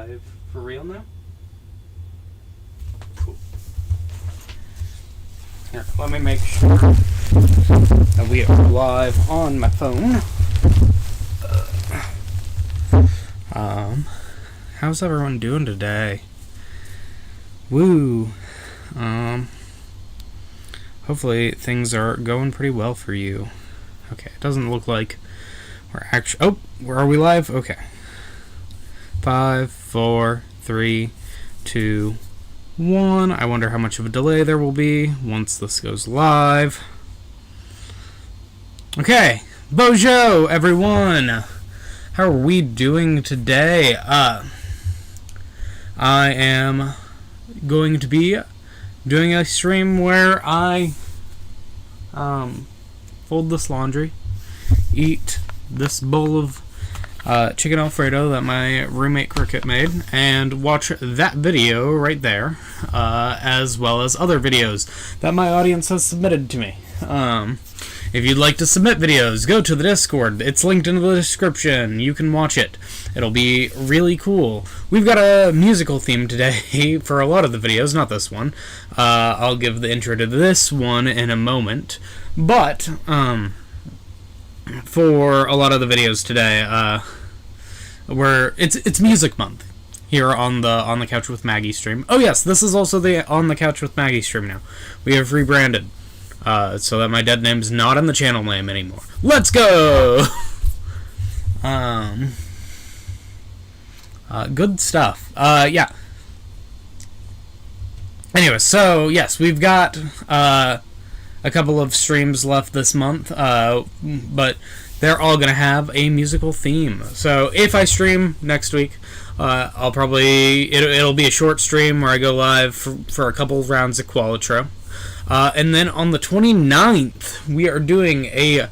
live for real now? Cool. Here, let me make sure that we are live on my phone. How's everyone doing today? Woo. Hopefully things are going pretty well for you. Okay, it doesn't look like we're actually... Oh, where are we live? Okay. 5, 4, 3, 2, 1. I wonder how much of a delay there will be once this goes live. Okay. Bonjour, everyone. How are we doing today? I am going to be doing a stream where I fold this laundry, eat this bowl of chicken Alfredo that my roommate Cricket made, and watch that video right there, as well as other videos that my audience has submitted to me. If you'd like to submit videos, go to the Discord. It's linked in the description. You can watch it. It'll be really cool. We've got a musical theme today for a lot of the videos, not this one. I'll give the intro to this one in a moment. But, for a lot of the videos today, it's Music Month here on the Couch with Maggie stream. Oh yes, this is also the On the Couch with Maggie stream now. We have rebranded. So that my dead name's not in the channel name anymore. Let's go! Good stuff. Yeah. Anyway, so, yes, we've got, a couple of streams left this month, but they're all gonna have a musical theme. So, if I stream next week, I'll probably... It'll be a short stream where I go live for a couple rounds of Qualitro. And then on the 29th, we are doing a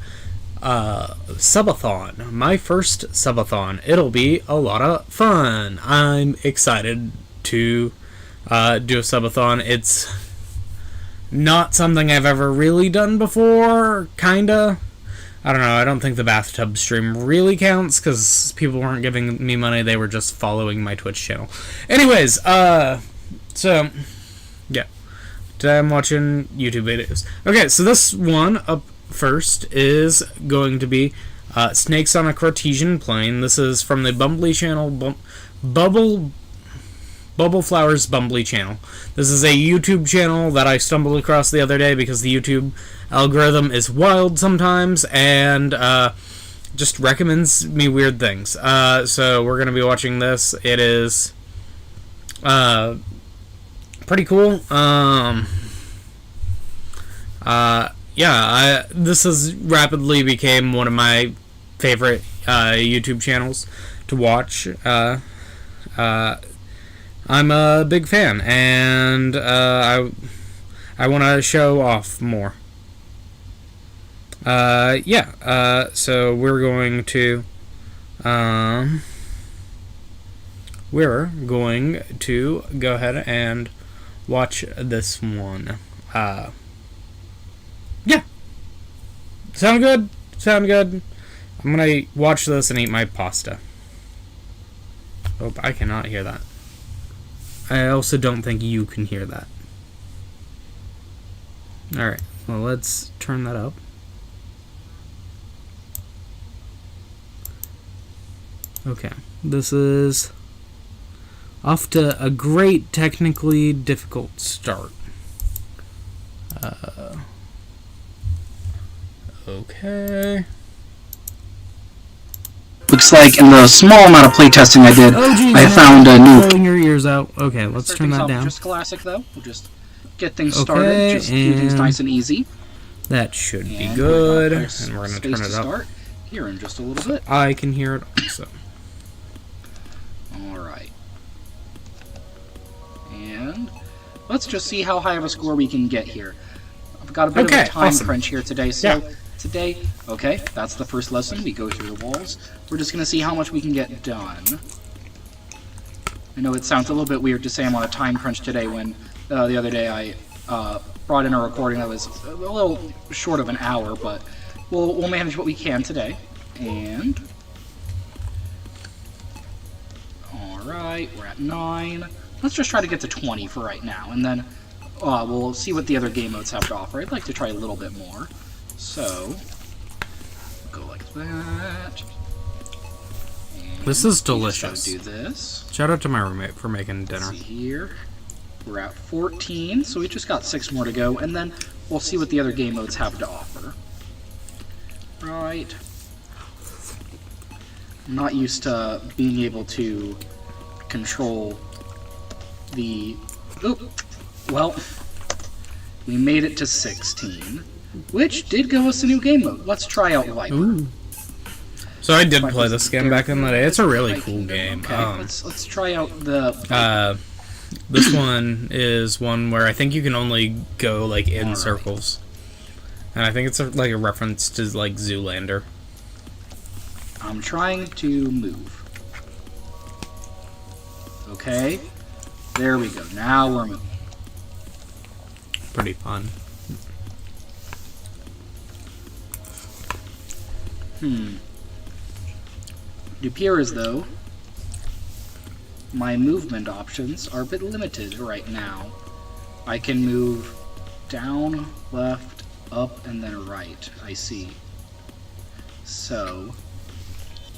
subathon. My first subathon. It'll be a lot of fun. I'm excited to do a subathon. It's not something I've ever really done before, kinda. I don't know, I don't think the bathtub stream really counts, because people weren't giving me money, they were just following my Twitch channel. Anyways, so, yeah. Today I'm watching YouTube videos. Okay, so this one up first is going to be Snakes on a Cartesian Plane. This is from the Bumbly channel, Bubble Flowers Bumbly channel. This is a YouTube channel that I stumbled across the other day because the YouTube algorithm is wild sometimes and just recommends me weird things. So we're going to be watching this. It is... pretty cool. Yeah, this has rapidly became one of my favorite YouTube channels to watch. I'm a big fan, and I want to show off more. Yeah, so we're going to go ahead and watch this one. Yeah. Sound good? Sound good? I'm gonna watch this and eat my pasta. Oh, I cannot hear that. I also don't think you can hear that. Alright, well, let's turn that up. Okay, this is off to a great, technically difficult start. Okay. Looks like in the small amount of playtesting I did, I found a new... Blowing your ears out. Okay, let's turn that down. Just classic, though. We'll just get things started. Just keep things nice and easy. That should be good. And we're going to turn it up. Start here in just a little bit. I can hear it also. Alright. And let's just see how high of a score we can get here. I've got a bit of a time crunch here today, so today, okay, that's the first lesson. We go through the walls. We're just going to see how much we can get done. I know it sounds a little bit weird to say I'm on a time crunch today when the other day I brought in a recording that was a little short of an hour, but we'll manage what we can today. And... Alright, we're at 9. Let's just try to get to 20 for right now, and then we'll see what the other game modes have to offer. I'd like to try a little bit more. So, go like that. And this is delicious. Do this. Shout out to my roommate for making dinner. Let's see here. We're at 14, so we just got 6 more to go, and then we'll see what the other game modes have to offer. Right. I'm not used to being able to control the... Oh, well, we made it to 16, which did give us a new game mode. Let's try out Viper. Ooh. So I did play this game back in the day. It's a really cool game. Okay, let's try out the... This one is one where I think you can only go, like, in circles. And I think it's like a reference to, like, Zoolander. I'm trying to move. Okay. There we go. Now we're moving. Pretty fun. It appears, though, my movement options are a bit limited right now. I can move down, left, up, and then right. I see. So,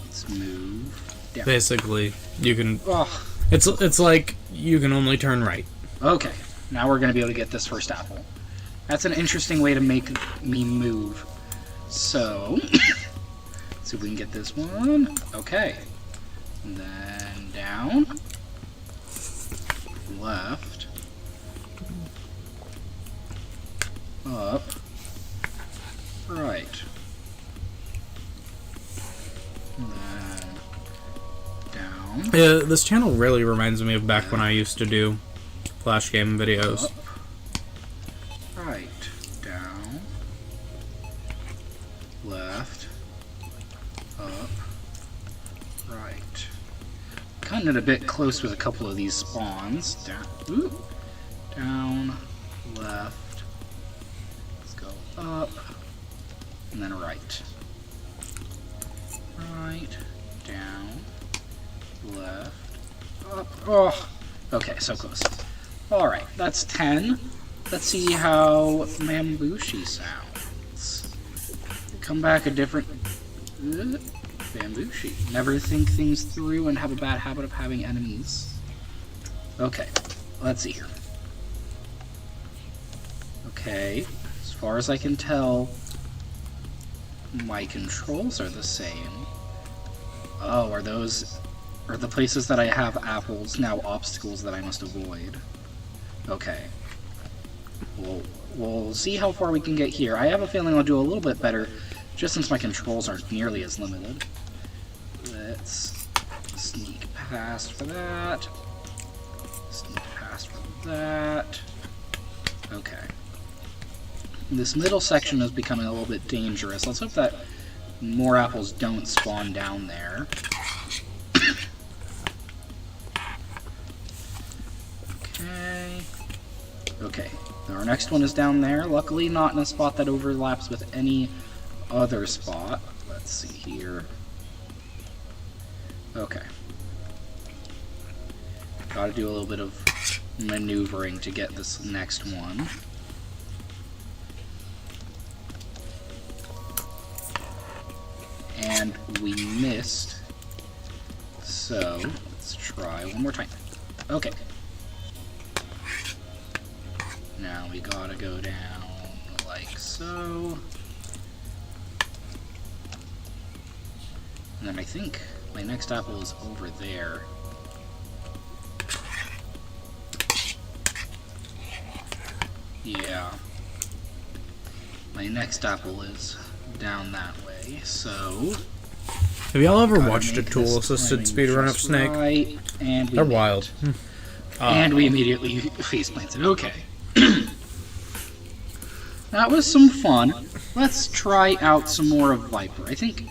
let's move down. Basically, you can... Ugh. It's like you can only turn right. Okay, now we're going to be able to get this first apple. That's an interesting way to make me move. So, see if we can get this one. Okay. And then down. Left. Up. Right. And then down. Yeah, this channel really reminds me of back when I used to do Flash game videos. Up. Right. Down. Left. Up. Right. Cutting it a bit close with a couple of these spawns. Down. Ooh. Down. Left. Let's go up. And then right. Right. Down. Left. Up. Oh. Okay, so close. Alright, that's 10. Let's see how Mambushi sounds. Come back a different... Bambushi. Never think things through and have a bad habit of having enemies. Okay, let's see here. Okay, as far as I can tell, my controls are the same. Oh, are the places that I have apples now obstacles that I must avoid? Okay. We'll see how far we can get here. I have a feeling I'll do a little bit better, just since my controls aren't nearly as limited. Let's sneak past for that. Sneak past for that. Okay. This middle section is becoming a little bit dangerous. Let's hope that more apples don't spawn down there. Okay. Okay. Our next one is down there. Luckily not in a spot that overlaps with any other spot. Let's see here. Okay. Gotta do a little bit of maneuvering to get this next one. And we missed. So, let's try one more time. Okay. Now we gotta go down like so. And then I think my next apple is over there. Yeah. My next apple is down that way, so... Have y'all ever watched a tool-assisted speedrun of Snake? Right, and they're wild. And we immediately face-planted. Okay. That was some fun. Let's try out some more of Viper. I think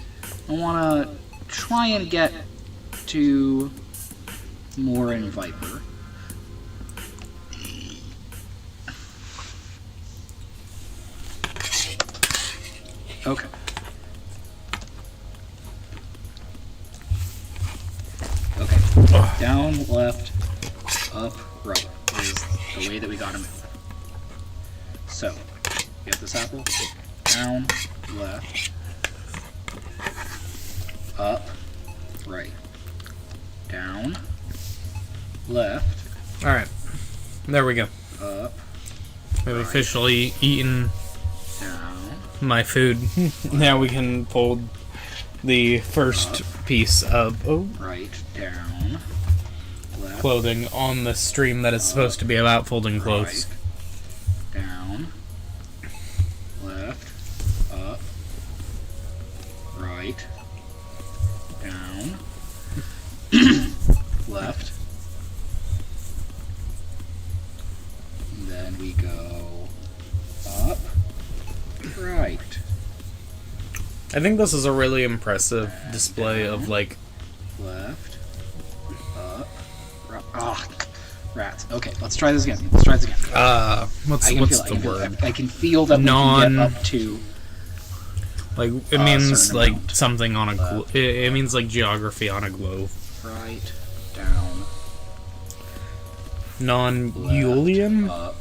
I want to try and get to more in Viper. Okay. Okay. Down, left, up, right is the way that we gotta move. So, get this apple. Down, left, up, right. Down, left. Alright. There we go. Up. I've officially eaten Down. my food. Now we can fold the first piece of Right. Down. Left. clothing on the stream that is supposed to be about folding clothes. Right. Down. Left. Up. Right. Down. Left. And then we go up. Right. I think this is a really impressive display of, like... Left. Up. Right. Ah, rats. Okay, let's try this again. Let's try this again. What's the word? I can feel that we can get up to... Like, it means, like, amount. something on a... It means, like, geography on a globe. Right. Down. Non-Eulian? Up.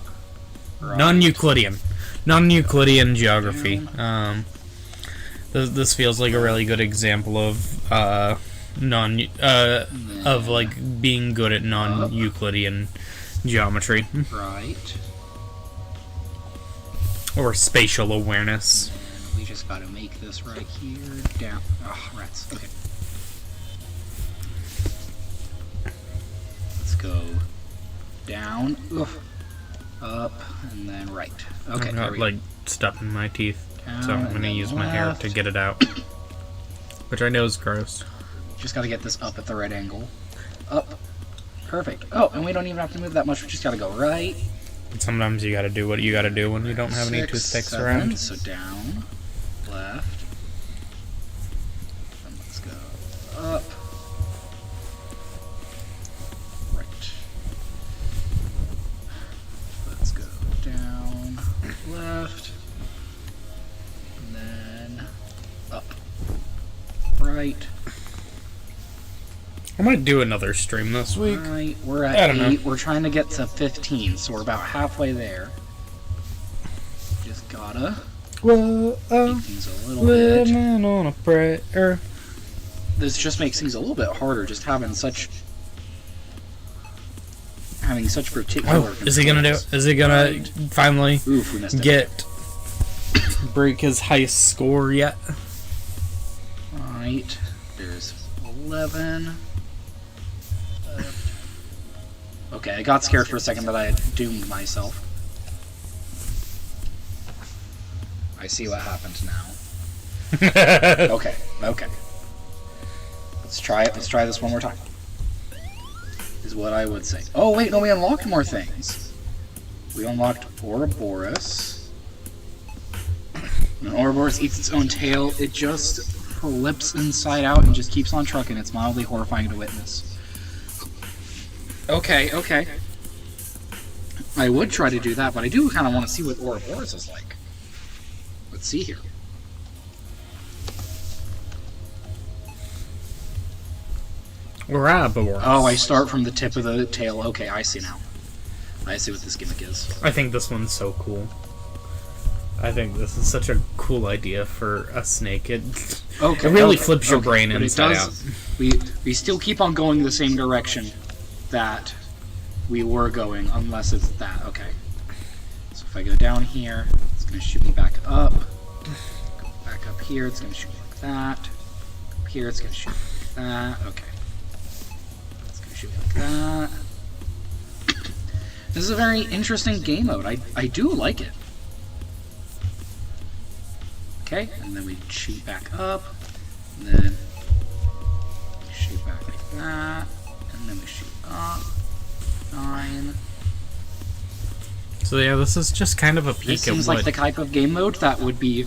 Right. Non-Euclidean. Non-Euclidean geography. This feels like a really good example of of like being good at non-Euclidean geometry Right. or spatial awareness. And we just gotta make this right here. Down. Oh, rats. Okay. Let's go down. Oof. Up and then right. Okay. I'm there not we like go. stuck in my teeth, so Down I'm and gonna then use my hair left. to get it out, which I know is gross. Just gotta get this up at the right angle. Up. Perfect. Oh, and we don't even have to move that much. We just gotta go right. But sometimes you gotta do what you gotta do when you don't have any 6, toothpicks 7, around. So down, left, and let's go up, right. Let's go down, left, and then up, right. I might do another stream this week. Right, we're I at don't know. 8. We're trying to get to 15, so we're about halfway there. Just gotta Well, make things a little bit. living on a prayer. This just makes things a little bit harder, just having such particular. Oh, is he gonna do? controls. Is he gonna Right. finally Oof, we missed it. get break his highest score yet? Right. There's 11. Okay, I got scared for a second that I had doomed myself. I see what happened now. Okay, okay. Let's try it. Let's try this one more time. Is what I would say. Oh, wait, no, we unlocked more things. We unlocked Ouroboros. When Ouroboros eats its own tail, it just flips inside out and just keeps on trucking. It's mildly horrifying to witness. Okay, okay. I would try to do that, but I do kind of want to see what Ouroboros is like. Let's see here. Ouroboros. Oh, I start from the tip of the tail. Okay, I see now. I see what this gimmick is. I think this one's so cool. I think this is such a cool idea for a snake. It really flips your brain but inside it does, out. We still keep on going the same direction that we were going, unless it's that. Okay. So if I go down here, it's going to shoot me back up. Go back up here, it's going to shoot me like that. Up here, it's going to shoot me like that. Okay. It's going to shoot me like that. This is a very interesting game mode. I do like it. Okay, and then we shoot back up, and then we shoot back like that, and then we shoot up. 9. So yeah, this is just kind of a This peek at seems what... like the type of game mode that would be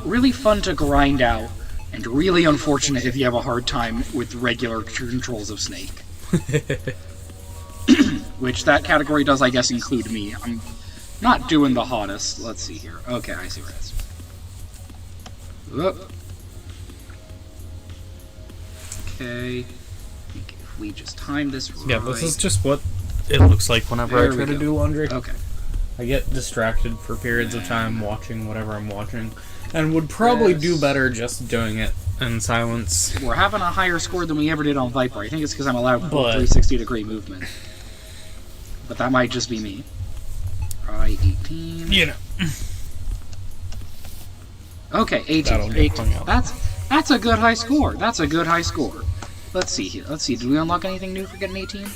really fun to grind out, and really unfortunate if you have a hard time with regular controls of Snake. Which that category does, I guess, include me. I'm not doing the hottest. Let's see here. Okay, I see where it is. Whoop. Okay. Be careful we just time this right. Yeah, this is just what it looks like whenever I try to do laundry. Okay. I get distracted for periods of time watching whatever I'm watching, and would probably do better just doing it in silence. We're having a higher score than we ever did on Viper. I think it's because I'm allowed 360-degree movement. But that might just be me. Alright, 18. You know. Okay, 18. 18. That's a good high score. That's a good high score. Let's see here. Let's see. Did we unlock anything new for getting 18?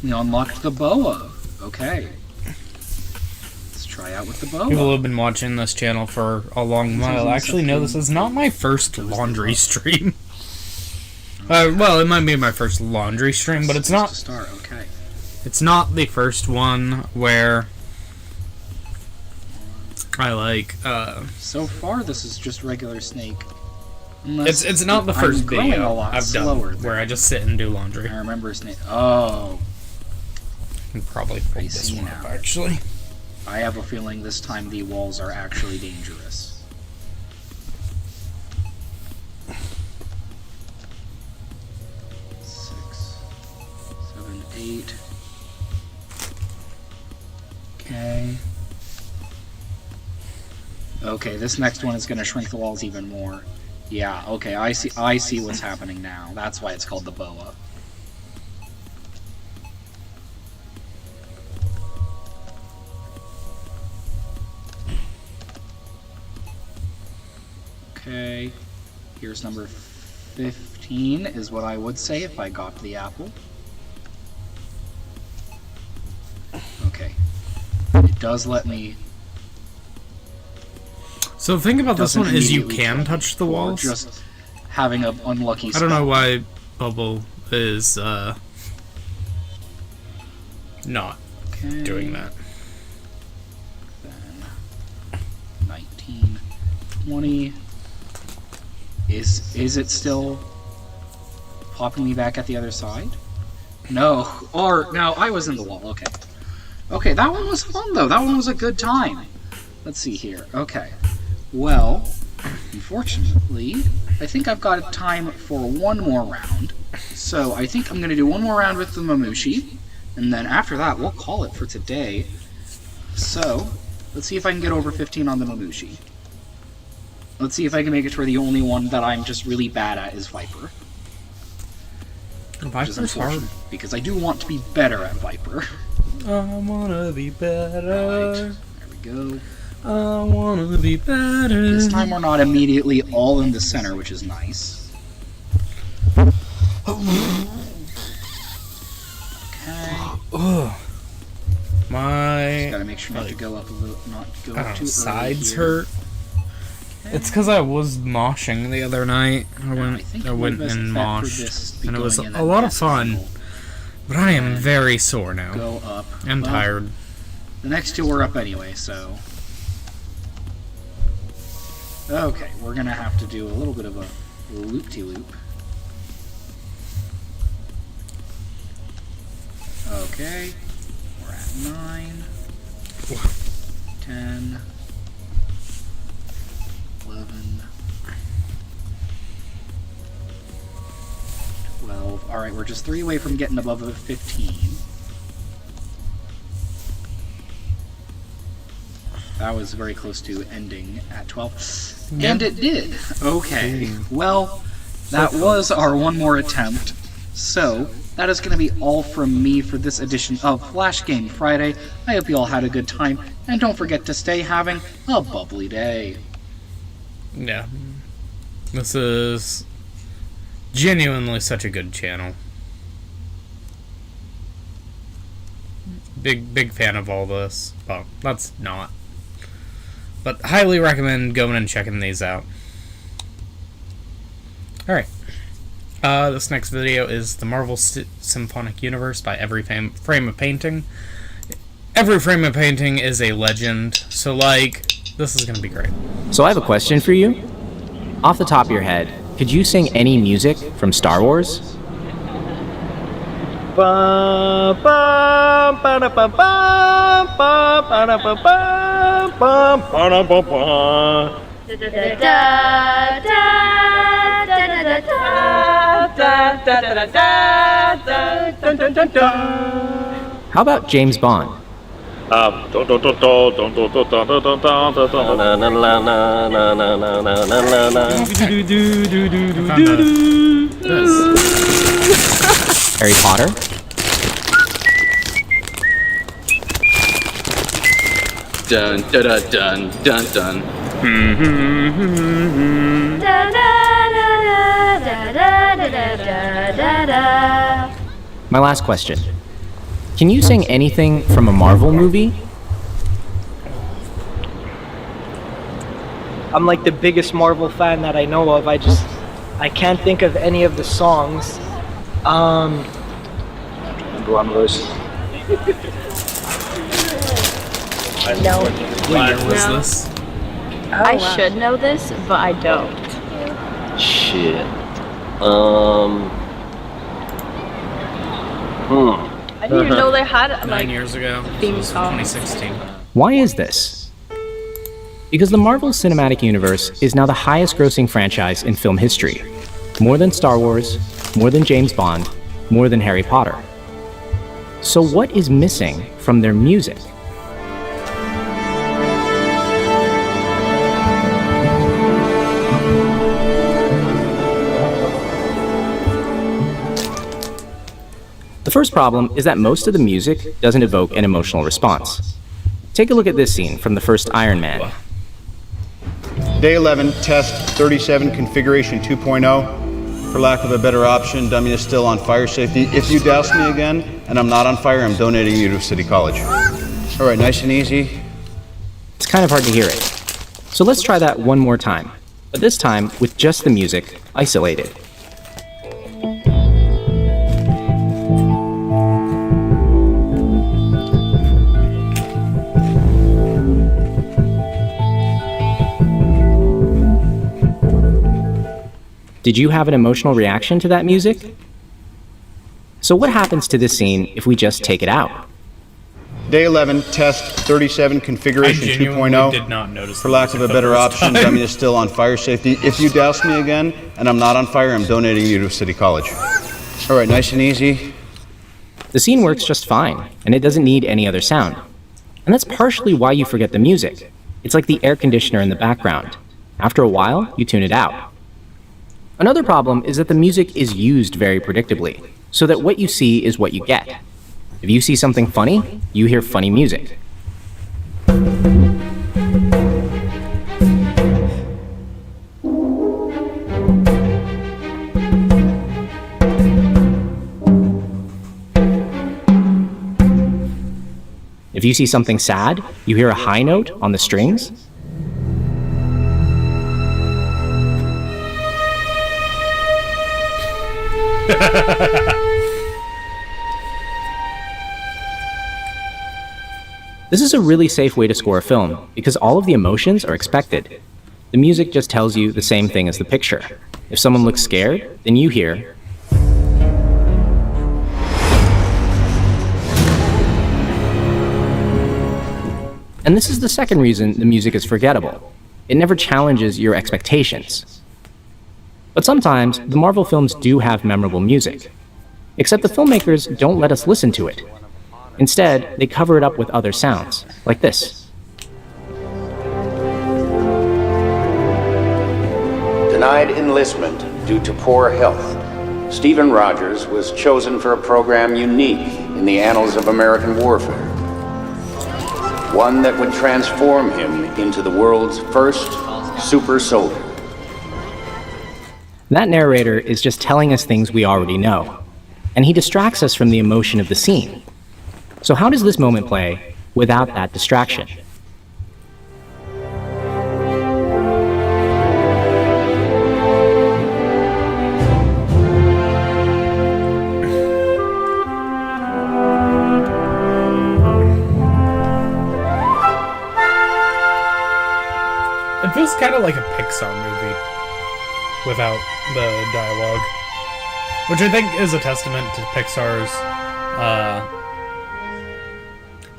We unlocked the boa. Okay. Let's try out with the boa. People who have been watching this channel for a long while actually know this is not my first laundry stream. Well, it might be my first laundry stream, but it's not. Okay. It's not the first one where I like. So far, this is just regular Snake. It's not the first video I've done where I just sit and do laundry. I remember Snake. Oh. I can probably pull this one up, actually. I have a feeling this time the walls are actually dangerous. Six, 7, 8. Okay. Okay, this next one is going to shrink the walls even more. Yeah, okay, I see what's happening now. That's why it's called the boa. Okay, here's number 15 is what I would say if I got the apple. Okay, it does let me... So the thing about this one is you can touch the walls. Just having an unlucky spot. I don't know why Bubble is not doing that. Then 19, 20. Is it still popping me back at the other side? No. Or no, I was in the wall. Okay. Okay, that one was fun though. That one was a good time. Let's see here. Okay. Well, unfortunately, I think I've got time for one more round. So I think I'm going to do one more round with the Mamushi, and then after that, we'll call it for today. So, let's see if I can get over 15 on the Mamushi. Let's see if I can make it to where the only one that I'm just really bad at is Viper. Viper's hard. Because I do want to be better at Viper. I wanna be better. Right, there we go. I wanna be better. This time we're not immediately all in the center, which is nice. Okay. My just gotta make sure not to go up a little, not go up too sides early here. hurt. Okay. It's because I was moshing the other night. I went and moshed, and it was a lot of fun. But I am very sore now. Go up. I'm tired. The next two are up anyway, so. Okay, we're gonna have to do a little bit of a loop-de-loop. Okay, we're at 9, 10, 11, 12. Alright, we're just 3 away from getting above a 15. That was very close to ending at 12. Yeah. And it did! Okay. Well, that was our one more attempt. So, that is going to be all from me for this edition of Flash Game Friday. I hope you all had a good time, and don't forget to stay having a bubbly day. Yeah. This is genuinely such a good channel. Big fan of all this. Well, that's not. But highly recommend going and checking these out. Alright. This next video is the Marvel Symphonic Universe by Every Frame of Painting. Every Frame of Painting is a legend, so this is gonna be great. So I have a question for you. Off the top of your head, could you sing any music from Star Wars? How about James Bond? Harry Potter? Dun dun dun dun dun. My last question. Can you sing anything from a Marvel movie? I'm like the biggest Marvel fan that I know of. I can't think of any of the songs. No. What year was this? I should know this, but I don't. Shit. I didn't even know they had 9 years ago. theme It was songs. 2016. Why is this? Because the Marvel Cinematic Universe is now the highest grossing franchise in film history. More than Star Wars, more than James Bond, more than Harry Potter. So what is missing from their music? The first problem is that most of the music doesn't evoke an emotional response. Take a look at this scene from the first Iron Man. Day 11, test 37, configuration 2.0. For lack of a better option, dummy is still on fire safety. If you douse me again and I'm not on fire, I'm donating you to City College. All right, nice and easy. It's kind of hard to hear it. So let's try that one more time, but this time with just the music isolated. Did you have an emotional reaction to that music? So what happens to this scene if we just take it out? Day 11, test 37, configuration I genuinely 2.0. did not notice For the lack of music a the better first option, time. dummy is still on fire safety. If you douse me again and I'm not on fire, I'm donating you to City College. All right, nice and easy. The scene works just fine, and it doesn't need any other sound. And that's partially why you forget the music. It's like the air conditioner in the background. After a while, you tune it out. Another problem is that the music is used very predictably, so that what you see is what you get. If you see something funny, you hear funny music. If you see something sad, you hear a high note on the strings. This is a really safe way to score a film, because all of the emotions are expected. The music just tells you the same thing as the picture. If someone looks scared, then you hear. And this is the second reason the music is forgettable. It never challenges your expectations. But sometimes, the Marvel films do have memorable music. Except the filmmakers don't let us listen to it. Instead, they cover it up with other sounds, like this. Denied enlistment due to poor health, Stephen Rogers was chosen for a program unique in the annals of American warfare. One that would transform him into the world's first super soldier. That narrator is just telling us things we already know, and he distracts us from the emotion of the scene. So how does this moment play without that distraction? It feels kind of like a Pixar movie without the dialogue, which I think is a testament to Pixar's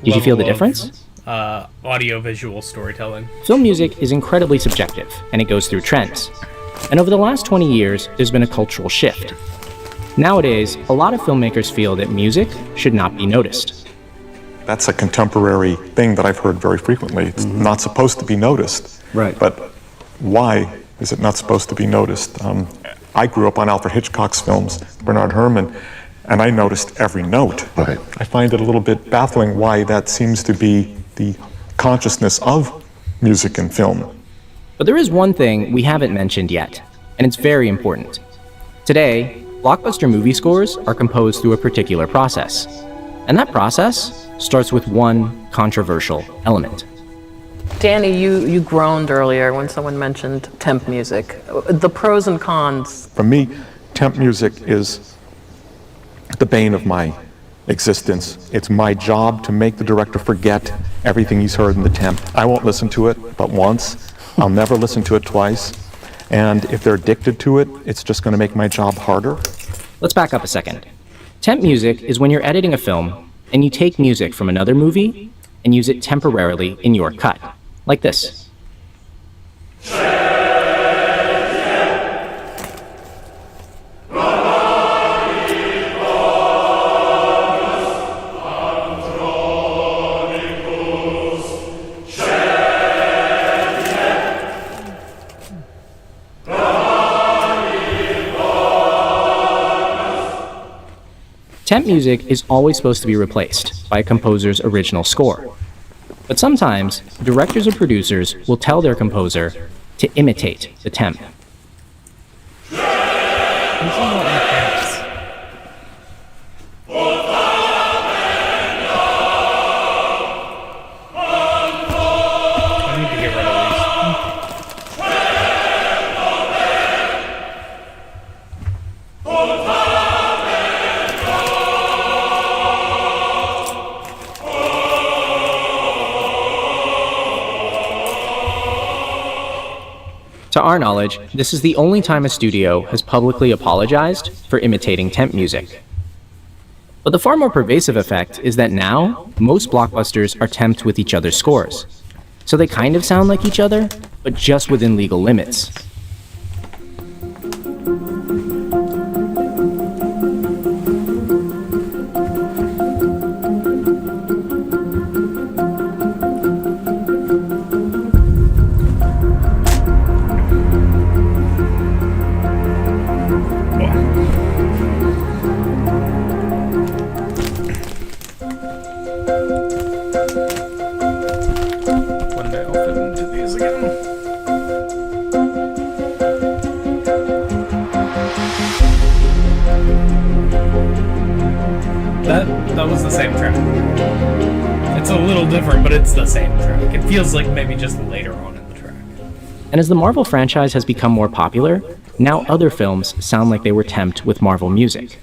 Did you feel the level of, difference? Audio-visual storytelling. Film music is incredibly subjective, and it goes through trends. And over the last 20 years, there's been a cultural shift. Nowadays, a lot of filmmakers feel that music should not be noticed. That's a contemporary thing that I've heard very frequently. It's not supposed to be noticed. Right. But why is it not supposed to be noticed? I grew up on Alfred Hitchcock's films, Bernard Herrmann, and I noticed every note. Right. I find it a little bit baffling why that seems to be the consciousness of music and film. But there is one thing we haven't mentioned yet, and it's very important. Today, blockbuster movie scores are composed through a particular process, and that process starts with one controversial element. Danny, you groaned earlier when someone mentioned temp music. The pros and cons. For me, temp music is the bane of my existence. It's my job to make the director forget everything he's heard in the temp. I won't listen to it but once. I'll never listen to it twice. And if they're addicted to it, it's just going to make my job harder. Let's back up a second. Temp music is when you're editing a film and you take music from another movie and use it temporarily in your cut, like this. Temp music is always supposed to be replaced by a composer's original score. But sometimes, directors or producers will tell their composer to imitate the temp. To our knowledge, this is the only time a studio has publicly apologized for imitating temp music. But the far more pervasive effect is that now, most blockbusters are temped with each other's scores. So they kind of sound like each other, but just within legal limits. That was the same track. It's a little different, but it's the same track. It feels like maybe just later on in the track. And as the Marvel franchise has become more popular, now other films sound like they were temped with Marvel music.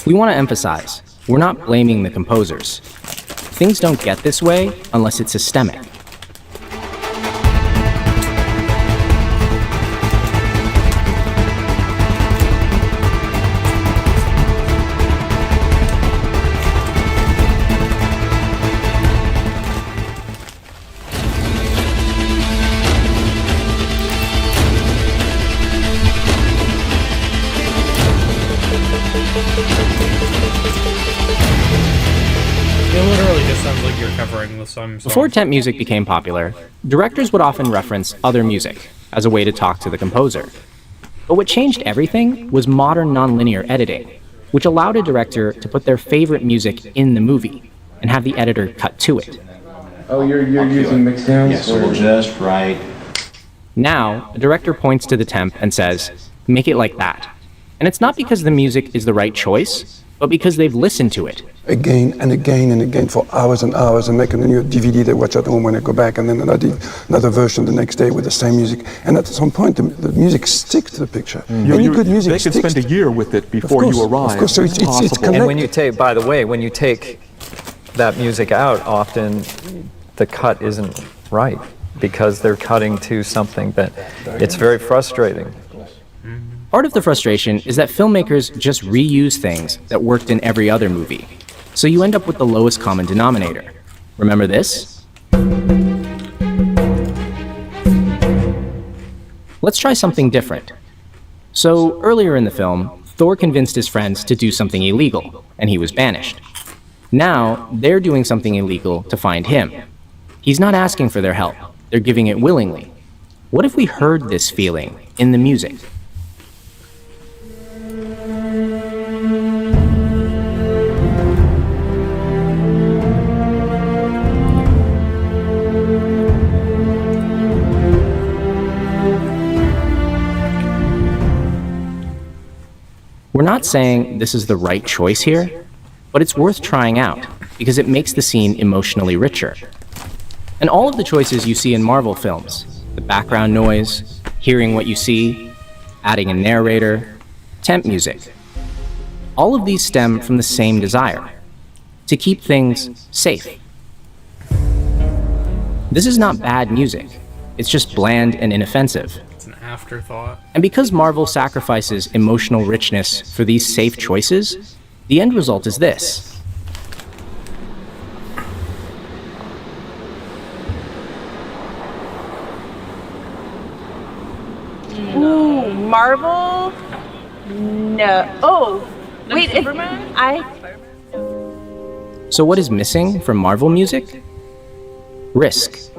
We want to emphasize, we're not blaming the composers. Things don't get this way unless it's systemic. Before temp music became popular, directors would often reference other music as a way to talk to the composer. But what changed everything was modern nonlinear editing, which allowed a director to put their favorite music in the movie and have the editor cut to it. Oh, you're using mixed downs? Yes, so we'll just write. Now, a director points to the temp and says, "Make it like that." And it's not because the music is the right choice, but because they've listened to it. Again and again and again for hours and hours, and making a new DVD they watch at home when they go back, and then another version the next day with the same music. And at some point, the music sticks to the picture. Any good music they sticks. They could spend a year with it before you arrive. Of course, so it's connected. And when you take, by the way, when you take that music out, often the cut isn't right because they're cutting to something that it's very frustrating. Part of the frustration is that filmmakers just reuse things that worked in every other movie. So you end up with the lowest common denominator. Remember this? Let's try something different. So earlier in the film, Thor convinced his friends to do something illegal, and he was banished. Now, they're doing something illegal to find him. He's not asking for their help. They're giving it willingly. What if we heard this feeling in the music? We're not saying this is the right choice here, but it's worth trying out because it makes the scene emotionally richer. And all of the choices you see in Marvel films, the background noise, hearing what you see, adding a narrator, temp music, all of these stem from the same desire, to keep things safe. This is not bad music, it's just bland and inoffensive. Afterthought. And because Marvel sacrifices emotional richness for these safe choices, the end result is this. Ooh, Marvel? No. Oh, wait, So what is missing from Marvel music? Risk.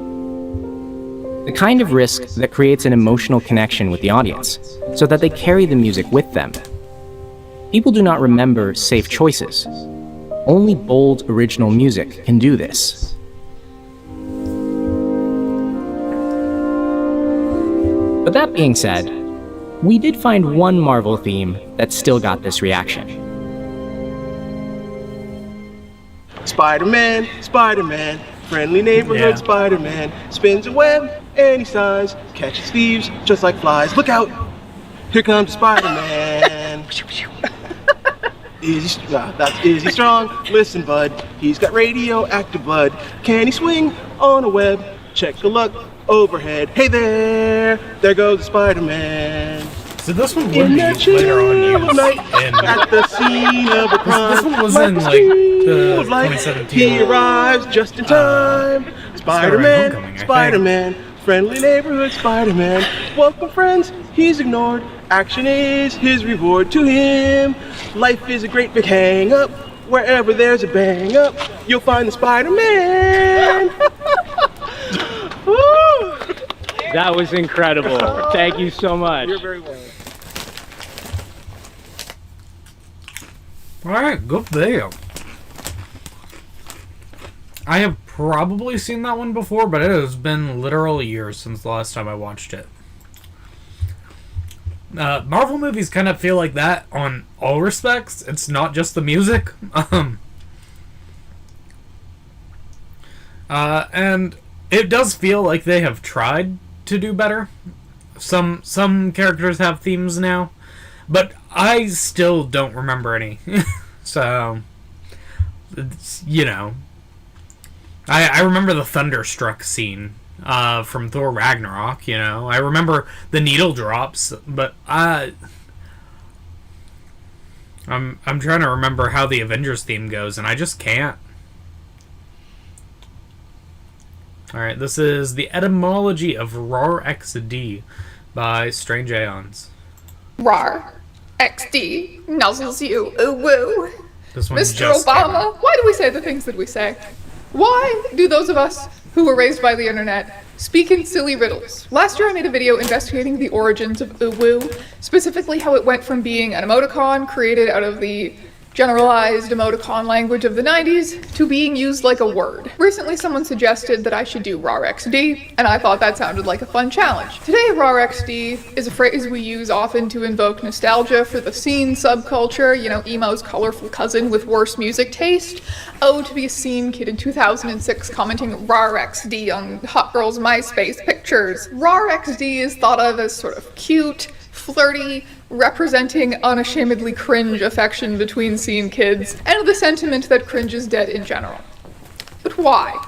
The kind of risk that creates an emotional connection with the audience, so that they carry the music with them. People do not remember safe choices. Only bold, original music can do this. But that being said, we did find one Marvel theme that still got this reaction. Spider-Man, Spider-Man, friendly neighborhood Spider-Man, spins a web any size, catches thieves just like flies. Look out! Here comes Spider-Man. Is he strong? Listen, bud, he's got radioactive blood. Can he swing on a web? Check the luck overhead. Hey there goes the Spider-Man. So this one would be later on used at the scene of a crime. This one was in like the 2017. He arrives just in time. Spider-Man, Spider-Man, friendly neighborhood Spider-Man. Welcome friends, he's ignored. Action is his reward to him. Life is a great big hang up. Wherever there's a bang up, you'll find the Spider-Man. That was incredible. Thank you so much. You're very welcome. Alright, good video. I have probably seen that one before, but it has been literal years since the last time I watched it. Marvel movies kind of feel like that on all respects. It's not just the music. And it does feel like they have tried to do better. Some characters have themes now, but I still don't remember any. So, you know, I remember the Thunderstruck scene from Thor Ragnarok. You know, I remember the needle drops, but I'm trying to remember how the Avengers theme goes, and I just can't. Alright, this is The Etymology of RAR XD by Strange Aeons. RAR XD nuzzles you, ooh woo. This one Mr. just came out. Obama, why do we say the things that we say? Why do those of us who were raised by the internet speak in silly riddles? Last year I made a video investigating the origins of ooh woo, specifically how it went from being an emoticon created out of the generalized emoticon language of the 90s to being used like a word. Recently someone suggested that I should do RARXD, and I thought that sounded like a fun challenge. Today, RARXD is a phrase we use often to invoke nostalgia for the scene subculture, you know, emo's colorful cousin with worse music taste. Oh, to be a scene kid in 2006 commenting RARXD on hot girls' MySpace pictures. RARXD is thought of as sort of cute, flirty, representing unashamedly cringe affection between scene kids, and the sentiment that cringe is dead in general. But why?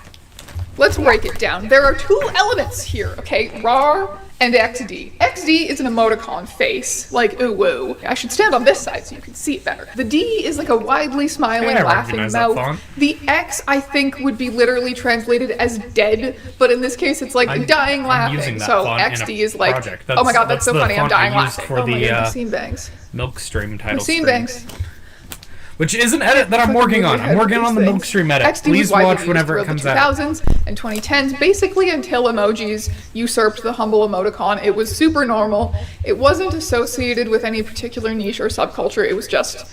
Let's break it down. There are two elements here, okay? RAR and XD. XD is an emoticon face, like ooh woo. I should stand on this side so you can see it better. The D is like a widely smiling, laughing mouth. The X, I think, would be literally translated as dead, but in this case it's like dying laughing. So XD is like, oh my god, that's so funny, I'm dying laughing. Oh my god, scene bangs. Milkstream title Scene bangs. Which is an edit that I'm working on. I'm working on the Milkstream edit. Please watch whenever it comes out. The 2000s and 2010s, basically until emojis usurped the humble emoticon. It was super normal. It wasn't associated with any particular niche or subculture. It was just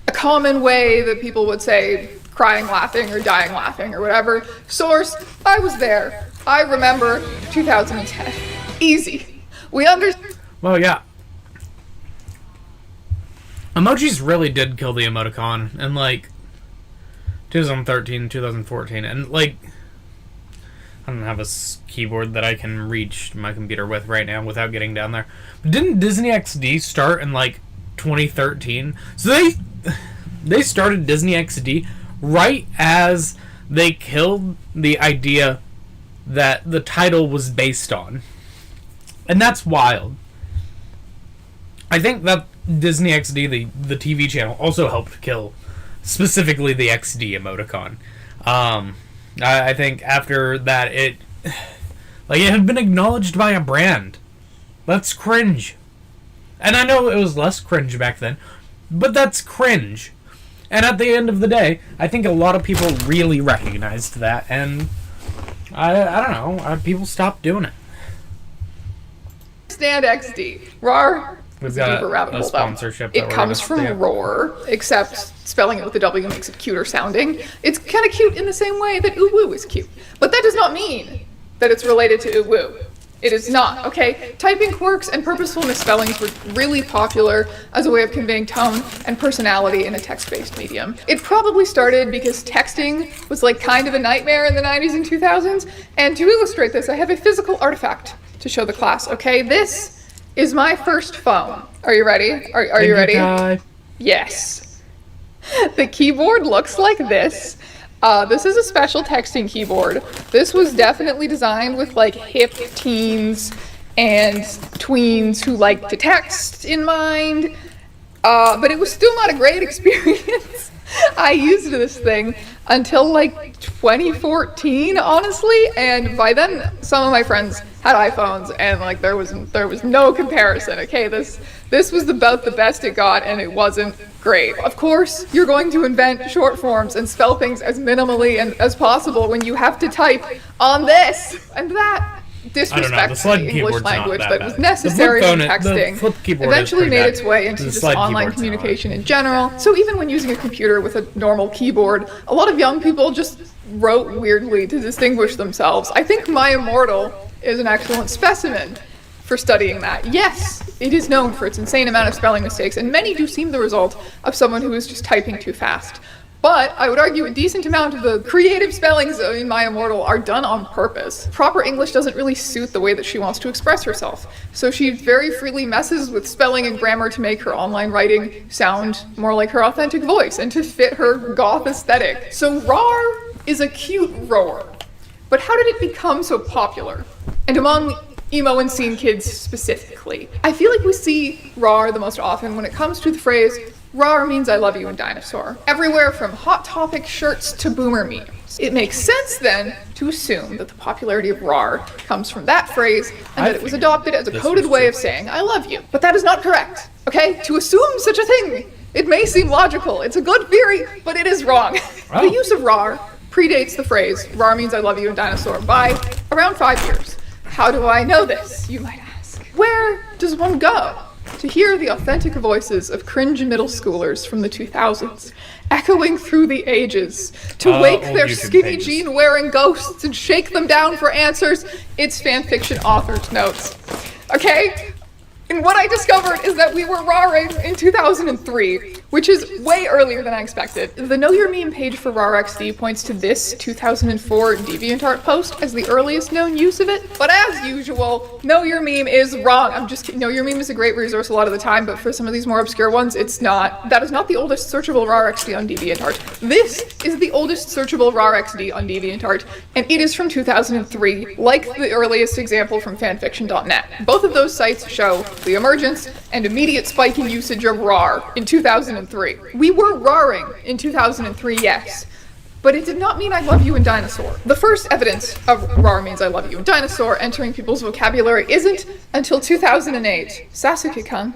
a common way that people would say crying laughing or dying laughing or whatever. Source, I was there. I remember 2010. Easy. We understand. Well, yeah. Emojis really did kill the emoticon in, like, 2013, 2014, and, like, I don't have a keyboard that I can reach my computer with right now without getting down there. But didn't Disney XD start in, like, 2013? So they started Disney XD right as they killed the idea that the title was based on. And that's wild. I think that Disney XD, the TV channel, also helped kill specifically the XD emoticon. I think after that, it had been acknowledged by a brand. That's cringe. And I know it was less cringe back then, but that's cringe. And at the end of the day, I think a lot of people really recognized that, and I don't know, people stopped doing it. Stand XD. RAR. We've got a sponsorship. It comes from roar, except spelling it with a W makes it cuter sounding. It's kind of cute in the same way that ooh woo is cute. But that does not mean that it's related to ooh woo. It is not, okay? Typing quirks and purposeful misspellings were really popular as a way of conveying tone and personality in a text-based medium. It probably started because texting was like kind of a nightmare in the 90s and 2000s. And to illustrate this, I have a physical artifact to show the class, okay? This is my first phone. Are you ready? Are you ready? Yes. The keyboard looks like this. This is a special texting keyboard. This was definitely designed with like hip teens and tweens who like to text in mind. But it was still not a great experience. I used this thing until like 2014, honestly, and by then some of my friends had iPhones, and like there was no comparison. Okay, this was about the best it got, and it wasn't great. Of course, you're going to invent short forms and spell things as minimally and as possible when you have to type on this and that. Disrespects the English language that was necessary in texting eventually made its way into just online communication in general. So even when using a computer with a normal keyboard, a lot of young people just wrote weirdly to distinguish themselves. I think My Immortal is an excellent specimen for studying that. Yes, it is known for its insane amount of spelling mistakes, and many do seem the result of someone who is just typing too fast. But I would argue a decent amount of the creative spellings in My Immortal are done on purpose. Proper English doesn't really suit the way that she wants to express herself, so she very freely messes with spelling and grammar to make her online writing sound more like her authentic voice and to fit her goth aesthetic. So RAR is a cute roar. But how did it become so popular? And among emo and scene kids specifically? I feel like we see RAR the most often when it comes to the phrase RAR means I love you in Dinosaur. Everywhere from Hot Topic shirts to boomer memes. It makes sense then to assume that the popularity of RAR comes from that phrase and that it was adopted as a coded way of saying I love you. But that is not correct, okay? To assume such a thing, it may seem logical. It's a good theory, but it is wrong. The use of RAR predates the phrase RAR means I love you in Dinosaur by around 5 years. How do I know this, you might ask? Where does one go to hear the authentic voices of cringe middle schoolers from the 2000s, echoing through the ages, to wake their skinny jean wearing ghosts and shake them down for answers, it's fanfiction author's notes. Okay? And what I discovered is that we were roaring in 2003, which is way earlier than I expected. The Know Your Meme page for RARXD points to this 2004 DeviantArt post as the earliest known use of it, but as usual, Know Your Meme is wrong. I'm just kidding. Know Your Meme is a great resource a lot of the time, but for some of these more obscure ones, it's not. That is not the oldest searchable RARXD on DeviantArt. This is the oldest searchable RARXD on DeviantArt, and it is from 2003, like the earliest example from fanfiction.net. Both of those sites show the emergence and immediate spike in usage of RAR in 2003. We were roaring in 2003, yes, but it did not mean I love you in dinosaur. The first evidence of RAR means I love you in dinosaur entering people's vocabulary isn't until 2008. Sasuke-kun,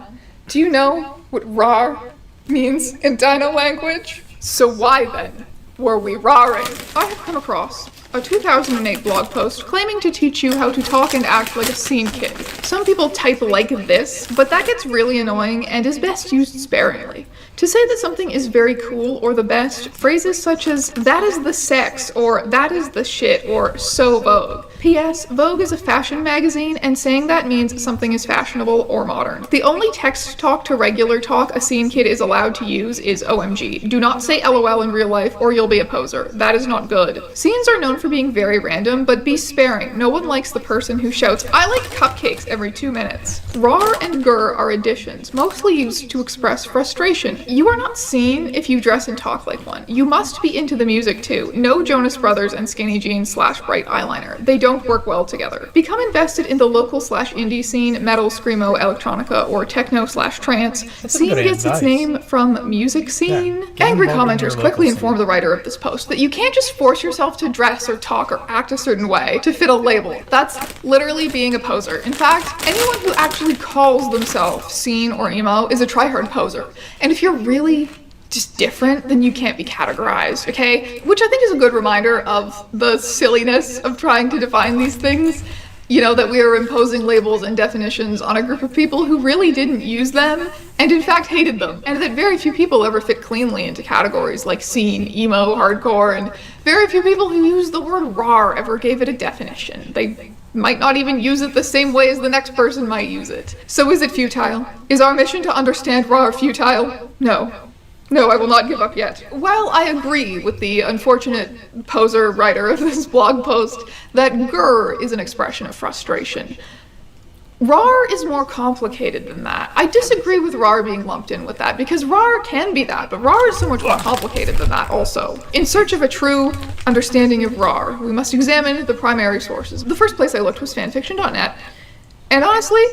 do you know what RAR means in dino language? So why then were we roaring? I have come across a 2008 blog post claiming to teach you how to talk and act like a scene kid. Some people type like this, but that gets really annoying and is best used sparingly. To say that something is very cool or the best, phrases such as that is the sex or that is the shit or so Vogue. P.S. Vogue is a fashion magazine and saying that means something is fashionable or modern. The only text talk to regular talk a scene kid is allowed to use is OMG. Do not say LOL in real life or you'll be a poser. That is not good. Scenes are known for being very random, but be sparing. No one likes the person who shouts, I like cupcakes every 2 minutes. RAR and GR are additions, mostly used to express frustration. You are not seen if you dress and talk like one. You must be into the music too. No Jonas Brothers and skinny jeans / bright eyeliner. They don't work well together. Become invested in the local / indie scene, metal, screamo, electronica, or techno / trance. Scene gets its name from music scene. Angry commenters quickly inform the writer of this post that you can't just force yourself to dress or talk or act a certain way to fit a label. That's literally being a poser. In fact, anyone who actually calls themselves scene or emo is a tryhard poser. And if you're really just different, then you can't be categorized, okay? Which I think is a good reminder of the silliness of trying to define these things. You know, that we are imposing labels and definitions on a group of people who really didn't use them, and in fact hated them. And that very few people ever fit cleanly into categories like scene, emo, hardcore, and very few people who use the word RAR ever gave it a definition. They might not even use it the same way as the next person might use it. So is it futile? Is our mission to understand RAR futile? No. No, I will not give up yet. While I agree with the unfortunate poser writer of this blog post that GR is an expression of frustration, RAR is more complicated than that. I disagree with RAR being lumped in with that, because RAR can be that, but RAR is so much more complicated than that also. In search of a true understanding of RAR, we must examine the primary sources. The first place I looked was fanfiction.net, and honestly,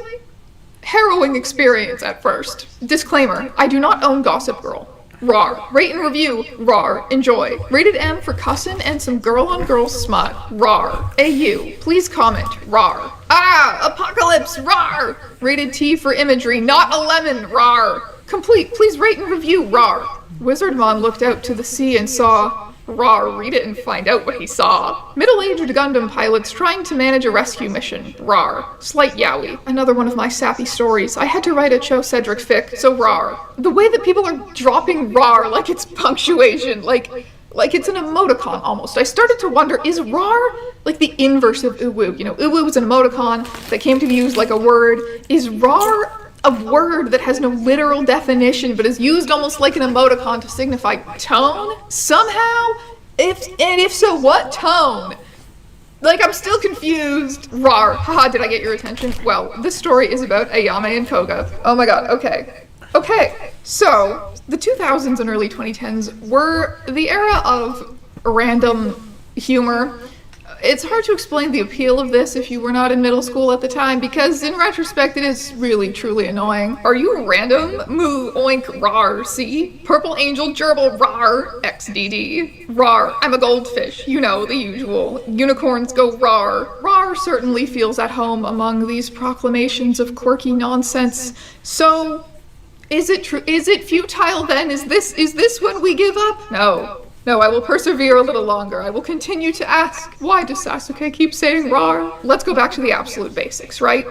harrowing experience at first. Disclaimer, I do not own Gossip Girl. RAR. Rate and review. RAR. Enjoy. Rated M for cussin' and some girl-on-girl smut. RAR. AU. Please comment. RAR. Ah! Apocalypse. RAR. Rated T for imagery. Not a lemon. RAR. Complete. Please rate and review. RAR. Wizardmon looked out to the sea and saw... RAR, read it and find out what he saw. Middle-aged Gundam pilots trying to manage a rescue mission. RAR. Slight yaoi. Another one of my sappy stories. I had to write a Cho Cedric fic, so RAR. The way that people are dropping RAR like it's punctuation, like it's an emoticon almost. I started to wonder, is RAR like the inverse of uwu? You know, uwu is an emoticon that came to be used like a word. Is RAR a word that has no literal definition but is used almost like an emoticon to signify tone? Somehow? If so, what tone? Like, I'm still confused. RAR. Haha, did I get your attention? Well, this story is about Ayame and Koga. Oh my god, okay. Okay, so, the 2000s and early 2010s were the era of random humor. It's hard to explain the appeal of this if you were not in middle school at the time, because in retrospect it is really truly annoying. Are you random? Moo, oink, rar, see? Purple angel, gerbil, rar, xdd. Rar, I'm a goldfish, you know, the usual. Unicorns go rar. Rar certainly feels at home among these proclamations of quirky nonsense. So, is it true? Is it futile then? Is this when we give up? No. No, I will persevere a little longer. I will continue to ask, why does Sasuke keep saying rar? Let's go back to the absolute basics, right?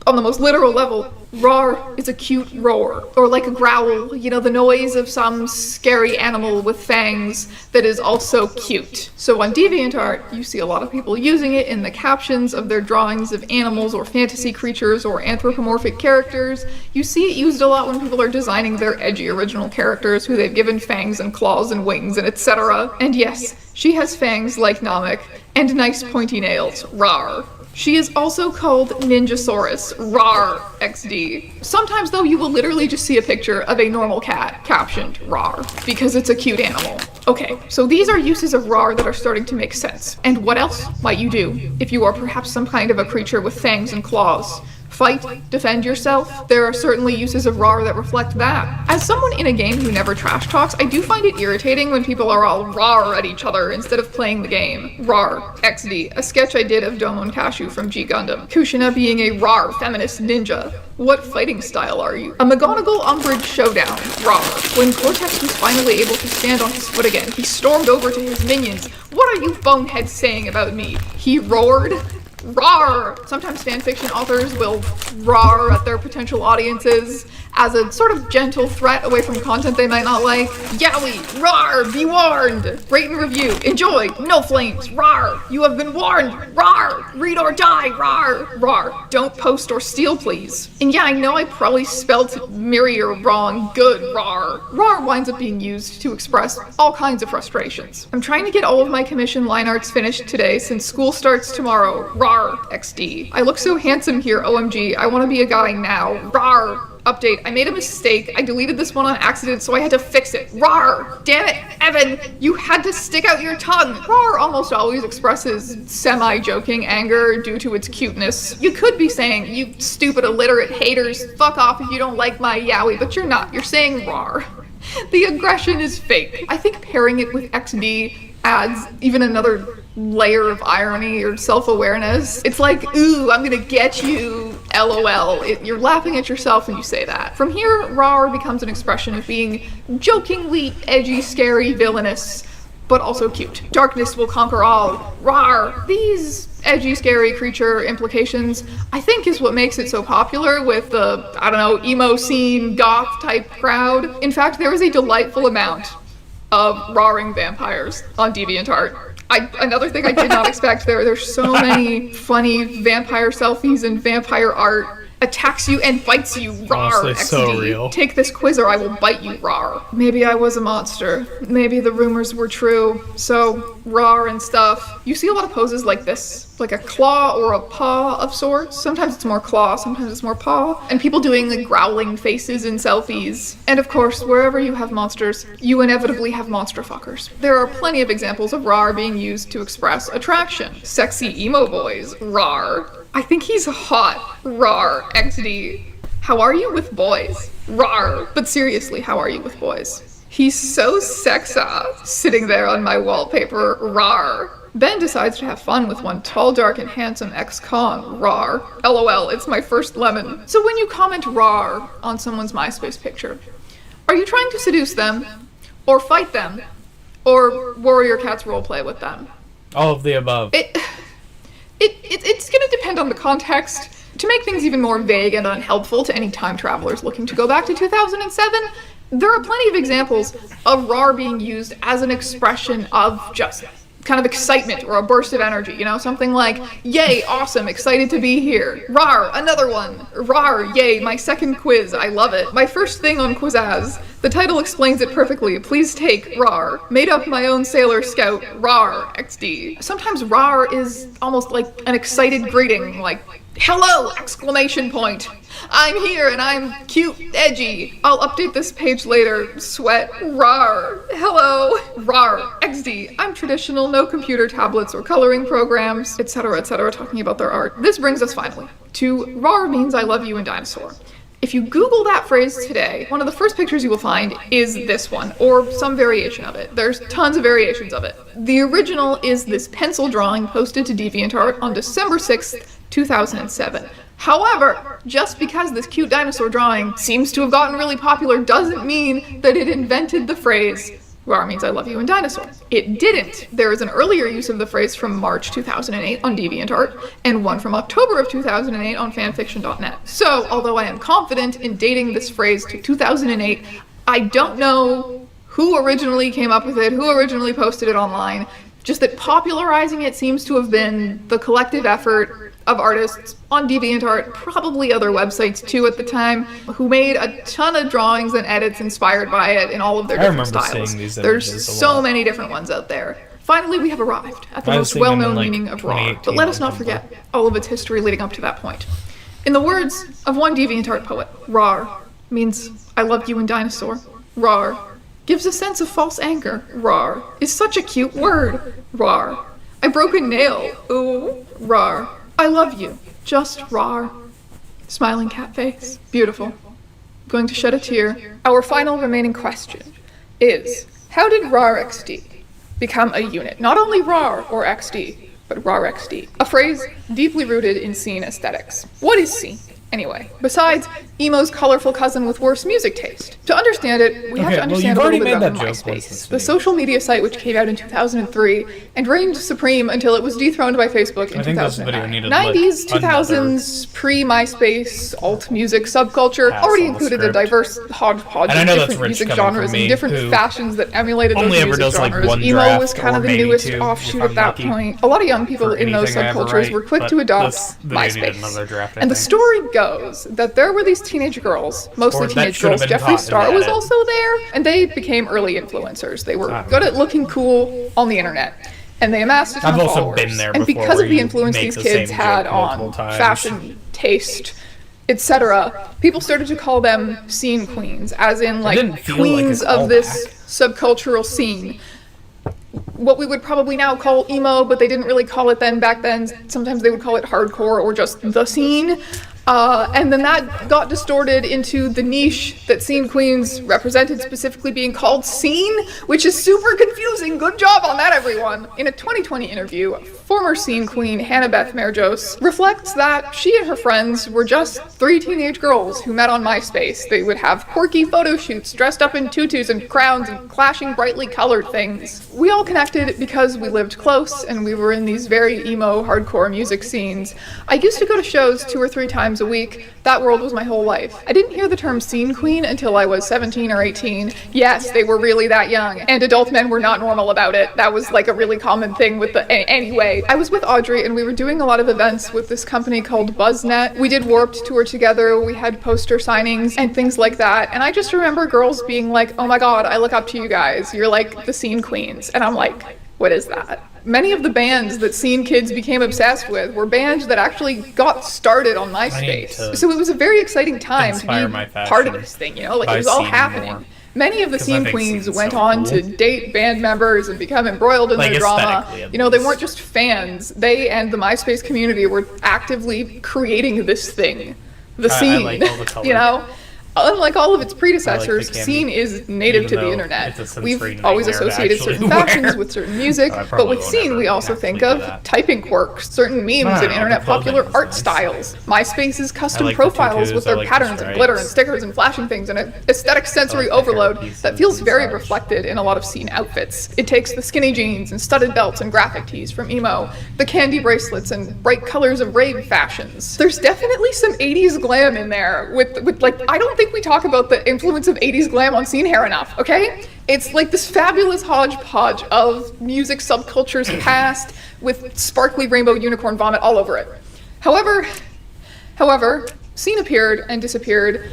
On the most literal level, roar is a cute roar, or like a growl, you know, the noise of some scary animal with fangs that is also cute. So on DeviantArt, you see a lot of people using it in the captions of their drawings of animals or fantasy creatures or anthropomorphic characters. You see it used a lot when people are designing their edgy original characters who they've given fangs and claws and wings and etc. And yes, she has fangs like Namek and nice pointy nails, rar. She is also called Ninjasaurus, rar, XD. Sometimes though, you will literally just see a picture of a normal cat captioned rar, because it's a cute animal. Okay, so these are uses of rar that are starting to make sense. And what else might you do if you are perhaps some kind of a creature with fangs and claws? Fight, defend yourself. There are certainly uses of RAR that reflect that. As someone in a game who never trash talks, I do find it irritating when people are all RAR at each other instead of playing the game. RAR, XD, a sketch I did of Domon Kashu from G Gundam. Kushina being a RAR feminist ninja. What fighting style are you? A McGonagall Umbridge showdown, RAR. When Cortex was finally able to stand on his foot again, he stormed over to his minions. What are you boneheads saying about me? He roared. RAR! Sometimes fanfiction authors will RAR at their potential audiences as a sort of gentle threat away from content they might not like. Yowie! RAR! Be warned! Rate and review. Enjoy! No flames! RAR! You have been warned! RAR! Read or die! RAR! RAR! Don't post or steal, please. And yeah, I know I probably spelled Miriam wrong. Good. RAR. RAR winds up being used to express all kinds of frustrations. I'm trying to get all of my commission line arts finished today since school starts tomorrow. RAR, XD. I look so handsome here, OMG. I want to be a guy now. RAR. Update. I made a mistake. I deleted this one on accident, so I had to fix it. RAR. Damn it, Evan. You had to stick out your tongue. RAR almost always expresses semi-joking anger due to its cuteness. You could be saying, you stupid illiterate haters, fuck off if you don't like my yaoi, but you're not. You're saying RAR. The aggression is fake. I think pairing it with XD adds even another layer of irony or self-awareness. It's like, ooh, I'm gonna get you, LOL. You're laughing at yourself when you say that. From here, RAR becomes an expression of being jokingly edgy, scary, villainous, but also cute. Darkness will conquer all. RAR! These edgy, scary creature implications, I think, is what makes it so popular with the, I don't know, emo scene, goth type crowd. In fact, there is a delightful amount of RARing vampires on DeviantArt. Another thing I did not expect, there's so many funny vampire selfies and vampire art. Attacks you and bites you, RAR, Honestly, XD. so real. Take this quiz or I will bite you, RAR. Maybe I was a monster. Maybe the rumors were true. So, RAR and stuff. You see a lot of poses like this, like a claw or a paw of sorts. Sometimes it's more claw, sometimes it's more paw. And people doing like growling faces in selfies. And of course, wherever you have monsters, you inevitably have monster fuckers. There are plenty of examples of RAR being used to express attraction. Sexy emo boys, RAR. I think he's hot. RAR, XD. How are you with boys? RAR. But seriously, how are you with boys? He's so sexa, sitting there on my wallpaper. RAR. Ben decides to have fun with one tall, dark, and handsome ex-con. RAR. LOL, it's my first lemon. So when you comment RAR on someone's MySpace picture, are you trying to seduce them? Or fight them? Or Warrior Cats roleplay with them? All of the above. It's gonna depend on the context. To make things even more vague and unhelpful to any time travelers looking to go back to 2007, there are plenty of examples of RAR being used as an expression of just kind of excitement or a burst of energy, you know? Something like, yay, awesome, excited to be here. RAR, another one. RAR, yay, my second quiz, I love it. My first thing on Quizazz. The title explains it perfectly. Please take RAR. Made up my own Sailor Scout. RAR, XD. Sometimes RAR is almost like an excited greeting, like, hello! Exclamation point. I'm here and I'm cute, edgy. I'll update this page later. Sweat. RAR. Hello. RAR. XD. I'm traditional, no computer tablets or coloring programs, etc., talking about their art. This brings us finally to RAR means I love you in dinosaur. If you Google that phrase today, one of the first pictures you will find is this one, or some variation of it. There's tons of variations of it. The original is this pencil drawing posted to DeviantArt on December 6th, 2007. However, just because this cute dinosaur drawing seems to have gotten really popular doesn't mean that it invented the phrase RAR means I love you in dinosaur. It didn't. There is an earlier use of the phrase from March 2008 on DeviantArt, and one from October of 2008 on fanfiction.net. So, although I am confident in dating this phrase to 2008, I don't know who originally came up with it, who originally posted it online, just that popularizing it seems to have been the collective effort of artists on DeviantArt, probably other websites too at the time, who made a ton of drawings and edits inspired by it in all of their different styles. There's so many different ones out there. Finally, we have arrived at the most well-known meaning of RAR, but let us not forget all of its history leading up to that point. In the words of one DeviantArt poet, RAR means I love you in dinosaur. RAR gives a sense of false anger. RAR is such a cute word. RAR. I broke a nail. Ooh. RAR. I love you. Just RAR. Smiling cat face. Beautiful. Going to shed a tear. Our final remaining question is, how did RAR XD become a unit? Not only RAR or XD, but RAR XD. A phrase deeply rooted in scene aesthetics. What is scene? Anyway, besides emo's colorful cousin with worse music taste. To understand it, we have to understand a little bit about MySpace, the social media site which came out in 2003 and reigned supreme until it was dethroned by Facebook in 2009. 90s, 2000s, pre-MySpace, alt music subculture already included a diverse hodgepodge of different music genres and different fashions that emulated those music genres. Emo was kind of the newest offshoot at that point. A lot of young people in those subcultures were quick to adopt MySpace. And the story goes that there were these teenage girls, mostly teenage girls. Jeffree Star was also there, and they became early influencers. They were good at looking cool on the internet, and they amassed a ton of followers. And because of the influence these kids had on fashion, taste, etc., people started to call them scene queens, as in like queens of this subcultural scene. What we would probably now call emo, but they didn't really call it then. Back then, sometimes they would call it hardcore or just the scene. And then that got distorted into the niche that scene queens represented, specifically being called scene, which is super confusing. Good job on that, everyone. In a 2020 interview, former scene queen Hannah Beth Merjos reflects that she and her friends were just 3 teenage girls who met on MySpace. They would have quirky photo shoots dressed up in tutus and crowns and clashing brightly colored things. We all connected because we lived close and we were in these very emo, hardcore music scenes. I used to go to shows 2 or 3 times a week. That world was my whole life. I didn't hear the term scene queen until I was 17 or 18. Yes, they were really that young, and adult men were not normal about it. That was like a really common thing with the... Anyway, I was with Audrey, and we were doing a lot of events with this company called BuzzNet. We did Warped Tour together, we had poster signings and things like that, and I just remember girls being like, oh my god, I look up to you guys. You're like the scene queens. And I'm like, what is that? Many of the bands that scene kids became obsessed with were bands that actually got started on MySpace. So it was a very exciting time to be part of this thing, you know, like it was all happening. Many of the scene queens went on to date band members and become embroiled in their drama. You know, they weren't just fans. They and the MySpace community were actively creating this thing, the scene, you know? Unlike all of its predecessors, scene is native to the internet. We've always associated certain fashions with certain music, but with scene we also think of typing quirks, certain memes, and internet popular art styles. MySpace's custom profiles with their patterns and glitter and stickers and flashing things and an aesthetic sensory overload that feels very reflected in a lot of scene outfits. It takes the skinny jeans and studded belts and graphic tees from emo, the candy bracelets and bright colors of rave fashions. There's definitely some 80s glam in there with like, I don't think we talk about the influence of 80s glam on scene hair enough, okay? It's like this fabulous hodgepodge of music subcultures past with sparkly rainbow unicorn vomit all over it. However, scene appeared and disappeared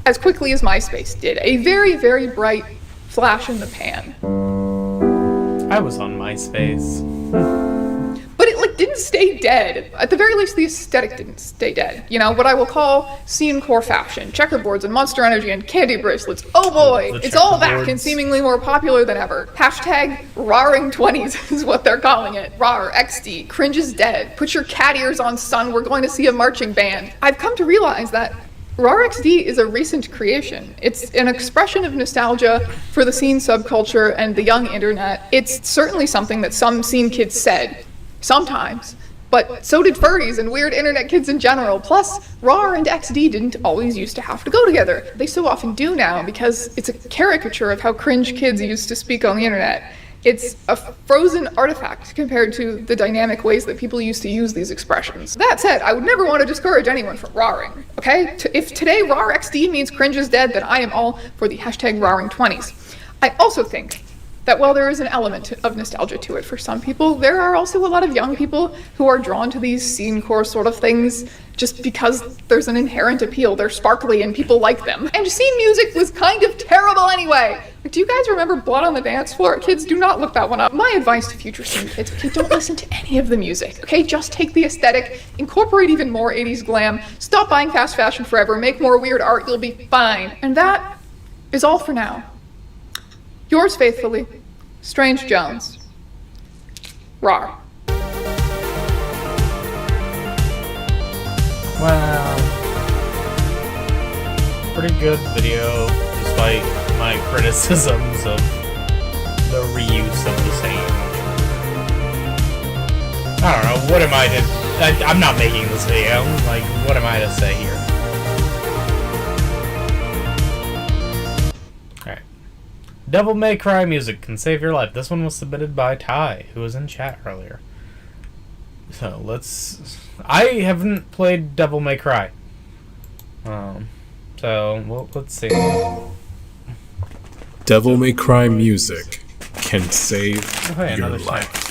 as quickly as MySpace did. A very, very bright flash in the pan. I was on MySpace. But it like didn't stay dead. At the very least, the aesthetic didn't stay dead. You know, what I will call scene core fashion, checkerboards and Monster Energy and candy bracelets. Oh boy, it's all back and seemingly more popular than ever. Hashtag raring 20s is what they're calling it. Rar, XD, cringe is dead. Put your cat ears on, son, we're going to see a marching band. I've come to realize that RARXD is a recent creation. It's an expression of nostalgia for the scene subculture and the young internet. It's certainly something that some scene kids said, sometimes, But so did furries and weird internet kids in general. Plus, RAR and XD didn't always used to have to go together. They so often do now because it's a caricature of how cringe kids used to speak on the internet. It's a frozen artifact compared to the dynamic ways that people used to use these expressions. That said, I would never want to discourage anyone from RARing, okay? If today RAR XD means cringe is dead, then I am all for the hashtag RARing20s. I also think that while there is an element of nostalgia to it for some people, there are also a lot of young people who are drawn to these scene-core sort of things just because there's an inherent appeal. They're sparkly and people like them. And scene music was kind of terrible anyway. Do you guys remember Blood on the Dance Floor? Kids, do not look that one up. My advice to future scene kids, okay, don't listen to any of the music, okay? Just take the aesthetic, incorporate even more 80s glam, stop buying fast fashion forever, make more weird art, you'll be fine. And that is all for now. Yours faithfully, Strange Jones. RAR. Wow. Pretty good video, despite my criticisms of the reuse of the same. I don't know, what am I to... I'm not making this video. Like, what am I to say here? Alright. Devil May Cry music can save your life. This one was submitted by Ty, who was in chat earlier. So, let's... I haven't played Devil May Cry. Well, let's see. Devil May Cry music can save your life.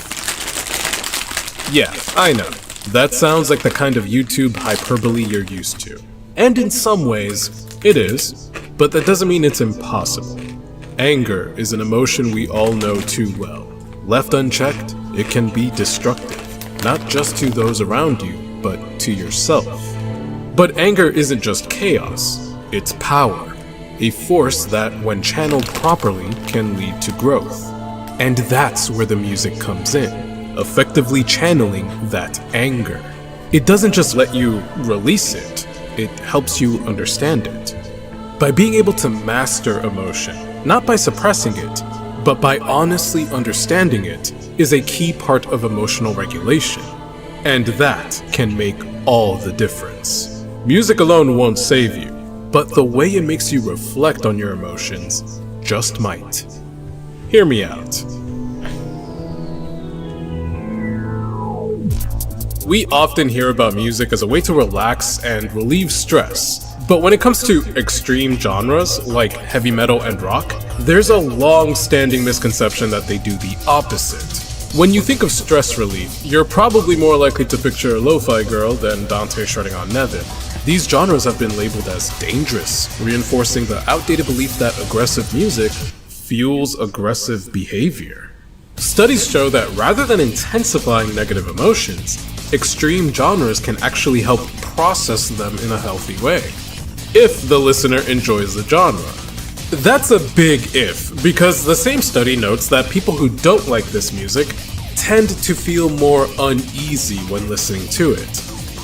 Yeah, I know. That sounds like the kind of YouTube hyperbole you're used to. And in some ways, it is, but that doesn't mean it's impossible. Anger is an emotion we all know too well. Left unchecked, it can be destructive, not just to those around you, but to yourself. But anger isn't just chaos, it's power. A force that, when channeled properly, can lead to growth. And that's where the music comes in, effectively channeling that anger. It doesn't just let you release it, it helps you understand it. By being able to master emotion, not by suppressing it, but by honestly understanding it, is a key part of emotional regulation. And that can make all the difference. Music alone won't save you, but the way it makes you reflect on your emotions just might. Hear me out. We often hear about music as a way to relax and relieve stress, but when it comes to extreme genres like heavy metal and rock, there's a long-standing misconception that they do the opposite. When you think of stress relief, you're probably more likely to picture a lo-fi girl than Dante shredding on Nevin. These genres have been labeled as dangerous, reinforcing the outdated belief that aggressive music fuels aggressive behavior. Studies show that rather than intensifying negative emotions, extreme genres can actually help process them in a healthy way, if the listener enjoys the genre. That's a big if, because the same study notes that people who don't like this music tend to feel more uneasy when listening to it.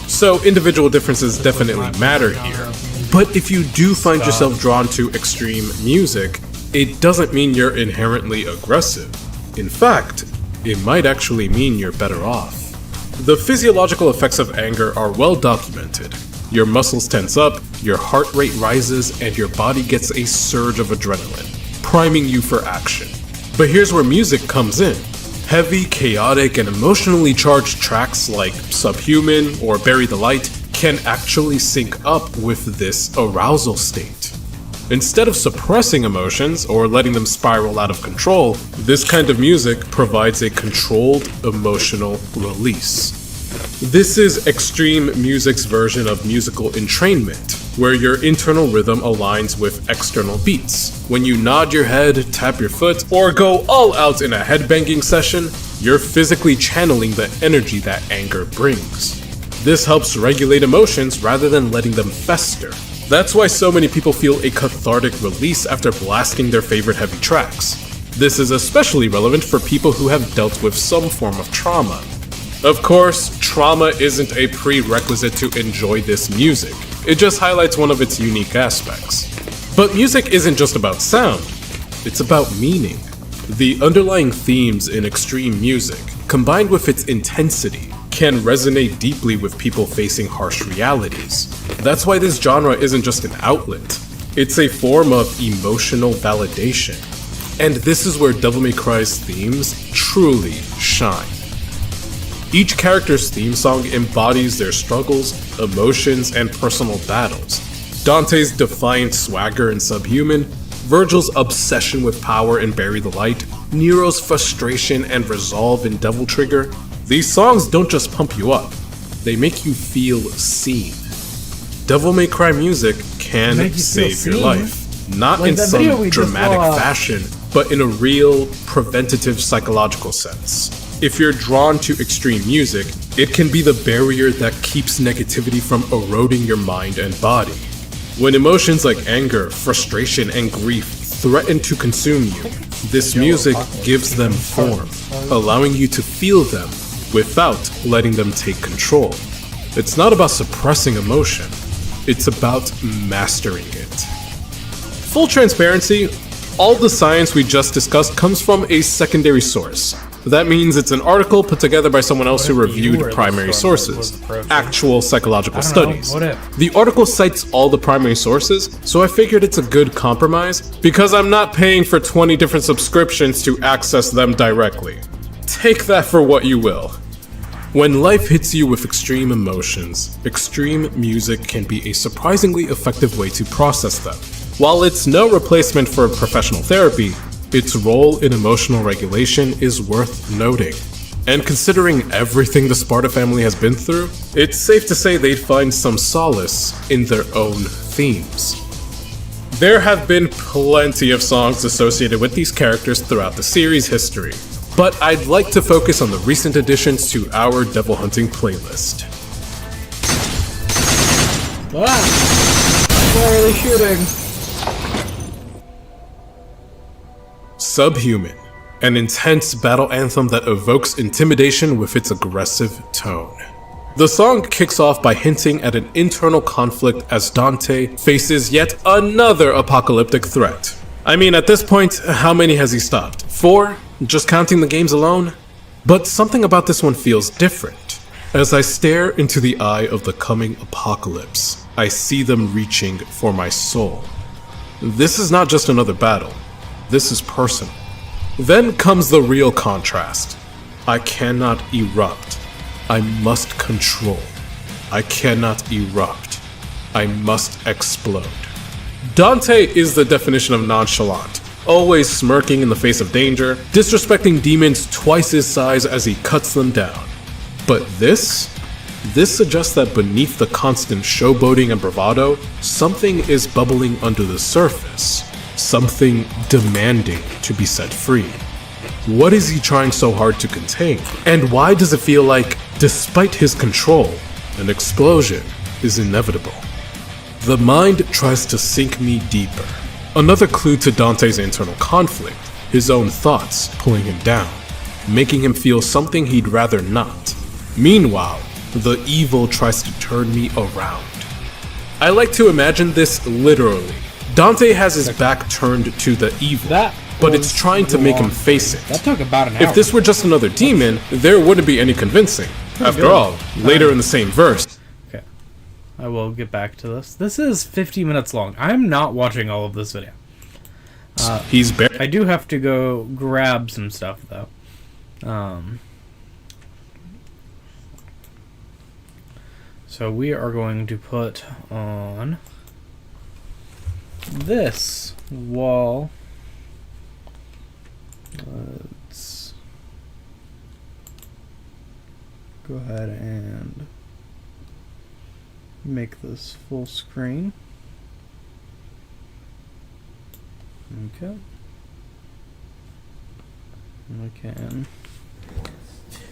So individual differences definitely matter here. But if you do find yourself drawn to extreme music, it doesn't mean you're inherently aggressive. In fact, it might actually mean you're better off. The physiological effects of anger are well documented. Your muscles tense up, your heart rate rises, and your body gets a surge of adrenaline, priming you for action. But here's where music comes in. Heavy, chaotic, and emotionally charged tracks like Subhuman or Bury the Light can actually sync up with this arousal state. Instead of suppressing emotions or letting them spiral out of control, this kind of music provides a controlled emotional release. This is extreme music's version of musical entrainment, where your internal rhythm aligns with external beats. When you nod your head, tap your foot, or go all out in a headbanging session, you're physically channeling the energy that anger brings. This helps regulate emotions rather than letting them fester. That's why so many people feel a cathartic release after blasting their favorite heavy tracks. This is especially relevant for people who have dealt with some form of trauma. Of course, trauma isn't a prerequisite to enjoy this music. It just highlights one of its unique aspects. But music isn't just about sound, it's about meaning. The underlying themes in extreme music, combined with its intensity, can resonate deeply with people facing harsh realities. That's why this genre isn't just an outlet. It's a form of emotional validation. And this is where Devil May Cry's themes truly shine. Each character's theme song embodies their struggles, emotions, and personal battles. Dante's defiant swagger in Subhuman, Virgil's obsession with power in Bury the Light, Nero's frustration and resolve in Devil Trigger. These songs don't just pump you up, they make you feel seen. Devil May Cry music can save your life. Not like in some dramatic fashion, but in a real, preventative psychological sense. If you're drawn to extreme music, it can be the barrier that keeps negativity from eroding your mind and body. When emotions like anger, frustration, and grief threaten to consume you, this music gives them form, allowing you to feel them without letting them take control. It's not about suppressing emotion, it's about mastering it. Full transparency, all the science we just discussed comes from a secondary source. That means it's an article put together by someone else who reviewed primary sources, actual psychological studies. The article cites all the primary sources, so I figured it's a good compromise because I'm not paying for 20 different subscriptions to access them directly. Take that for what you will. When life hits you with extreme emotions, extreme music can be a surprisingly effective way to process them. While it's no replacement for professional therapy, its role in emotional regulation is worth noting. And considering everything the Sparta family has been through, it's safe to say they'd find some solace in their own themes. There have been plenty of songs associated with these characters throughout the series' history, but I'd like to focus on the recent additions to our Devil Hunting playlist. Why are they shooting? Subhuman, an intense battle anthem that evokes intimidation with its aggressive tone. The song kicks off by hinting at an internal conflict as Dante faces yet another apocalyptic threat. I mean, at this point, how many has he stopped? 4? Just counting the games alone? But something about this one feels different. As I stare into the eye of the coming apocalypse, I see them reaching for my soul. This is not just another battle. This is personal. Then comes the real contrast. I cannot erupt. I must control. I cannot erupt. I must explode. Dante is the definition of nonchalant, always smirking in the face of danger, disrespecting demons twice his size as he cuts them down. But this suggests that beneath the constant showboating and bravado, something is bubbling under the surface. Something demanding to be set free. What is he trying so hard to contain? And why does it feel like, despite his control, an explosion is inevitable? The mind tries to sink me deeper. Another clue to Dante's internal conflict, his own thoughts pulling him down, making him feel something he'd rather not. Meanwhile, the evil tries to turn me around. I like to imagine this literally. Dante has his back turned to the evil, but it's trying to make him face it. That took about an hour. If this were just another demon, there wouldn't be any convincing. After all, later in the same verse. Okay, I will get back to this. This is 50 minutes long. I'm not watching all of this video. I do have to go grab some stuff though. So we are going to put on this wall. Let's go ahead and make this full screen. Okay. I can.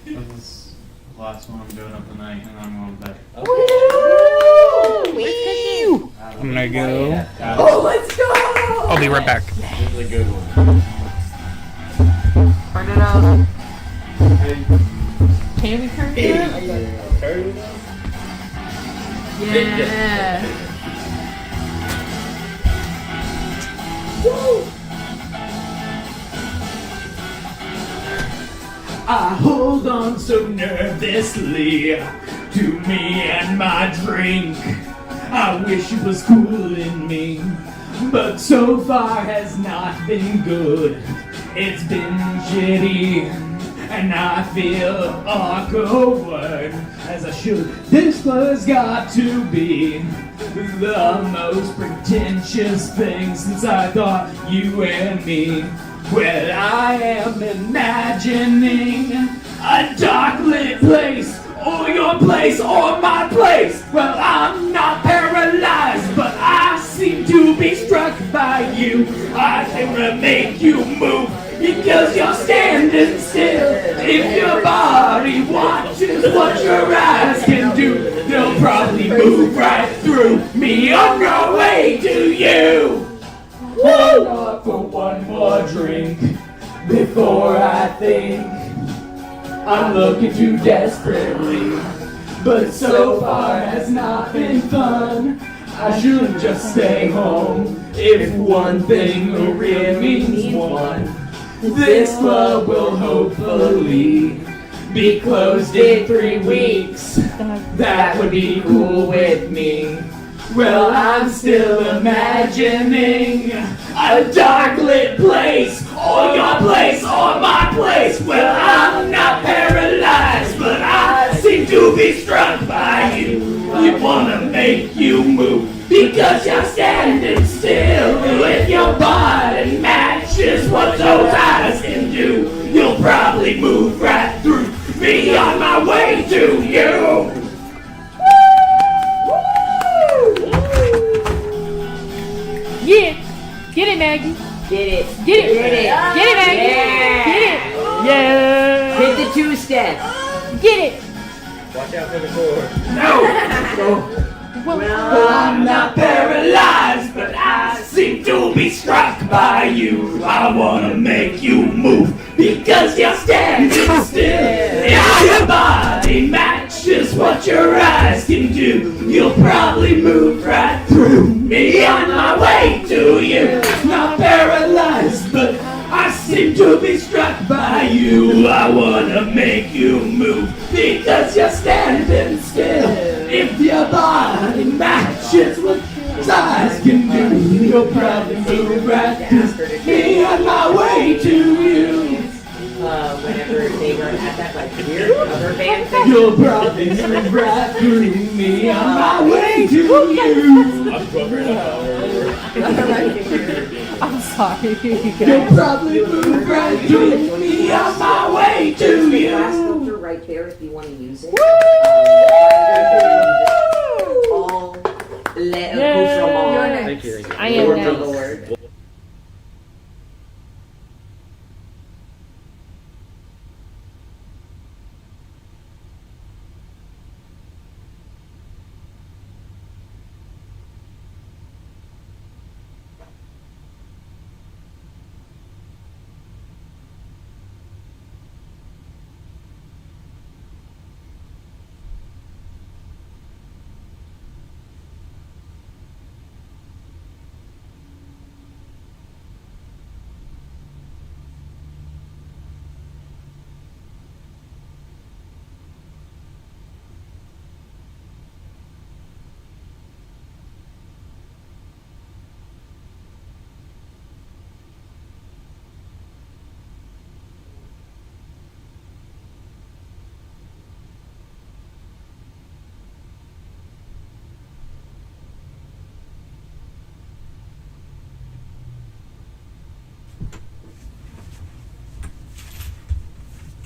This is the last one I'm doing of the night, and I'm going to bed. I'm gonna go. Oh, let's go! I'll be right back. This is a good one. Turn it up. Can we turn it up? Yeah. Woo! I hold on so nervously to me and my drink. I wish it was cooling me, but so far has not been good. It's been shitty, and I feel awkward as I should. This was got to be the most pretentious thing since I thought you and me. Well, I am imagining a dark lit place, or your place, or my place. Well, I'm not paralyzed, but I seem to be struck by you. I can make you move because you're standing still. If your body watches what your eyes can do, they'll probably move right through me on your way to you. Hold up for one more drink before I think I'm looking too desperately, but so far has not been fun. I should just stay home if one thing really means one. This club will hopefully be closed in 3 weeks. That would be cool with me. Well, I'm still imagining a dark lit place, or your place, or my place. Well, I'm not paralyzed, but I seem to be struck by you. You wanna make you move because you're standing still. If your body matches what those eyes can do, you'll probably move right through me on my way to you. Yeah. Get it, Maggie. Get it. Get it. Get it. Get it, Maggie. Yeah. Get it. Yeah. Hit the 2-step. Get it. Watch out for the cord. No. Well, I'm not paralyzed, but I seem to be struck by you. I wanna make you move because you're standing still. If your body matches what your eyes can do, you'll probably move right through me on my way to you. Not paralyzed, but I seem to be struck by you. I wanna make you move because you're standing still. If your body matches what eyes can do, you'll probably move right through me on my way to you. Whenever they were at that like weird cover band thing. You'll probably move right through me on my way to you. I'm covering up. I'm sorry. You'll probably move right through me on my way to you. Glass filter right there if you want to use it. All let go from all. Thank you. I am Lord, next. Lord.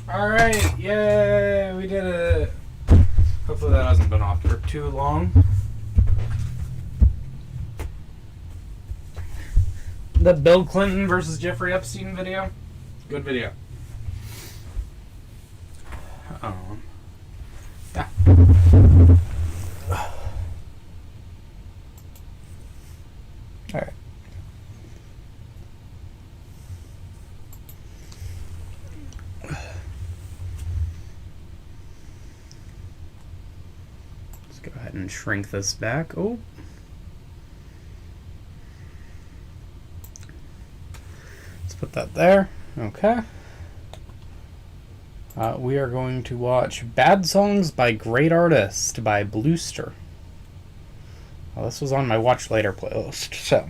Alright, yay, we did it. Hopefully that hasn't been off for too long. The Bill Clinton versus Jeffrey Epstein video. Good video. Yeah. Alright. Let's go ahead and shrink this back. Oh. Let's put that there. Okay. We are going to watch Bad Songs by Great Artist by Bluester. Well, this was on my Watch Later playlist, so...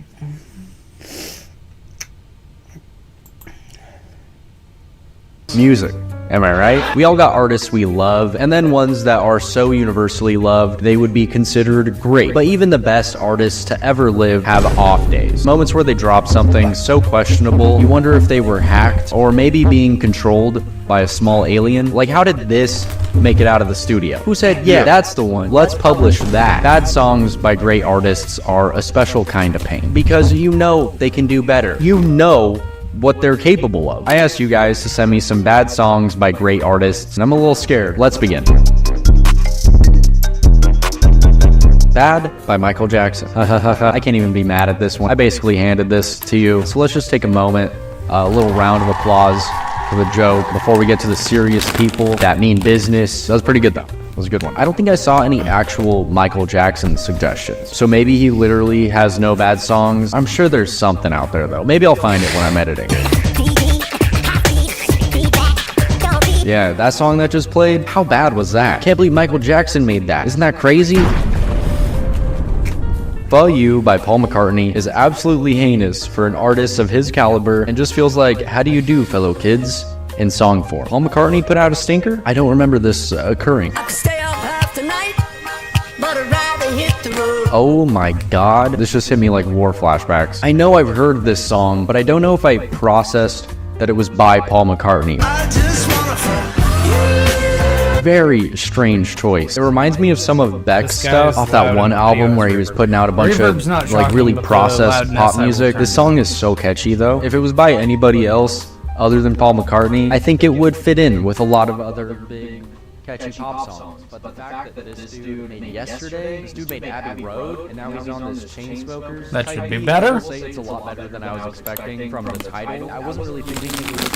Music. Am I right? We all got artists we love, and then ones that are so universally loved, they would be considered great. But even the best artists to ever live have off days. Moments where they drop something so questionable, you wonder if they were hacked, or maybe being controlled by a small alien. Like, how did this make it out of the studio? Who said, yeah, that's the one, let's publish that? Bad songs by great artists are a special kind of pain, because you know they can do better. You know what they're capable of. I asked you guys to send me some bad songs by great artists, and I'm a little scared. Let's begin. Bad by Michael Jackson. I can't even be mad at this one. I basically handed this to you. So let's just take a moment, a little round of applause for the joke before we get to the serious people that mean business. That was pretty good though. That was a good one. I don't think I saw any actual Michael Jackson suggestions. So maybe he literally has no bad songs. I'm sure there's something out there though. Maybe I'll find it when I'm editing. Yeah, that song that just played, how bad was that? Can't believe Michael Jackson made that. Isn't that crazy? Fuck You by Paul McCartney is absolutely heinous for an artist of his caliber and just feels like, how do you do, fellow kids? In song form. Paul McCartney put out a stinker? I don't remember this occurring. Oh my god, this just hit me like war flashbacks. I know I've heard this song, but I don't know if I processed that it was by Paul McCartney. Very strange choice. It reminds me of some of Beck's stuff off that one album where he was putting out a bunch of like really processed pop music. This song is so catchy though. If it was by anybody else other than Paul McCartney, I think it would fit in with a lot of other big catchy pop songs. But the fact that this dude made Yesterday, this dude made Abbey Road, and now he's on this Chainsmokers. That should be better. It's a lot better than I was expecting from the title. I wasn't really thinking it was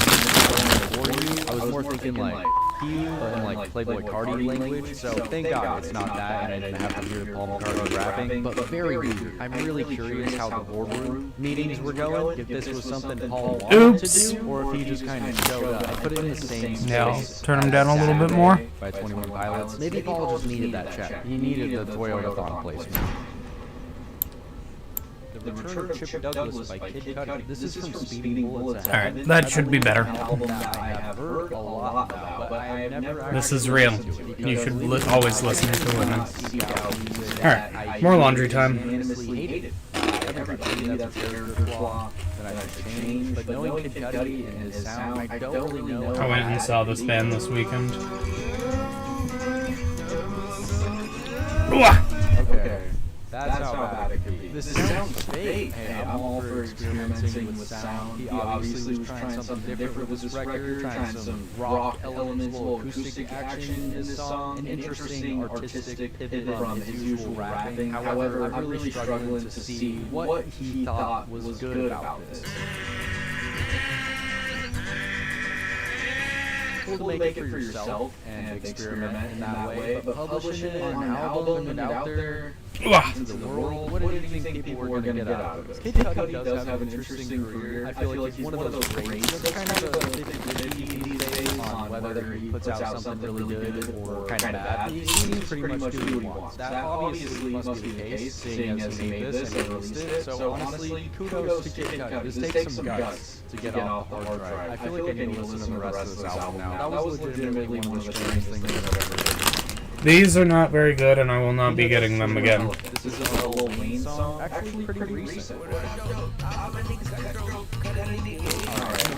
for you. I was more thinking like and like Playboy Cardi language, so thank God it's not that and I didn't have to hear Paul McCartney rapping, but very weird. I'm really curious how the boardroom meetings were going, if this was something Paul wanted to do, or if he just kind of showed up. I put it in the same space. Yeah, turn him down a little bit more. By 21 Pilots. Maybe Paul just needed that check. He needed the Toyota-thon placement. The Return of Chip Douglas by Kid Cudi. This is from Speeding Bullets Ahead. Alright, that should be better. This is real. You should always listen to it. Alright, more laundry time. I went and saw this band this weekend. Okay. That's how bad it could be. This sounds fake. Hey, I'm all for experimenting with sound. He obviously was trying something different with this record, trying some rock elements, little acoustic action in this song, an interesting artistic pivot from his usual rapping. However, I'm really struggling to see what he thought was good about this. Cool to make it for yourself and experiment in that way, but publishing it on an album and out there into the world, what do you think people were going to get out of it? Kid Cudi does have an interesting career. I feel like he's one of those greats that's kind of a 50-50 these days on whether he puts out something really good or kind of bad. He seems pretty much do what he wants. That obviously must be the case, seeing as he made this and released it. So honestly, kudos to Kid Cudi. This takes some guts to get off the hard drive. I feel like I need to listen to the rest of this album now. That was legitimately one of the strangest things I've ever heard. These are not very good, and I will not be getting them again. This is a Lil Wayne song, actually pretty recent. Alright,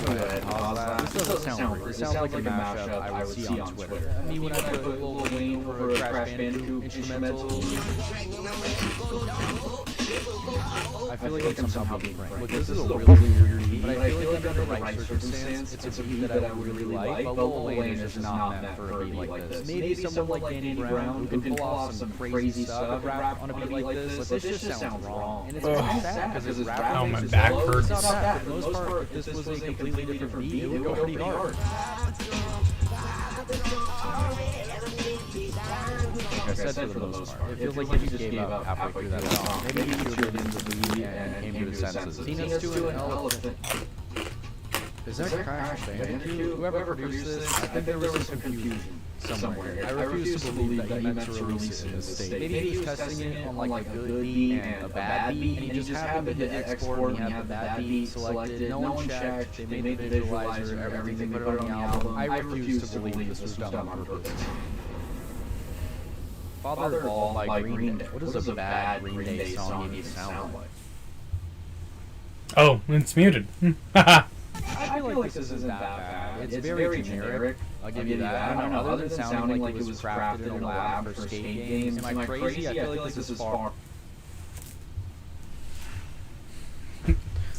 go ahead, pause that. This doesn't sound weird. This sounds like a mashup I would see on Twitter. Me when I put Lil Wayne over a Crash Bandicoot instrumental. I feel like I'm somehow being pranked. Look, this is a really weird beat, but I feel like under the right circumstance, it's a beat that I would really like, but Lil Wayne is just not meant for a beat like this. Maybe someone like Danny Brown who can pull off some crazy stuff rap on a beat like this, but this just sounds wrong. And it's really sad because his rap oh, my back hurts. It's not bad. For the most part, if this was a completely different beat, it would go pretty hard. Like I said, for the most part, it feels like he just gave up halfway through that song. Maybe he tuned into the lead and came to his senses. Tina's to an elephant. Is that Crash Bandicoot? Whoever produced this, I think there was some confusion somewhere. I refuse to believe that he meant to release it in this state. Maybe he was testing it on like a good beat and a bad beat, and he just happened to hit export and he had the bad beat selected. No one checked. They made the visualizer, everything, they put it on the album. I refuse to believe this was done on purpose. Father of All by Green Day. What does a bad Green Day song need to sound like? Oh, it's muted. I feel like this isn't that bad. It's very generic. I'll give you that. I don't know. Other than sounding like it was crafted in a lab for skate games, am I crazy? I feel like this is far.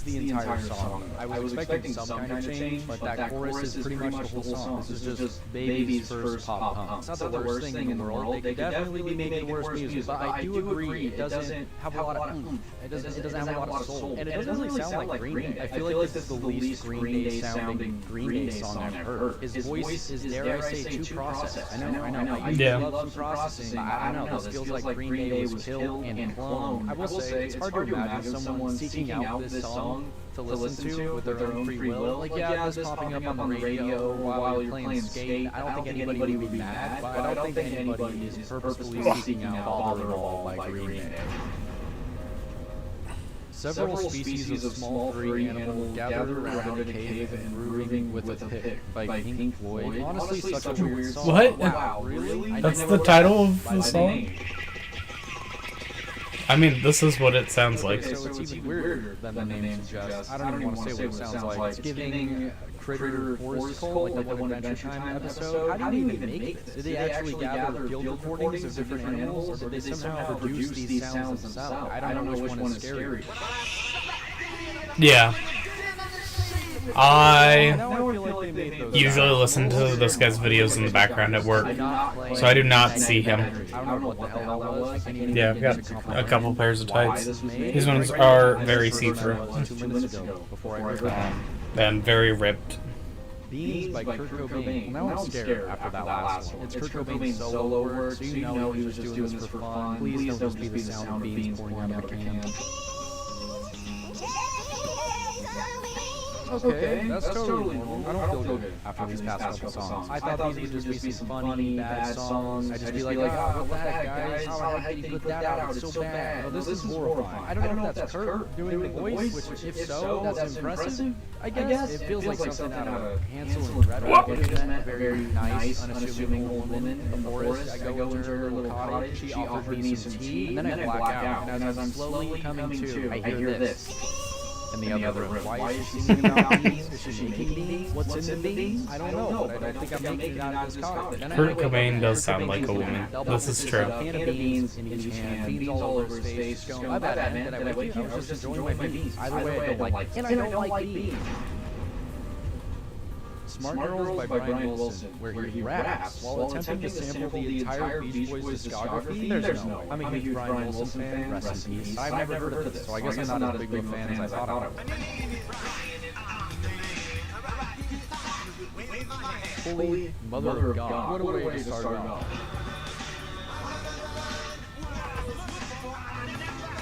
The entire song. I was expecting some kind of change, but that chorus is pretty much the whole song. This is just Baby's first pop punk. It's not the worst thing in the world. They could definitely be making worse music, but I do agree it doesn't have a lot of oomph. It doesn't have a lot of soul, and it doesn't really sound like Green Day. I feel like this is the least Green Day sounding Green Day song I've heard. His voice is, dare I say, too processed. I know. I used to love some processing, but I don't know. This feels like Green Day was killed and cloned. I will say it's hard to imagine someone seeking out this song to listen to with their own free will. Like, yeah, this popping up on the radio while you're playing skate. I don't think anybody would be mad, but I don't think anybody is purposefully seeking out Father of All by Green Day. Several species of small furry animals gathered around in a cave and grooving with a pick by Pink Floyd. Honestly, such a weird song. What? Wow, really? That's the title of the song? I mean, this is what it sounds like. So it's even weirder than the name suggests. I don't even want to say what it sounds like. It's giving Critter Forest Cult, like the One Adventure Time episode. How do you even make this? Did they actually gather field recordings of different animals, or did they somehow produce these sounds themselves? I don't know which one is scarier. Yeah. I usually listen to this guy's videos in the background at work, so I do not see him. Yeah, I've got a couple pairs of tights. These ones are very see-through and very ripped. Beans by Kurt Cobain. Now I'm scared after that last one. It's Kurt Cobain's solo work, so you know he was just doing this for fun. Please don't just be the sound of beans pouring out of a can. Okay, that's totally normal. I don't feel good after these past couple songs. I thought these would just be some funny, bad songs. I'd just be like, oh, what the heck, guys? How did he put that out? It's so bad. No, this is horrifying. I don't know if that's Kurt doing the voice, which, if so, that's impressive. I guess it feels like something out of Hansel and Gretel. I just met a very nice, unassuming old woman in the forest. I go into her little cottage. She offers me some tea, and then I black out. And as I'm slowly coming to, I hear this. In the other room. Why is she singing about beans? Is she making beans? What's in the beans? I don't know, but I don't think I'm making it out of this cottage. Kurt Cobain does sound like a woman. This is true. A can of beans in each hand, beans all over his face, going, my bad, man, did I wake you? I was just enjoying my beans. Either way, I don't like it. And I don't like beans. Smart Girls by Brian Wilson, where he raps while attempting to sample the entire Beach Boys discography. There's no way. I'm a huge Brian Wilson fan, rest in peace. I've never heard of this, so I guess I'm not as big of a fan as I thought I was. Holy Mother of God, what a way to start off.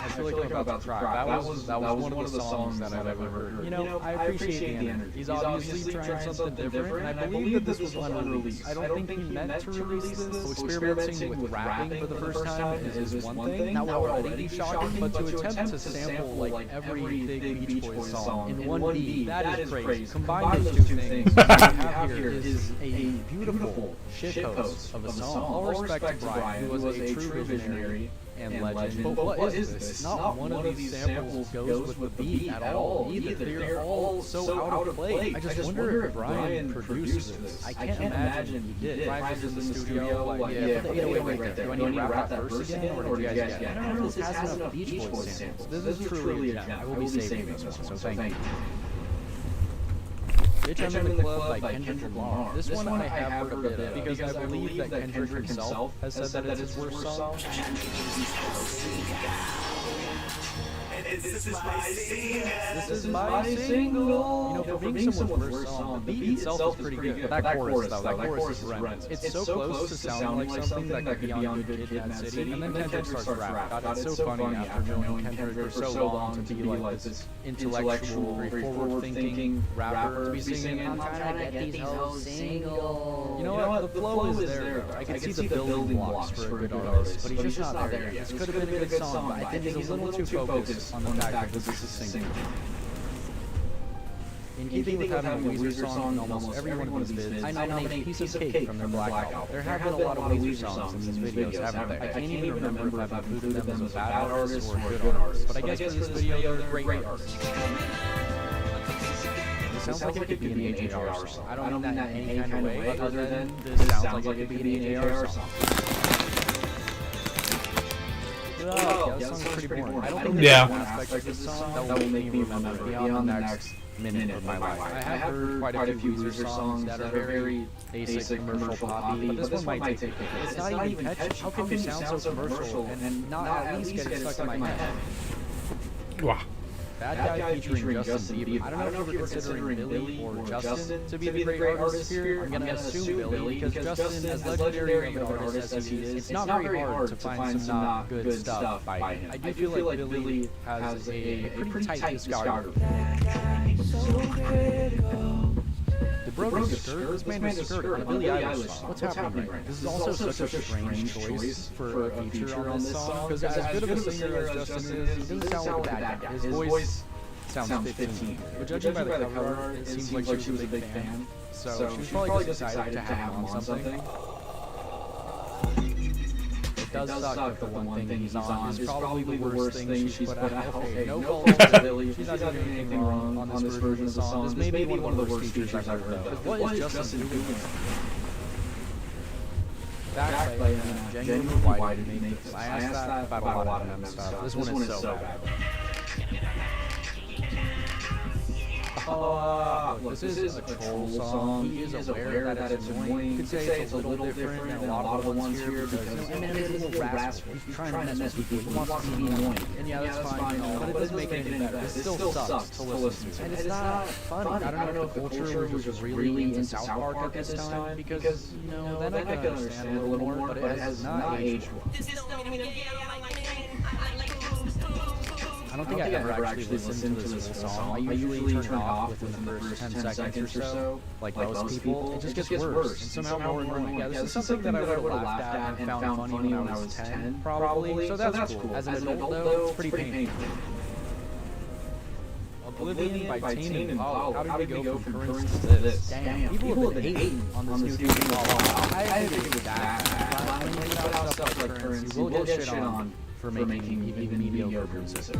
I feel like I'm about to cry. That was one of the songs that I've ever heard. You know, I appreciate the energy. He's obviously trying something different, and I believe that this was unreleased. I don't think he meant to release this. So experimenting with rapping for the first time is one thing. That will already be shocking, but to attempt to sample like every big Beach Boys song in one beat, that is crazy. Combine those two things, what we have here is a beautiful shitpost of a song. All respect to Brian, who was a true visionary and legend. But what is this? Not one of these samples goes with the beat at all either. They're all so out of place. I just wonder if Brian produced this. I can't imagine he did. Brian's just in the studio, like, yeah, put the 808 right there. Do I need to rap that verse again, or do you guys get it? I don't know if this has enough Beach Boys samples. This is truly a gem. I will be saving this one, so thank you. Bitch, I'm in the Club by Kendrick Lamar. This one I have heard a bit of, because I believe that Kendrick himself has said that it's his worst song. This is my single. You know, for being someone's first song, the beat itself is pretty good. But that chorus, though, that chorus is runs. It's so close to sounding like something that could be on Good Kid, Mad City. And then Kendrick starts to rap. God, it's so funny after knowing Kendrick for so long to be like this intellectual, very forward-thinking rapper to be singing, I'm trying to get these hoes single. You know what? The flow is there. I can see the building blocks for a good artist, but he's just not there yet. This could have been a good song, but I think he's a little too focused on the fact that this is single. In keeping with having a Weezer song in almost every one of these vids, I nominate Piece of Cake from their Black Album. There have been a lot of Weezer songs in these videos, haven't there? I can't even remember if I've included them as a bad artist or a good artist, but I guess for this video, they're great artists. It sounds like it could be an AJR song. I don't mean that in any kind of way, other than this sounds like it could be an AJR song. Yeah, that song's pretty boring. I don't think there's one aspect of this song that will make me remember beyond the next minute of my life. I have heard quite a few Weezer songs that are very basic, commercial poppy, but this one might take it. It's not even catchy. How can you sound so commercial and not at least get it stuck in my head? Wow. Bad Guy featuring Justin Bieber. I don't know if you're considering Billy or Justin to be the great artists here. I'm going to assume Billy because Justin, as legendary of an artist as he is, it's not very hard to find some not good stuff by him. I do feel like Billy has a pretty tight discography. The Brody skirt? This man is skirt on a Billie Eilish song. What's happening right now? This is also such a strange choice for a feature on this song, because as good of a singer as Justin is, he doesn't sound like a bad guy. His voice sounds 15. But judging by the cover art, it seems like she was a big fan. So she was probably just decided to have him on something. It does suck that the one thing he's on is probably the worst thing she's put out. Okay, no fault to Billy. She's not doing anything wrong on this version of the song. This may be one of the worst features I've ever heard. But what is Justin doing? Back by genuinely why did he make this? I asked that about a lot of them stuff. This one is so bad. Look, this is a troll song. He is aware that it's annoying. You could say it's a little different than a lot of the ones here because Eminem is a little rascal. He's trying to mess with people. He wants to be annoying. And yeah, that's fine, but it doesn't make it any better. It still sucks to listen to. And it's not funny. I don't know if the culture was just really into South Park at this time because, you know, then I can understand a little more, but it has not aged well. I don't think I ever actually listened to this whole song. I usually turn it off within the first 10 seconds or so, like most people. It just gets worse, and somehow more annoying. Yeah, this is something that I would have laughed at and found funny when I was 10, probably, so that's cool. As an adult, though, it's pretty painful. Oblivion by Tame Impala. How did we go from Currents to this? Damn, people have been hating on this new Tame Impala. I agree with that. When you put out stuff like Currents, you will get shit on for making even mediocre music.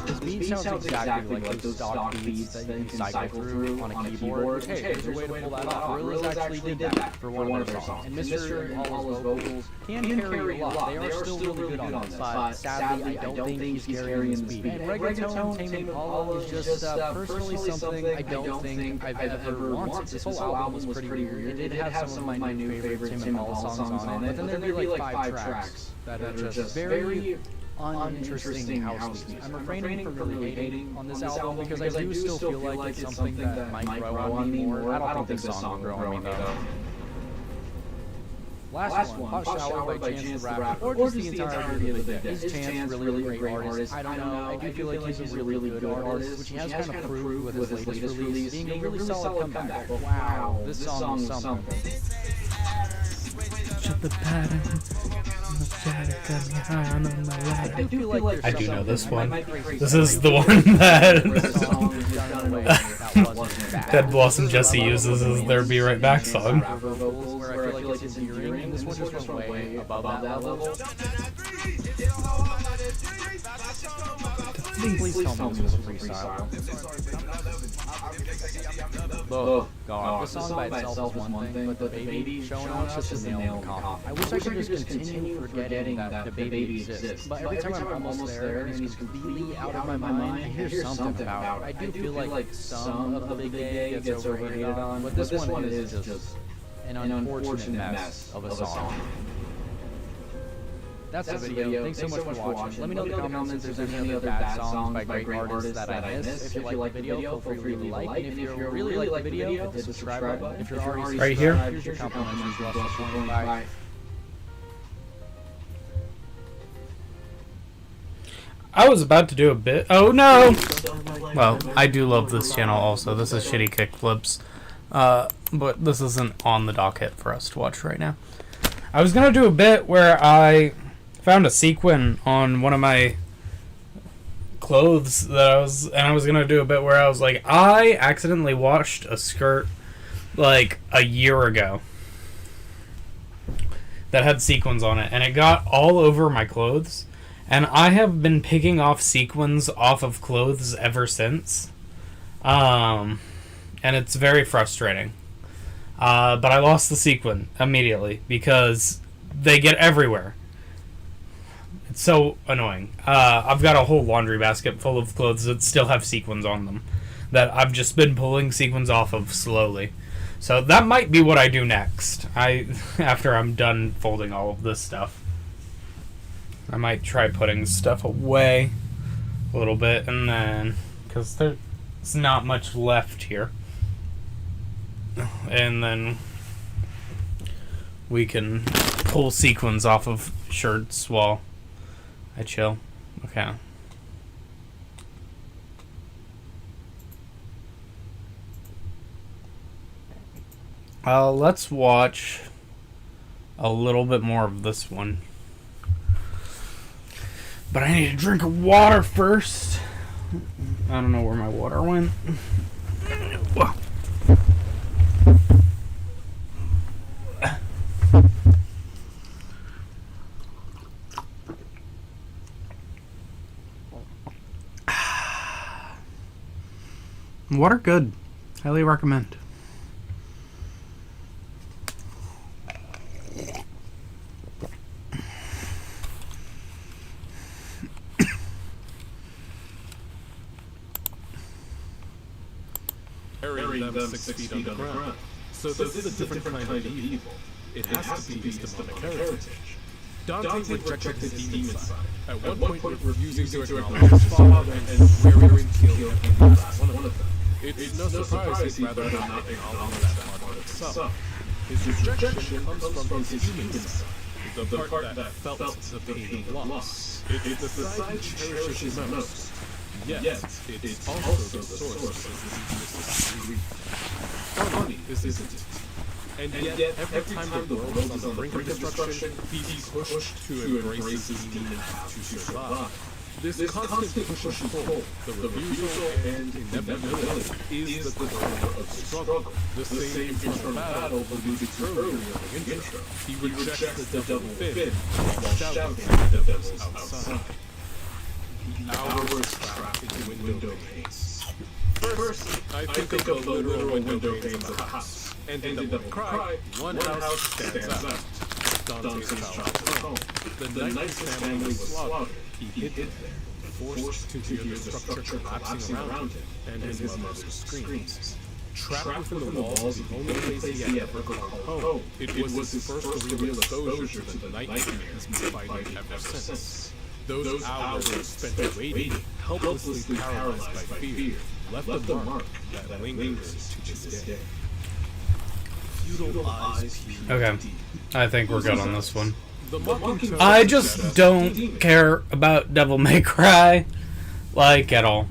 This beat sounds exactly like those stock beats that you can cycle through on a keyboard. Hey, there's a way to pull that off. Gorillaz actually did that for one of their songs. And Mr. Impala's vocals can carry a lot. They are still really good on this, but sadly, I don't think he's carrying this beat. And reggaeton, Tame Impala is just personally something I don't think I've ever wanted. This whole album was pretty weird. It did have some of my new favorite Tame Impala songs on it, but then there'd be like 5 tracks that are just very uninteresting house music. I'm refraining from really hating on this album because I do still feel like it's something that might grow on me more. I don't think this song will grow on me though. Last one, Hot Shower by Chance the Rapper, or just the entirety of the day. Is Chance really a great artist? I don't know. I do feel like he's a really good artist, which he has kind of proved with his latest release, being a really solid comeback. But wow, this song is something. Shut the pattern. I do know this one. This is the one that Dead Blossom Jesse uses as their Be Right Back song. Where I feel like it's endearing, and this one just went way above that level. Please tell me this was a freestyle. Oh, God. The song by itself is one thing, but the baby showing up is just a nail in the coffin. I wish I could just continue forgetting that the baby exists, but every time I'm almost there and he's completely out of my mind, I hear something about it. I do feel like some of the Big Day gets overhated on, but this one is just an unfortunate mess of a song. that's the video. Thanks so much for watching. Let me know in the comments if there's any other bad songs by great artists that I missed. If you like the video, feel free to leave a like. And if you really like the video, hit the subscribe button. If you're already Right here? subscribed, here's your complimentary plus. Bye. I was about to do a bit. Oh no! Well, I do love this channel also. This is Shitty Kickflips. But this isn't on the docket for us to watch right now. I was gonna do a bit where I found a sequin on one of my clothes that I was gonna do a bit where I was like, I accidentally washed a skirt like a year ago that had sequins on it, and it got all over my clothes. And I have been picking off sequins off of clothes ever since. And it's very frustrating. But I lost the sequin immediately because they get everywhere. It's so annoying. I've got a whole laundry basket full of clothes that still have sequins on them that I've just been pulling sequins off of slowly. So that might be what I do next. After I'm done folding all of this stuff. I might try putting stuff away a little bit, and then, because there's not much left here, and then we can pull sequins off of shirts while I chill. Okay. Let's watch a little bit more of this one. But I need a drink of water first. I don't know where my water went. Water good. Highly recommend. Burying them 6 feet underground. So this is a different kind of evil. It has to be his demonic heritage. Dante rejected his demon side, at one point refusing to acknowledge his father and swearing to kill every last one of them. It's no surprise he'd rather not acknowledge that part of himself. His rejection comes from his human side, the part that felt the pain of loss. It's the side he cherishes most. Yet, it's also the source of his weakness. Funny, isn't it? And yet, every time the world is on the brink of destruction, he's pushed to embrace his demon path to survive. This constant push and pull, the refusal and inevitability, is the core of struggle. The same internal battle alluded to earlier in the intro. He rejects the double fin while shouting at the devils outside. The hours trapped into window panes. First, I think of the literal window panes of a house. And in the Devil Cry, one house stands out. Dante's childhood home. The nicest family was slaughtered. He hid there, forced to hear the structure collapsing around him, and his mother's screams. Trapped within the walls of the only place he had ever called home, it was his first real exposure to the nightmare he's been fighting ever since. Those hours spent waiting, helplessly paralyzed by fear, left a mark that lingers to this day. Okay, I think we're good on this one. I just don't care about Devil May Cry, like, at all.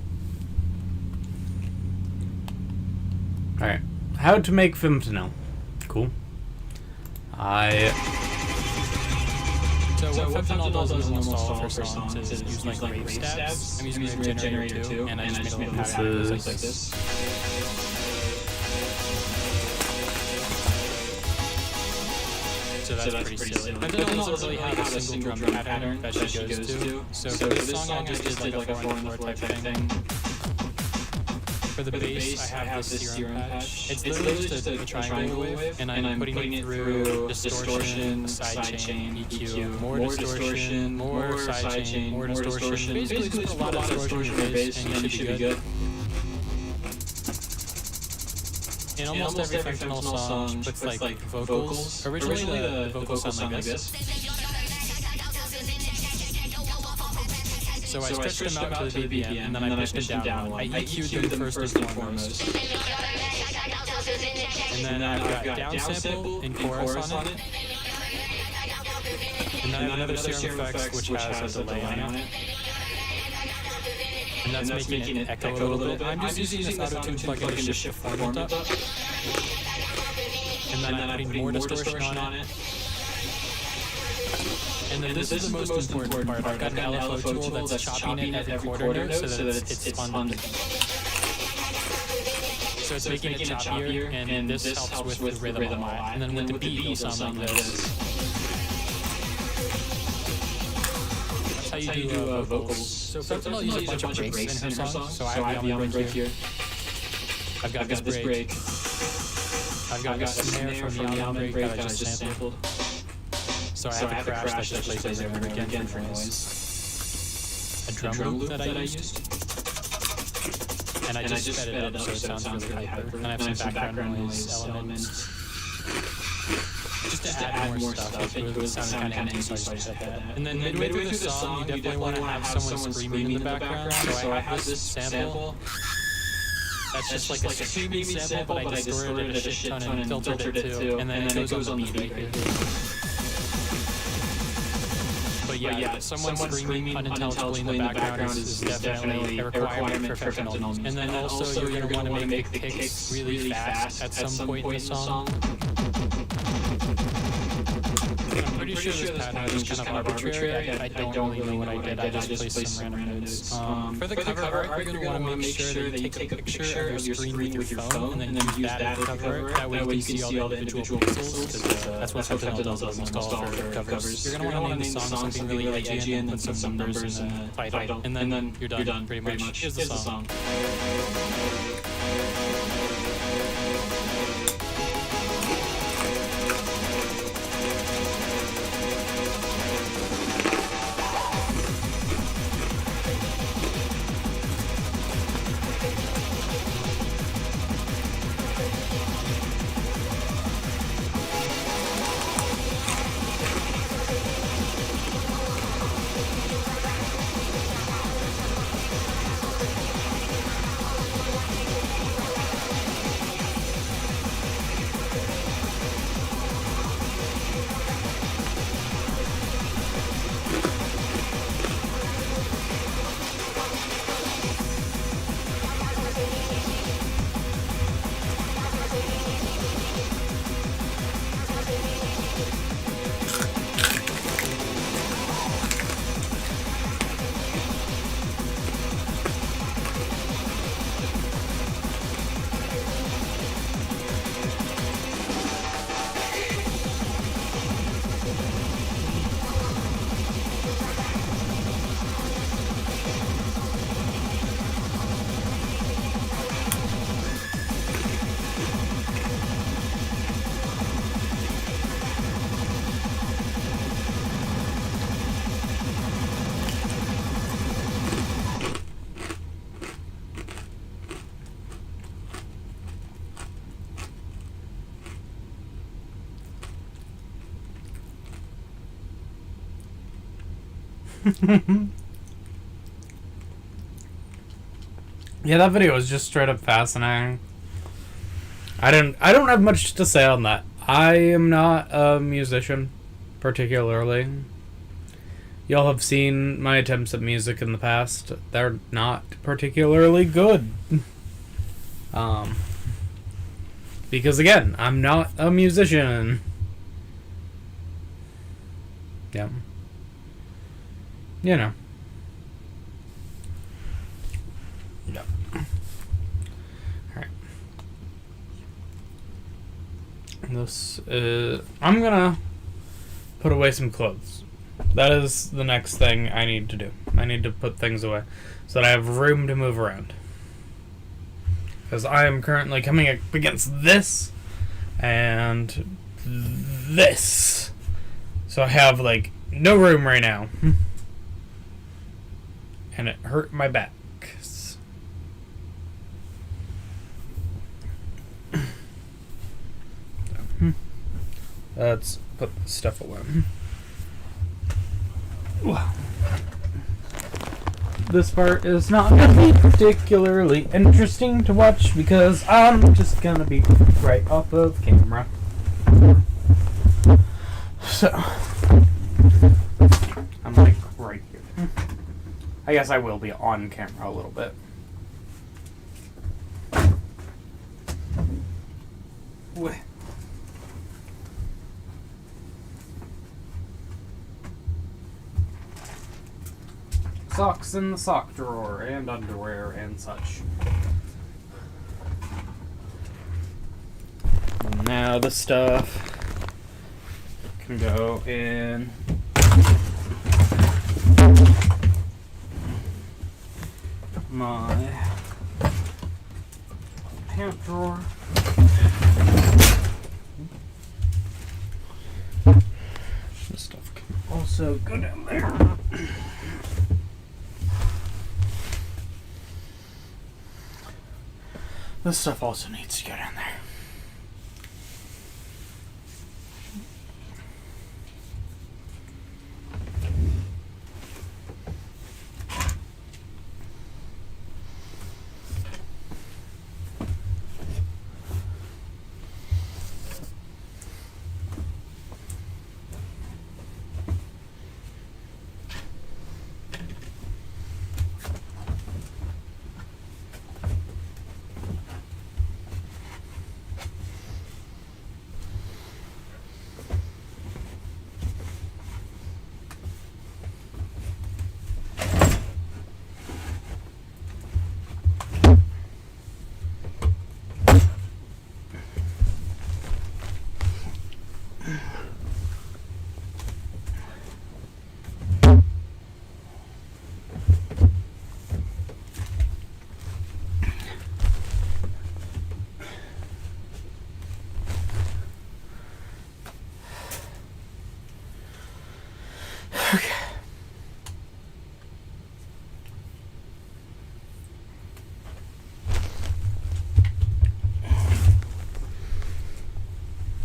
Alright, how to make fentanyl. Cool. So what fentanyl does in almost all of our songs is use like rave stabs. I'm using Rave Generator 2, and I just made a little pattern like this. So that's pretty silly. Fentanyl doesn't really have a single drum pattern that she goes to. So for this song I just did like a 4-on-4 type thing. For the bass, I have this serum patch. It's literally just a triangle wave, and I'm putting it through distortion, sidechain, EQ, more distortion, more sidechain, more distortion. Basically, just put a lot of distortion in your bass, and you should be good. In almost every fentanyl song puts like vocals. Originally, the vocals sound like this. So I stretched them out to the BPM, and then I pushed them down one. I EQ'd them first and foremost. And then I've got down sample and chorus on it. And then I have another serum effects which has a delay on it. And that's making it echo a little bit. I'm just using this auto-tune plugin to shift performance up. And then I'm putting more distortion on it. And then this is the most important part. I've got an LFO tool that's chopping it every quarter note so that it's fun to So it's making it choppier, and this helps with the rhythm a lot. And then with the beat, it'll sound like this. That's how you do vocals. So first I'll use a bunch of breaks in her song. So I have the almond break here. I've got this break. I've got a snare from the almond break that I just sampled. So I have a crash that just plays over and over again for noise. A drum loop that I used. And I just sped it up so it sounds really hyper. And I have some background noise elements. Just to add more stuff. It was sounding kind of empty, so I just said that. And then midway through the song, you definitely want to have someone screaming in the background. So I have this sample. That's just like a screaming sample, but I distorted it a shit ton and filtered it too. And then it goes on the beat right here. But yeah, someone screaming unintelligibly in the background is definitely a requirement for professional. And then also you're going to want to make the picks really fast at some point in the song. I'm pretty sure this pattern is just kind of arbitrary. I don't really know what I did. I just placed some random notes. For the cover art, you're going to want to make sure that you take a picture of your screen with your phone and then use that as cover. That way you can see all the individual pixels. That's what Sentinel does almost call for covers. You're going to want to name the song something really edgy and put some numbers in the title. And then you're done, pretty much. Here's the song. Yeah, that video was just straight up fascinating. I don't have much to say on that. I am not a musician, particularly. Y'all have seen my attempts at music in the past. They're not particularly good. Because again, I'm not a musician. Yeah. You know. Yeah. Alright. This is... I'm gonna put away some clothes. That is the next thing I need to do. I need to put things away so that I have room to move around. Because I am currently coming up against this and this. So I have, like, no room right now. And it hurt my back. Let's put the stuff away. Wow. this part is not going to be particularly interesting to watch because I'm just going to be right off of camera. So, I'm like right here. I guess I will be on camera a little bit. Socks in the sock drawer and underwear and such. Now the stuff can go in my pant drawer. This stuff can also go down there. This stuff also needs to go down there.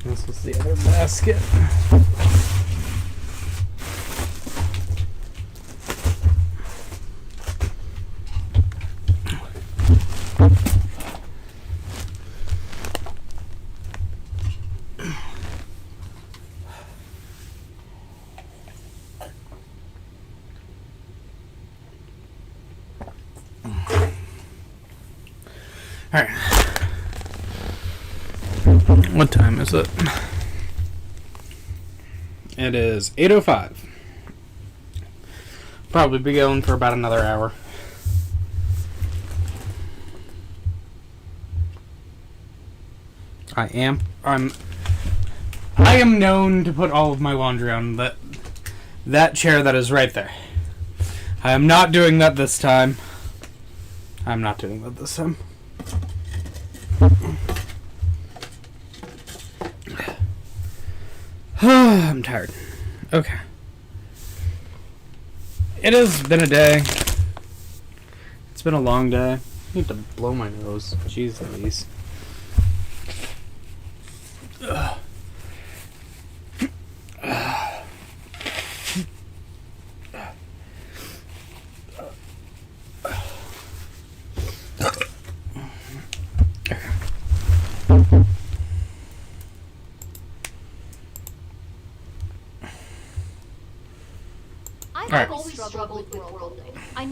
This was the other basket. All right. What time is it? It is 8:05. Probably be going for about another hour. I am known to put all of my laundry on that chair that is right there. I am not doing that this time. I'm not doing that this time. I'm tired. Okay. It has been a day. It's been a long day. I need to blow my nose. Jeez Louise.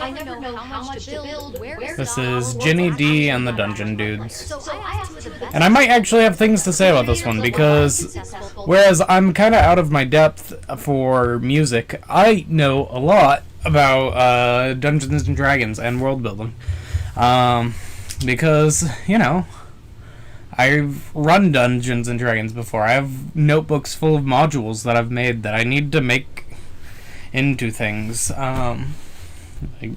I never know how much to build, where to This stop, is what Ginny to D do. and the Dungeon Dudes. So I asked the best And I might actually have things to say about this one because whereas I'm kind of out of my depth for music, I know a lot about Dungeons and Dragons and world building. Because, you know, I've run Dungeons and Dragons before. I have notebooks full of modules that I've made that I need to make into things. Like,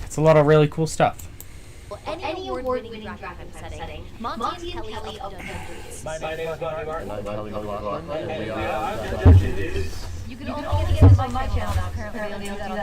it's a lot of really cool stuff. Any award-winning dragon setting, Monty and Kelly of Dungeon Dudes. My name is Monty Martin. You can only get this on my channel now. Currently, I don't do that on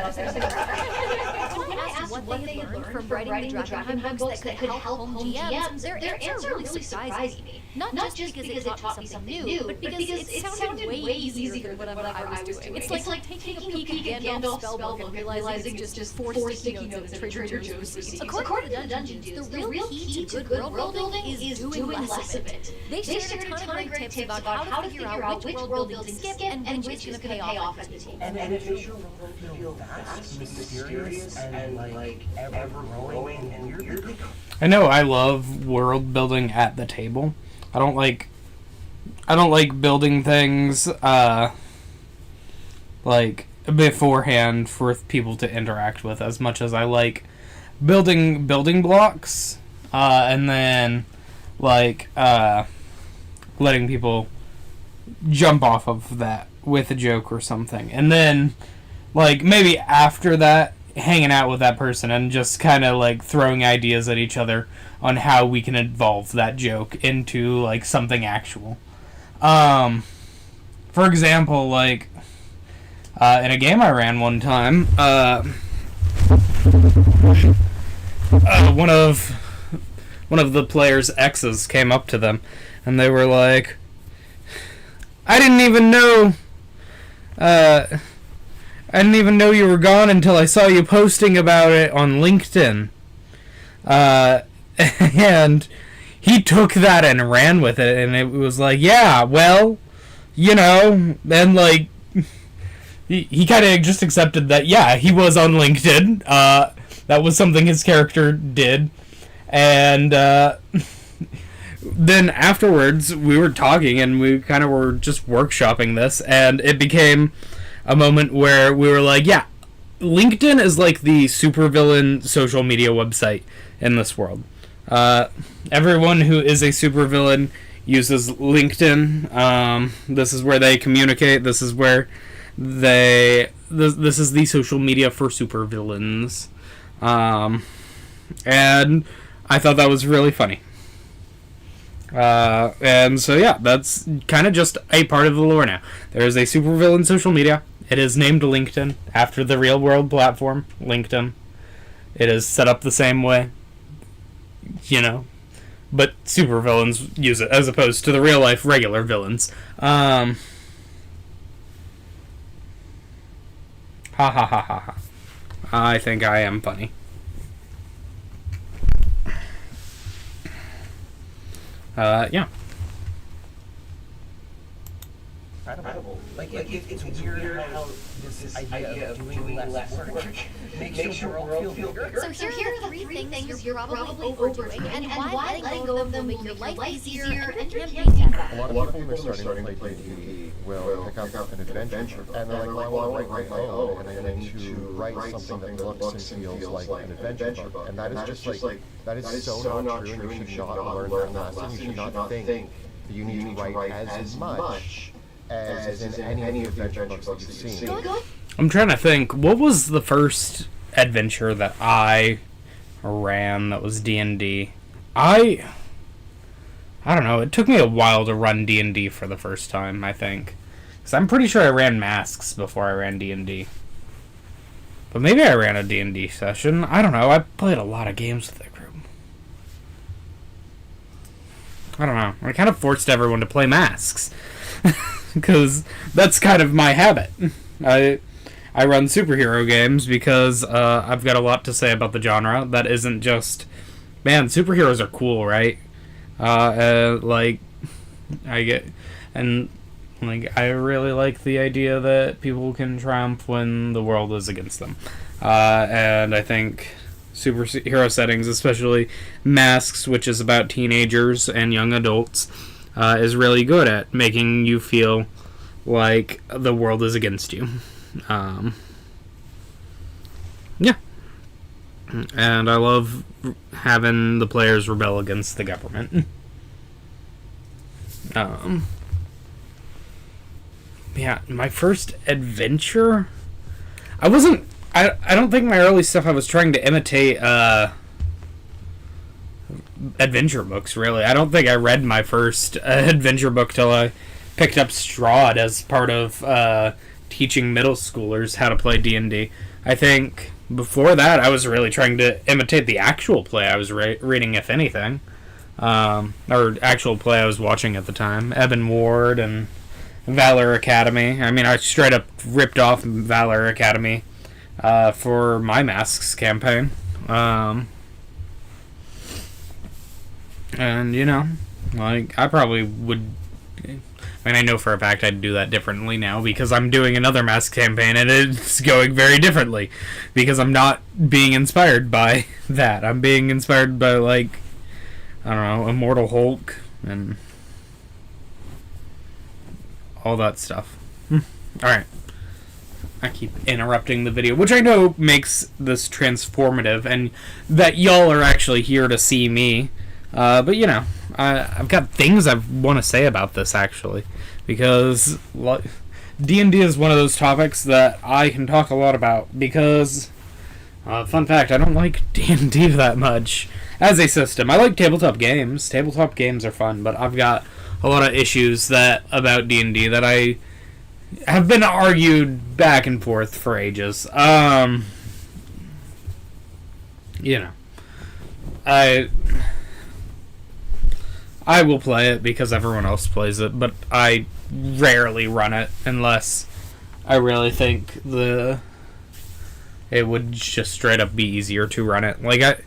my they had learned from writing the Dragonheim books that could help home GMs, their answer really surprised me. Not just because it taught me something new, but because it sounded way easier than whatever I was doing. It's like taking a peek at Gandalf's spellbook and realizing it's just four sticky notes in a Trader Joe's receipt. According to the Dungeon Dudes, the real key to good world building is doing less of it. They shared a ton of great tips about how to figure out which world building to skip and which is going to pay off at the team. And it makes your world feel vast, mysterious, and like ever-growing and weird. I know I love world building at the table. I don't like building things like beforehand for people to interact with as much as I like building blocks and then like letting people jump off of that with a joke or something, and then like maybe after that hanging out with that person and just kind of like throwing ideas at each other on how we can evolve that joke into like something actual. For example, like in a game I ran one time, one of the players' exes came up to them and they were like, I didn't even know you were gone until I saw you posting about it on LinkedIn. And he took that and ran with it, and it was like, yeah, well, you know, and like, he kind of just accepted that, yeah, he was on LinkedIn. That was something his character did. And then afterwards, we were talking, and we kind of were just workshopping this, and it became a moment where we were like, yeah, LinkedIn is like the supervillain social media website in this world. Everyone who is a supervillain uses LinkedIn. This is where they communicate. This is where this is the social media for supervillains. And I thought that was really funny. And so yeah, that's kind of just a part of the lore now. There is a supervillain social media. It is named LinkedIn after the real world platform, LinkedIn. It is set up the same way, you know, but supervillains use it as opposed to the real life regular villains. Ha ha ha ha ha. I think I am funny. Yeah. Incredible. Like it's weird how this idea of doing less work makes your world feel bigger. So here are the three things you're probably overdoing, and why letting go of them will make your life easier and your campaign better. A lot of people when they're starting to play D&D will pick up an adventure, and they're like, well, I want to write my own, and I need to write something that looks and feels like an adventure book. And that is just like, that is so not true, and you should not learn that lesson. You should not think that you need to write as much as in any of the adventure books that you've seen. I'm trying to think, what was the first adventure that I ran that was D&D? I don't know, it took me a while to run D&D for the first time, I think. Because I'm pretty sure I ran Masks before I ran D&D. But maybe I ran a D&D session. I don't know, I played a lot of games with that group. I don't know, I kind of forced everyone to play Masks. Because that's kind of my habit. I run superhero games because I've got a lot to say about the genre. That isn't just, man, superheroes are cool, right? Like, I really like the idea that people can triumph when the world is against them. And I think superhero settings, especially Masks, which is about teenagers and young adults, is really good at making you feel like the world is against you. Yeah. And I love having the players rebel against the government. Yeah, my first adventure... I don't think my early stuff I was trying to imitate adventure books, really. I don't think I read my first adventure book till I picked up Strahd as part of teaching middle schoolers how to play D&D. I think before that, I was really trying to imitate the actual play I was reading, if anything. Or actual play I was watching at the time. Ebon Ward and Valor Academy. I mean, I straight up ripped off Valor Academy for my Masks campaign. And, you know, like, I probably would... I mean, I know for a fact I'd do that differently now because I'm doing another Mask campaign and it's going very differently because I'm not being inspired by that. I'm being inspired by, like, I don't know, Immortal Hulk and all that stuff. Alright. I keep interrupting the video, which I know makes this transformative and that y'all are actually here to see me. But, you know, I've got things I want to say about this, actually, because D&D is one of those topics that I can talk a lot about, because, fun fact, I don't like D&D that much as a system. I like tabletop games. Tabletop games are fun, but I've got a lot of issues about D&D that I have been argued back and forth for ages. You know, I will play it because everyone else plays it, but I rarely run it unless I really think it would just straight up be easier to run it. Like, I've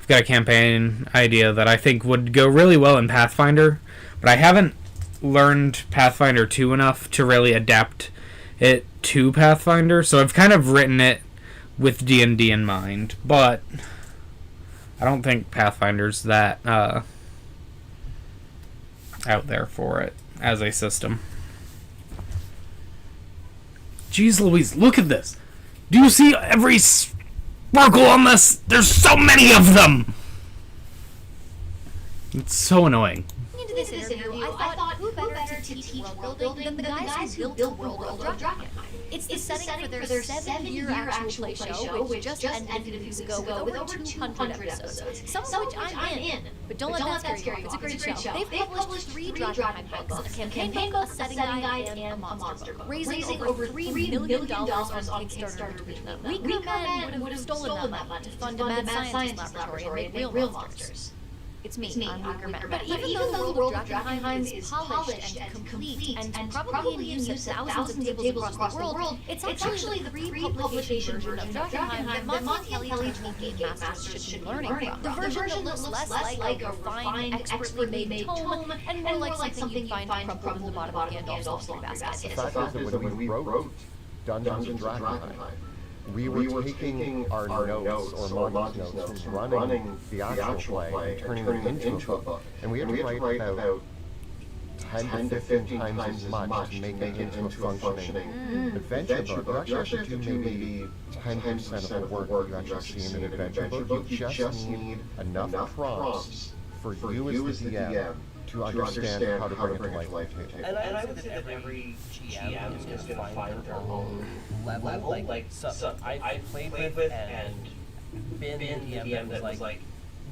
got a campaign idea that I think would go really well in Pathfinder, but I haven't learned Pathfinder 2 enough to really adapt it to Pathfinder, so I've kind of written it with D&D in mind, but I don't think Pathfinder's that out there for it as a system. Jeez Louise, look at this! Do you see every sparkle on this? There's so many of them! It's so annoying. Into this interview, I thought who better to teach world building than the guys who built World of Dragon. It's the setting for their 7-year actual play show, which just ended a few weeks ago with over 200 episodes. Some of which I'm in, but don't let that scare you off. It's a great show. They've published 3 Dragon books, a campaign book, a setting guide, and a monster book, raising over $3 million on Kickstarter between them. Weaker men would have stolen that money to fund a mad scientist laboratory and make real monsters. It's me, I'm Weaker Men. But even though the world of Dragonheim is polished and complete and probably in use of thousands of tables across the world, it's actually the pre-publication version of Dragonheim that Monty and Kelly told Game Masters should be learning from. The version that looks less like a refined, expertly made tome and more like something you find crumpled in the bottom of Gandalf's laundry basket. The fact is that when we wrote Dungeons and Dragonheim, we were taking our notes or Monty's notes from running the actual play and turning them into a book. And we had to write about 10 to 15 times as much to make it into a functioning adventure book. You actually have to do maybe 10% of the work you actually see in an adventure book. You just need enough prompts for you as the DM to understand how to bring it to life on the table. And I would say that every GM is going to find their own level. Like so I played with and been in the DM that was like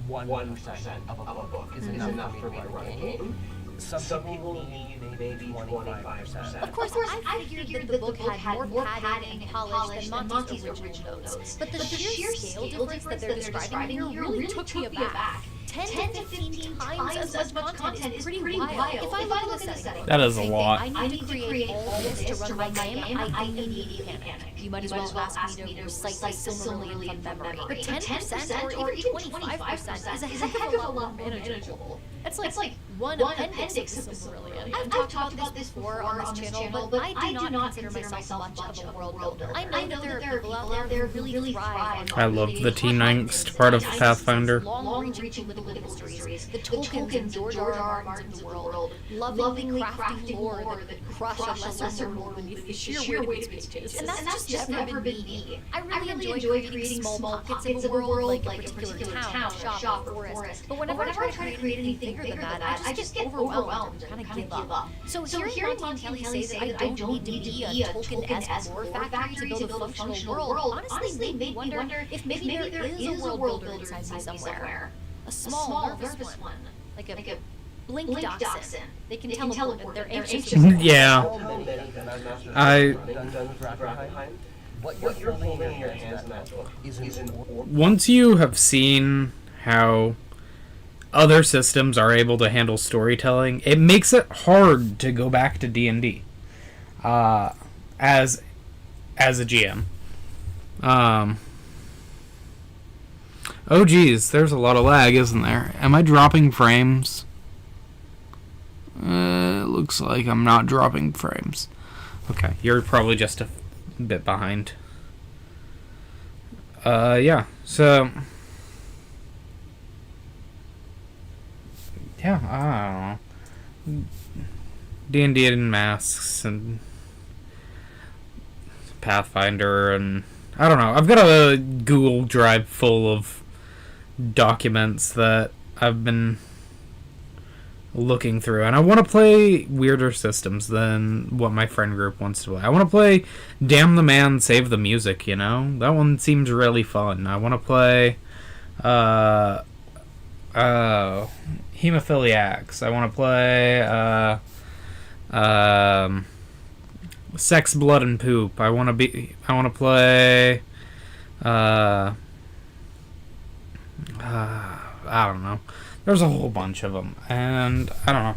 1% of a book is enough for me to run a game. Some people need maybe 25%. Of course, I figured that the book had more padding and polish than Monty's original notes, but the sheer scale difference that they're describing here really took me aback. 10 to 15 times as much content is pretty wild. If I look at the setting, That is a lot. I need to create all this to run my game. I immediately panic. You might as well ask me to recite the Silmarillion from memory. But 10% or even 25% is a heck of a lot more manageable. That's like one appendix of the Silmarillion. I've talked about this before on this channel, but I do not consider myself much of a world builder. I know that there are people out there who really thrive on I love the T-Angst part of Pathfinder. long-reaching political histories, the Tolkiens and George R. Martins of the world, lovingly crafting lore that crush a lesser world beneath the sheer weight of its pages. And that's just never been me. I really enjoy creating small pockets of a world, like a particular town, shop, or forest. But whenever I try to create anything bigger than that, I just get overwhelmed and kind of give up. So hearing Monty and Kelly say that I don't need to be a Tolkien-esque lore factory to build a functional world honestly made me wonder if maybe there is a world builder inside me somewhere. A small, nervous one. Like a blink dachshund. They can teleport, but they're anxious. Yeah. what you're holding in your hands in that book is an Once you have seen how other systems are able to handle storytelling, it makes it hard to go back to D&D as a GM. Oh geez, there's a lot of lag, isn't there? Am I dropping frames? It looks like I'm not dropping frames. Okay, you're probably just a bit behind. Yeah, so... Yeah, I don't know. D&D and Masks and Pathfinder and... I don't know. I've got a Google Drive full of documents that I've been looking through, and I want to play weirder systems than what my friend group wants to play. I want to play Damn the Man, Save the Music, you know? That one seems really fun. I want to play Hemophiliacs. I want to play Sex, Blood, and Poop. I want to play I don't know. There's a whole bunch of them, and I don't know.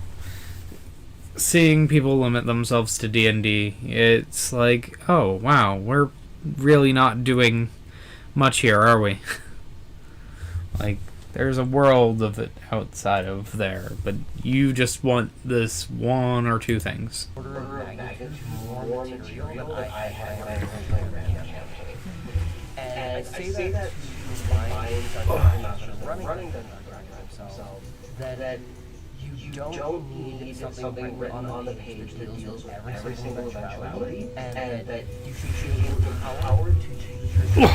Seeing people limit themselves to D&D, it's like, oh wow, we're really not doing much here, are we? Like, there's a world of it outside of there, but you just want this one or two things. order of magnitude more material that I had when I originally ran the campaign. And I say that running the themselves, that you don't need something written on the page that deals with every single eventuality, and that you should be empowered to choose your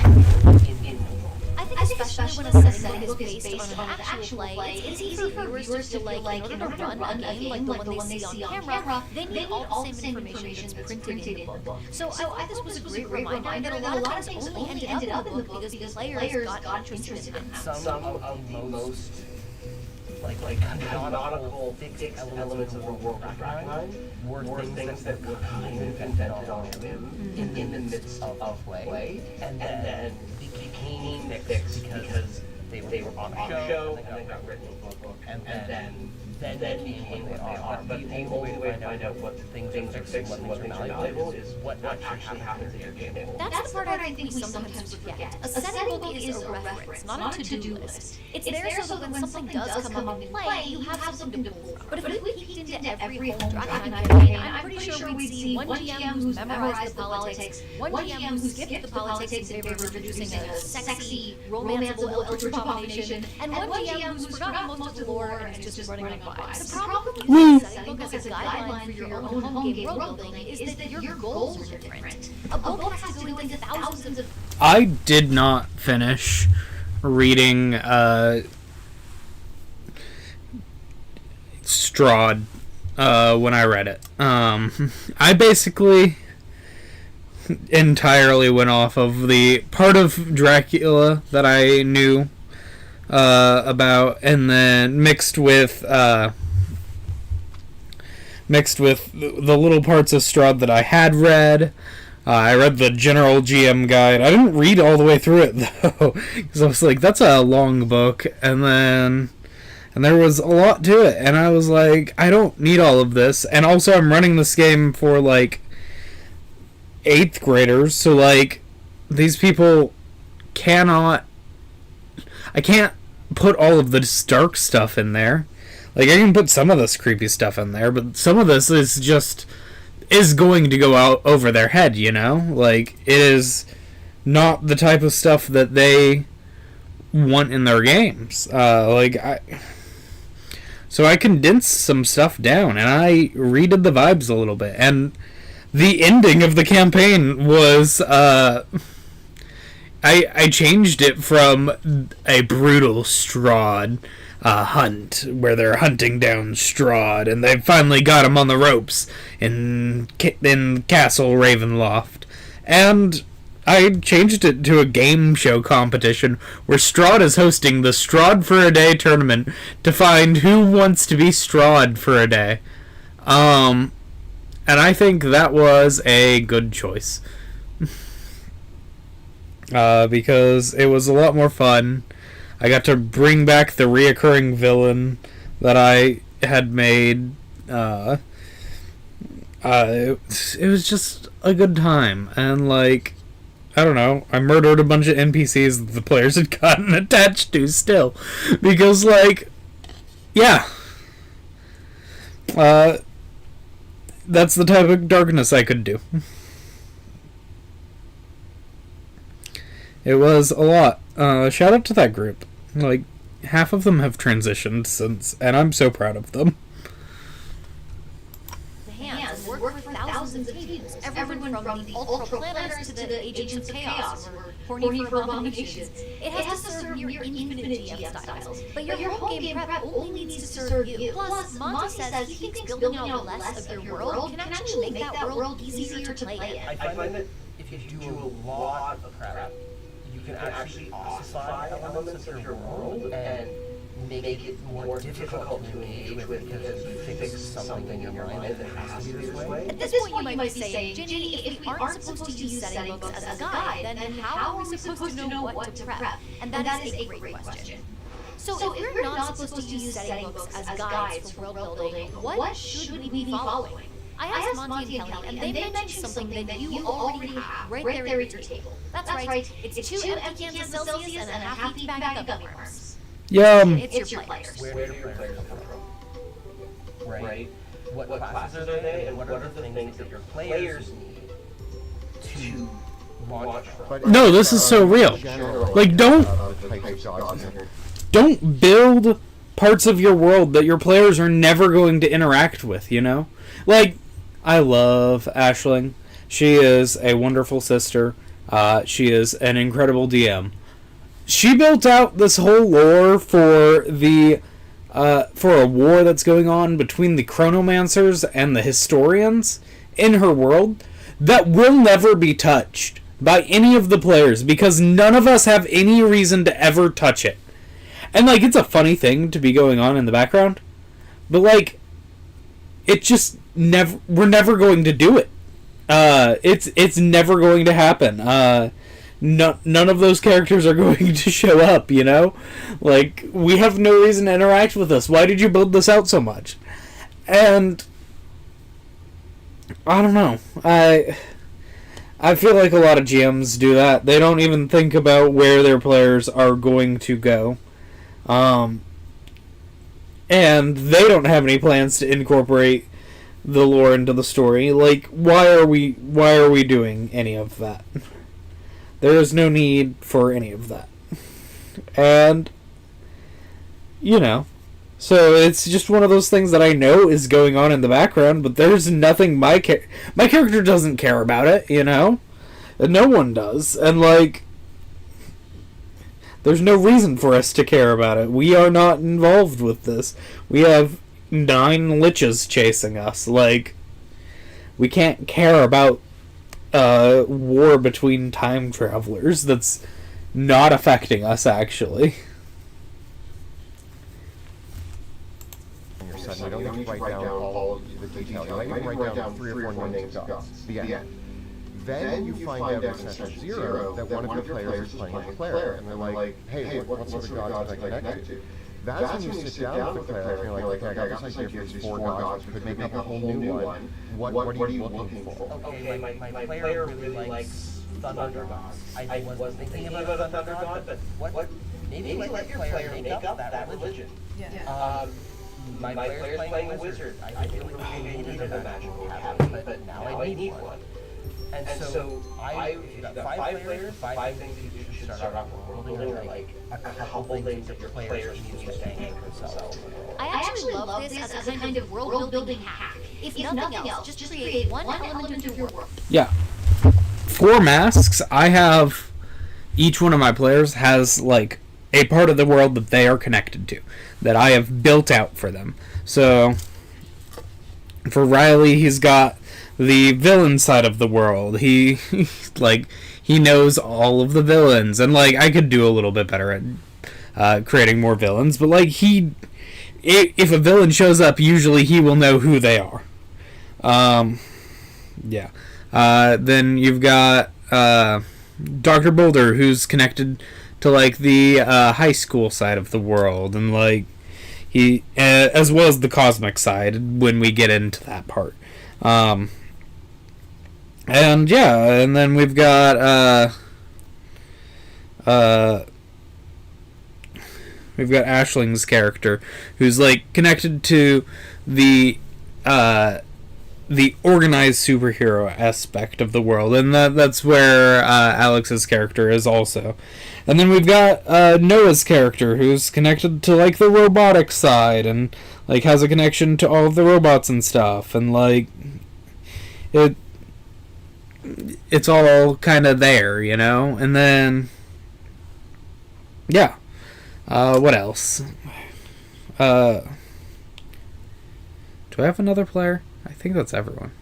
I think especially when a setting book is based on an actual play, it's easy for viewers to feel like in order to run a game like the one they see on camera, they need all the same information that's printed in the book. So I thought this was a great reminder that a lot of things only ended up in the book because players got interested in them. Some of the most canonical fixed elements of the world of Dragonheim were things that were kind of invented on a whim in the midst of play, and then became fixed because they were on a show, and then got written in a book, and then became what they are. But the only way to find out what things are fixed and what things are valuable is what actually happens in your game. That's the part I think we sometimes forget. A setting book is a reference, not a to-do list. It's there so that when something does come up in play, you have something to pull from. But if we peeked into every whole Dragonheim campaign, I'm pretty sure we'd see one GM who's memorized the politics, one GM who skipped the politics in favor of introducing a sexy, romanceable eldritch abomination, and one GM who's forgotten most of the lore and is just running on vibes. The problem with setting book as a guideline for your own home game world building is that your goals are different. A book has to go into thousands of... I did not finish reading Strahd when I read it. I basically entirely went off of the part of Dracula that I knew about, and then mixed with the little parts of Strahd that I had read. I read the general GM guide. I didn't read all the way through it though, because I was like, that's a long book, and there was a lot to it, and I was like, I don't need all of this. And also, I'm running this game for like 8th graders, so like these people cannot. I can't put all of this dark stuff in there. Like, I can put some of this creepy stuff in there, but some of this is going to go out over their head, you know? Like, it is not the type of stuff that they want in their games. So I condensed some stuff down, and I redid the vibes a little bit, and the ending of the campaign was, I changed it from a brutal Strahd hunt, where they're hunting down Strahd, and they finally got him on the ropes in Castle Ravenloft. And I changed it to a game show competition where Strahd is hosting the Strahd for a Day tournament to find who wants to be Strahd for a day. And I think that was a good choice. because it was a lot more fun. I got to bring back the reoccurring villain that I had made. It was just a good time, and like, I don't know, I murdered a bunch of NPCs that the players had gotten attached to still, because like, yeah, that's the type of darkness I could do. It was a lot. Shout out to that group. Like, half of them have transitioned since, and I'm so proud of them. The Hands work for thousands of teams, everyone from the Ultra Planners to the Agents of Chaos, or horny for abominations. It has to serve your infinite GM styles, but your home game prep only needs to serve you. Plus, Monty says he thinks building out less of your world can actually make that world easier to play in. I find that if you do a lot of prep, you can actually ossify elements of your world and make it more difficult to engage with because you fix something in your mind that has to be this way. At this point, you might be saying, Ginny, if we aren't supposed to use setting books as a guide, then how are we supposed to know what to prep? And that is a great question. So if we're not supposed to use setting books as guides for world building, what should we be following? I asked Monty and Kelly, and they mentioned something that you already have right there at your table. That's right. It's 2 empty cans of Celsius and a half-eaten bag of gummy worms. Yum. It's your players. Where do your players come from? Right? What classes are they, and what are the things that your players need to launch from? No, this is so real. Like, don't build parts of your world that your players are never going to interact with, you know? Like, I love Aisling. She is a wonderful sister. She is an incredible DM. She built out this whole lore for a war that's going on between the Chronomancers and the Historians in her world that will never be touched by any of the players because none of us have any reason to ever touch it. And like, it's a funny thing to be going on in the background, but like, it just we're never going to do it. It's never going to happen. None of those characters are going to show up, you know? Like, we have no reason to interact with us. Why did you build this out so much? And I don't know. I feel like a lot of GMs do that. They don't even think about where their players are going to go. And they don't have any plans to incorporate the lore into the story. Like, why are we doing any of that? There is no need for any of that. And, you know, so it's just one of those things that I know is going on in the background, but there's nothing my character doesn't care about it, you know? And no one does. And, like, there's no reason for us to care about it. We are not involved with this. We have 9 liches chasing us. Like, we can't care about war between time travelers that's not affecting us, actually. You don't need to write down all of the details. You might even write down 3 or 4 names of gods. The end. Then you find out in session 0 that one of your players is playing a player, and they're like, hey, what sort of gods did I connect to? That's when you sit down with the player and you're like, okay, I got this idea for these 4 gods, we could make up a whole new one. What are you looking for? Okay, my player really likes thunder gods. I was thinking about a thunder god, but what? Maybe let your player make up that religion. My player's playing a wizard. I really created a magical cabinet, but now I need one. And so if you got 5 players, 5 things you should start off with world building are like a couple things that your players use to anchor themselves. I actually love this as a kind of world building hack. If nothing else, just create one element of your world. Yeah. For masks, I have each one of my players has like a part of the world that they are connected to, that I have built out for them. So for Riley, he's got the villain side of the world. He knows all of the villains, and like, I could do a little bit better at creating more villains, but like, if a villain shows up, usually he will know who they are. Yeah. Then you've got Dr. Boulder, who's connected to like the high school side of the world, and like he as well as the cosmic side when we get into that part. And yeah, and then we've got Ashling's character, who's like connected to the organized superhero aspect of the world, and that's where Alex's character is also. And then we've got Noah's character, who's connected to like the robotic side, and like has a connection to all of the robots and stuff, and like it's all kind of there, you know. And then yeah, what else? Do I have another player? I think that's everyone.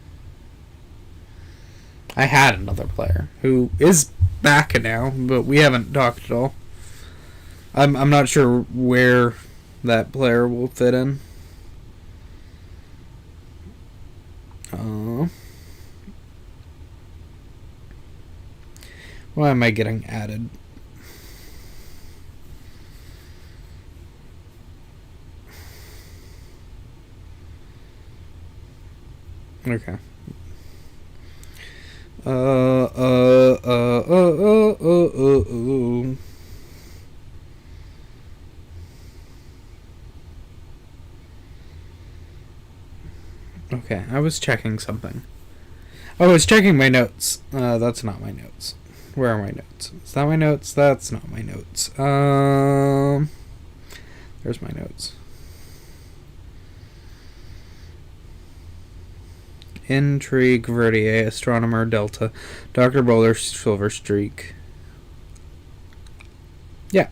I had another player who is back now, but we haven't talked at all. I'm not sure where that player will fit in. Why am I getting added? Okay. Okay, I was checking something. I was checking my notes. That's not my notes. Where are my notes? Is that my notes? That's not my notes. There's my notes. Intrigue, Verdier, Astronomer, Delta, Dr. Boulder, Silver Streak. Yeah.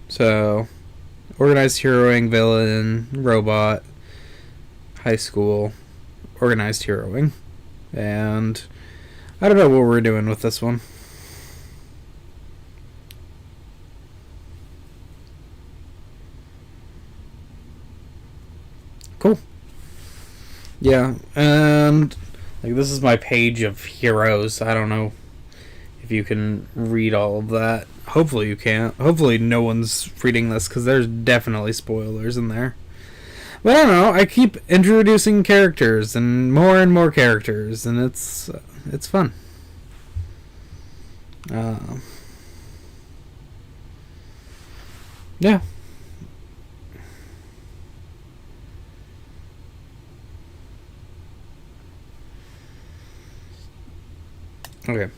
So, organized heroing, villain, robot, high school, organized heroing. And I don't know what we're doing with this one. Cool. Yeah, and like this is my page of heroes. I don't know if you can read all of that. Hopefully you can. Hopefully no one's reading this, because there's definitely spoilers in there. But I don't know. I keep introducing characters and more characters, and it's fun. Yeah. Okay.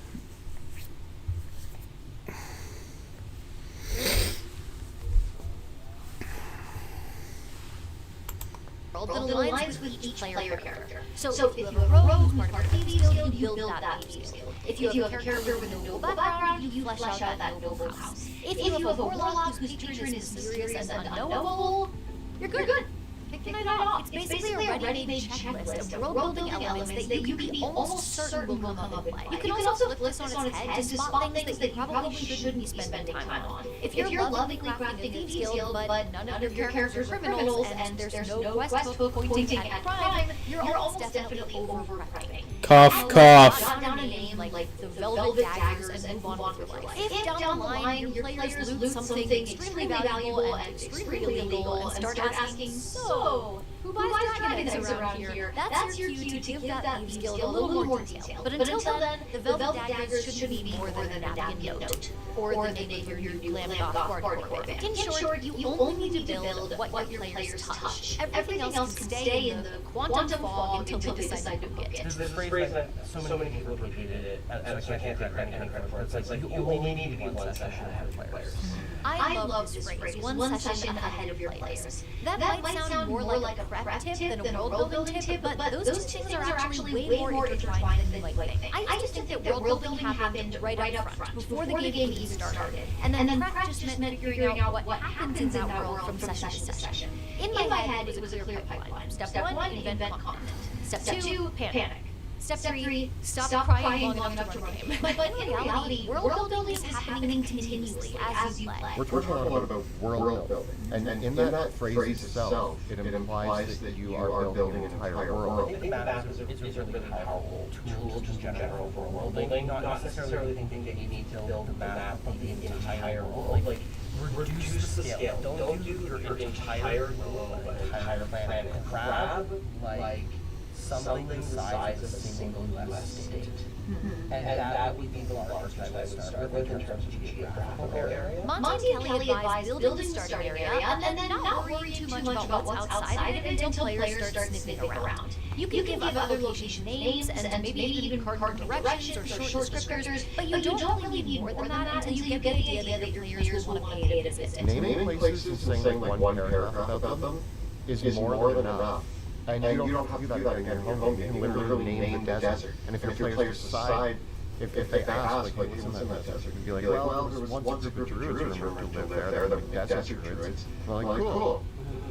That aligns with each player character. So if you have a rogue who's part of a thieves guild, you build that thieves guild. If you have a character with a noble background, you flesh out that noble house. If you have a warlock whose patron is mysterious and unknowable, you're good. Picking it off. It's basically a ready-made checklist of world-building elements that you can be almost certain will come into play. You can also flip this on its head to spot things that you probably shouldn't be spending time on. If you're lovingly crafting a thieves guild, but none of your characters are criminals, and there's no quest hook pointing at crime, you're almost definitely over-prepping. Cough, cough. Jot down a name like the Velvet Daggers and move on with your life. If down the line your players loot something extremely valuable and extremely illegal and start asking, so, who buys dragon eggs around here? That's your cue to give that thieves guild a little more detail. But until then, the Velvet Daggers should be more than a napkin note, or the name of your new glam goth hardcore band. In short, you only need to build what your players touch. Everything else can stay in the quantum fog until they decide to book it. There's this phrase that so many people have repeated it, so I can't take credit for it. It's like you only need one session ahead of players. I love this phrase, one session ahead of your players. That might sound more like a prep tip than a world-building tip, but those two things are actually way more intertwined than you might think. I used to think that world-building happened right up front, before the game even started, and then prep just meant figuring out what happens in that world from session to session. In my head, it was a clear pipeline. Step 1, invent content. Step 2, panic. Step 3, stop crying long enough to run a game. But in reality, world building is happening continuously as you play. We're talking a lot about world building, and in that phrase itself, it implies that you are building an entire world. I think that is a really powerful tool just in general for world building, not necessarily thinking that you need to build a map of the entire world. Like, reduce the scale. Don't do your entire world, entire planet. Grab, like, something the size of a single US state. And that would be the largest I would start with in terms of geographical area. Monty and Kelly advise building the starting area and then not worry too much about what's outside of it until players start sniffing around. You can give other location names and maybe even card directions or short descriptors, but you don't really need more than that until you get the idea that your players will want to pay it a visit. Naming places and saying like one paragraph about them is more than enough. And you don't have to do that in your home game. You can literally name the desert. And if your players decide, if they ask, like, what's in that desert, you'd be like, well, there was once a group of druids who remembered to live there, they're the desert druids. We're like, cool.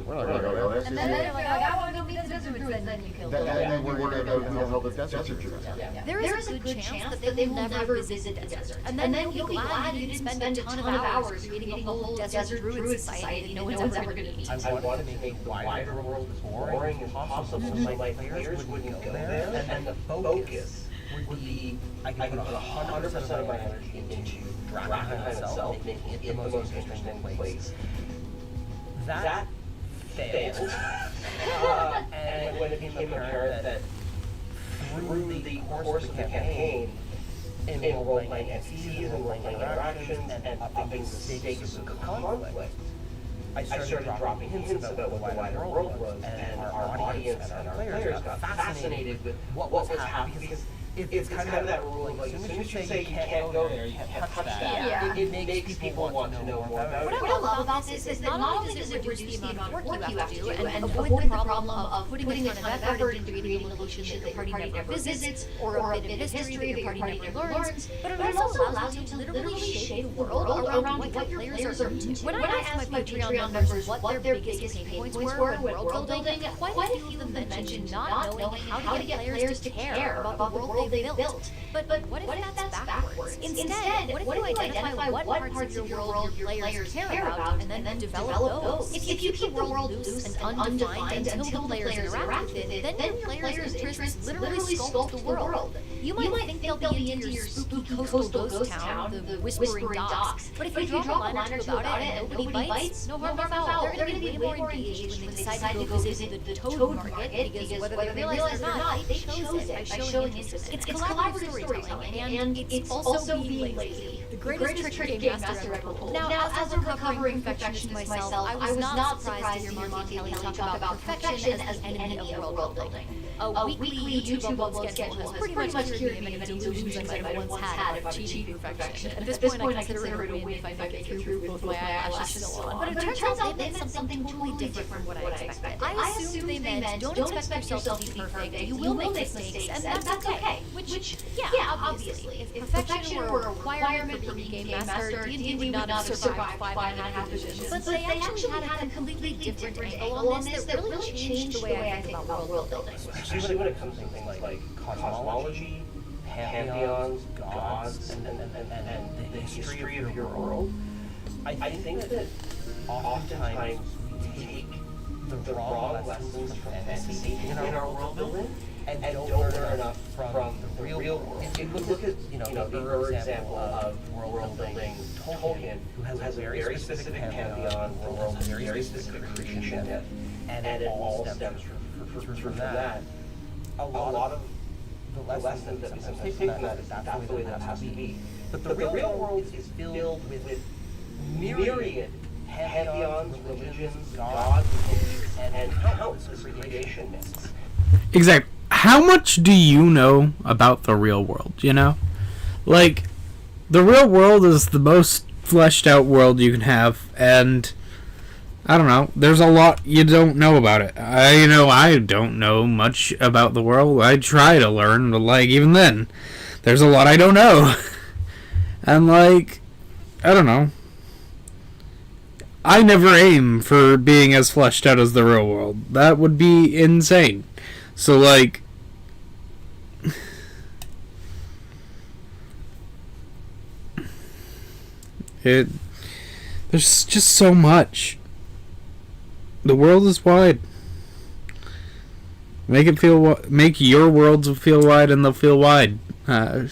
We're not going to go there. And then they're like, I want to go meet the desert druids, then you kill them. Then we're going to go help the desert druids. There is a good chance that they will never visit the desert. And then you'll be glad you didn't spend a ton of hours creating a whole desert druid society that no one's ever going to meet. I wanted to make the wider world as boring as possible, so my players wouldn't go there, and the focus would be, I could put 100% of my energy into Dragonheim itself, making it the most interesting place. That failed. And when it became apparent that through the course of the campaign, in role-playing NPCs and role-playing interactions and upping the stakes of the conflict, I started dropping hints about what the wider world was, and our audience and our players got fascinated with what was happening, because it's kind of that rule, like, as soon as you say you can't go there, you can't touch that, it makes people want to know more about it. What I love about this is that not only does it reduce the amount of work you have to do and avoid the problem of putting a ton of effort into creating a location that the party never visits or a bit of history that your party never learns, but it also allows you to literally shape the world around what your players are into. When I asked my Patreon members what their biggest pain points were when world building, quite a few of them mentioned not knowing how to get players to care about the world they built. But what if that's backwards? Instead, what if you identify what parts of your world your players care about and then develop those? If you keep the world loose and undefined until the players interact with it, then your players' interests literally sculpt the world. You might think they'll be into your spooky coastal ghost town, the Whispering Docks, but if you drop a line or two about it and nobody bites, no harm, no foul. They're going to be way more engaged when they decide to go visit the Toad Market, because whether they realize it or not, they chose it by showing interest. It's collaborative storytelling, and it's also being lazy. The greatest trick game master ever pulled. Now, as a recovering perfectionist myself, I was not surprised to hear Monty and Kelly talk about perfection as the enemy of world building. A weekly YouTube upload schedule has pretty much cured me of any delusions I might have once had about achieving perfection. At this point, I consider it a win if I make it through with my eyelashes still on. But it turns out they meant something totally different from what I expected. I assumed they meant don't expect yourself to be perfect. You will make mistakes, and that's okay. Which, yeah, obviously. If perfection were a requirement for being Game Master, D&D would not have survived 5.5 editions. But they actually had a completely different angle on this that really changed the way I think about world building. Especially when it comes to things like cosmology, pantheons, gods, and the history of your world. I think that oftentimes we take the wrong lessons from fantasy in our world building and don't learn enough from the real world. If you look at the example of world building Tolkien, who has a very specific pantheon, world, a very specific creation myth, and it all stems from that. A lot of the lessons that we sometimes take from that is that's the way that has to be. But the real world is filled with myriad pantheons, religions, gods, and countless creation myths. Exactly. How much do you know about the real world, you know? Like, the real world is the most fleshed out world you can have, and I don't know, there's a lot you don't know about it. I don't know much about the world. I try to learn, but, like, even then, there's a lot I don't know. And, like, I don't know. I never aim for being as fleshed out as the real world. That would be insane. So, like, There's just so much. The world is wide. Make your worlds feel wide, and they'll feel wide. And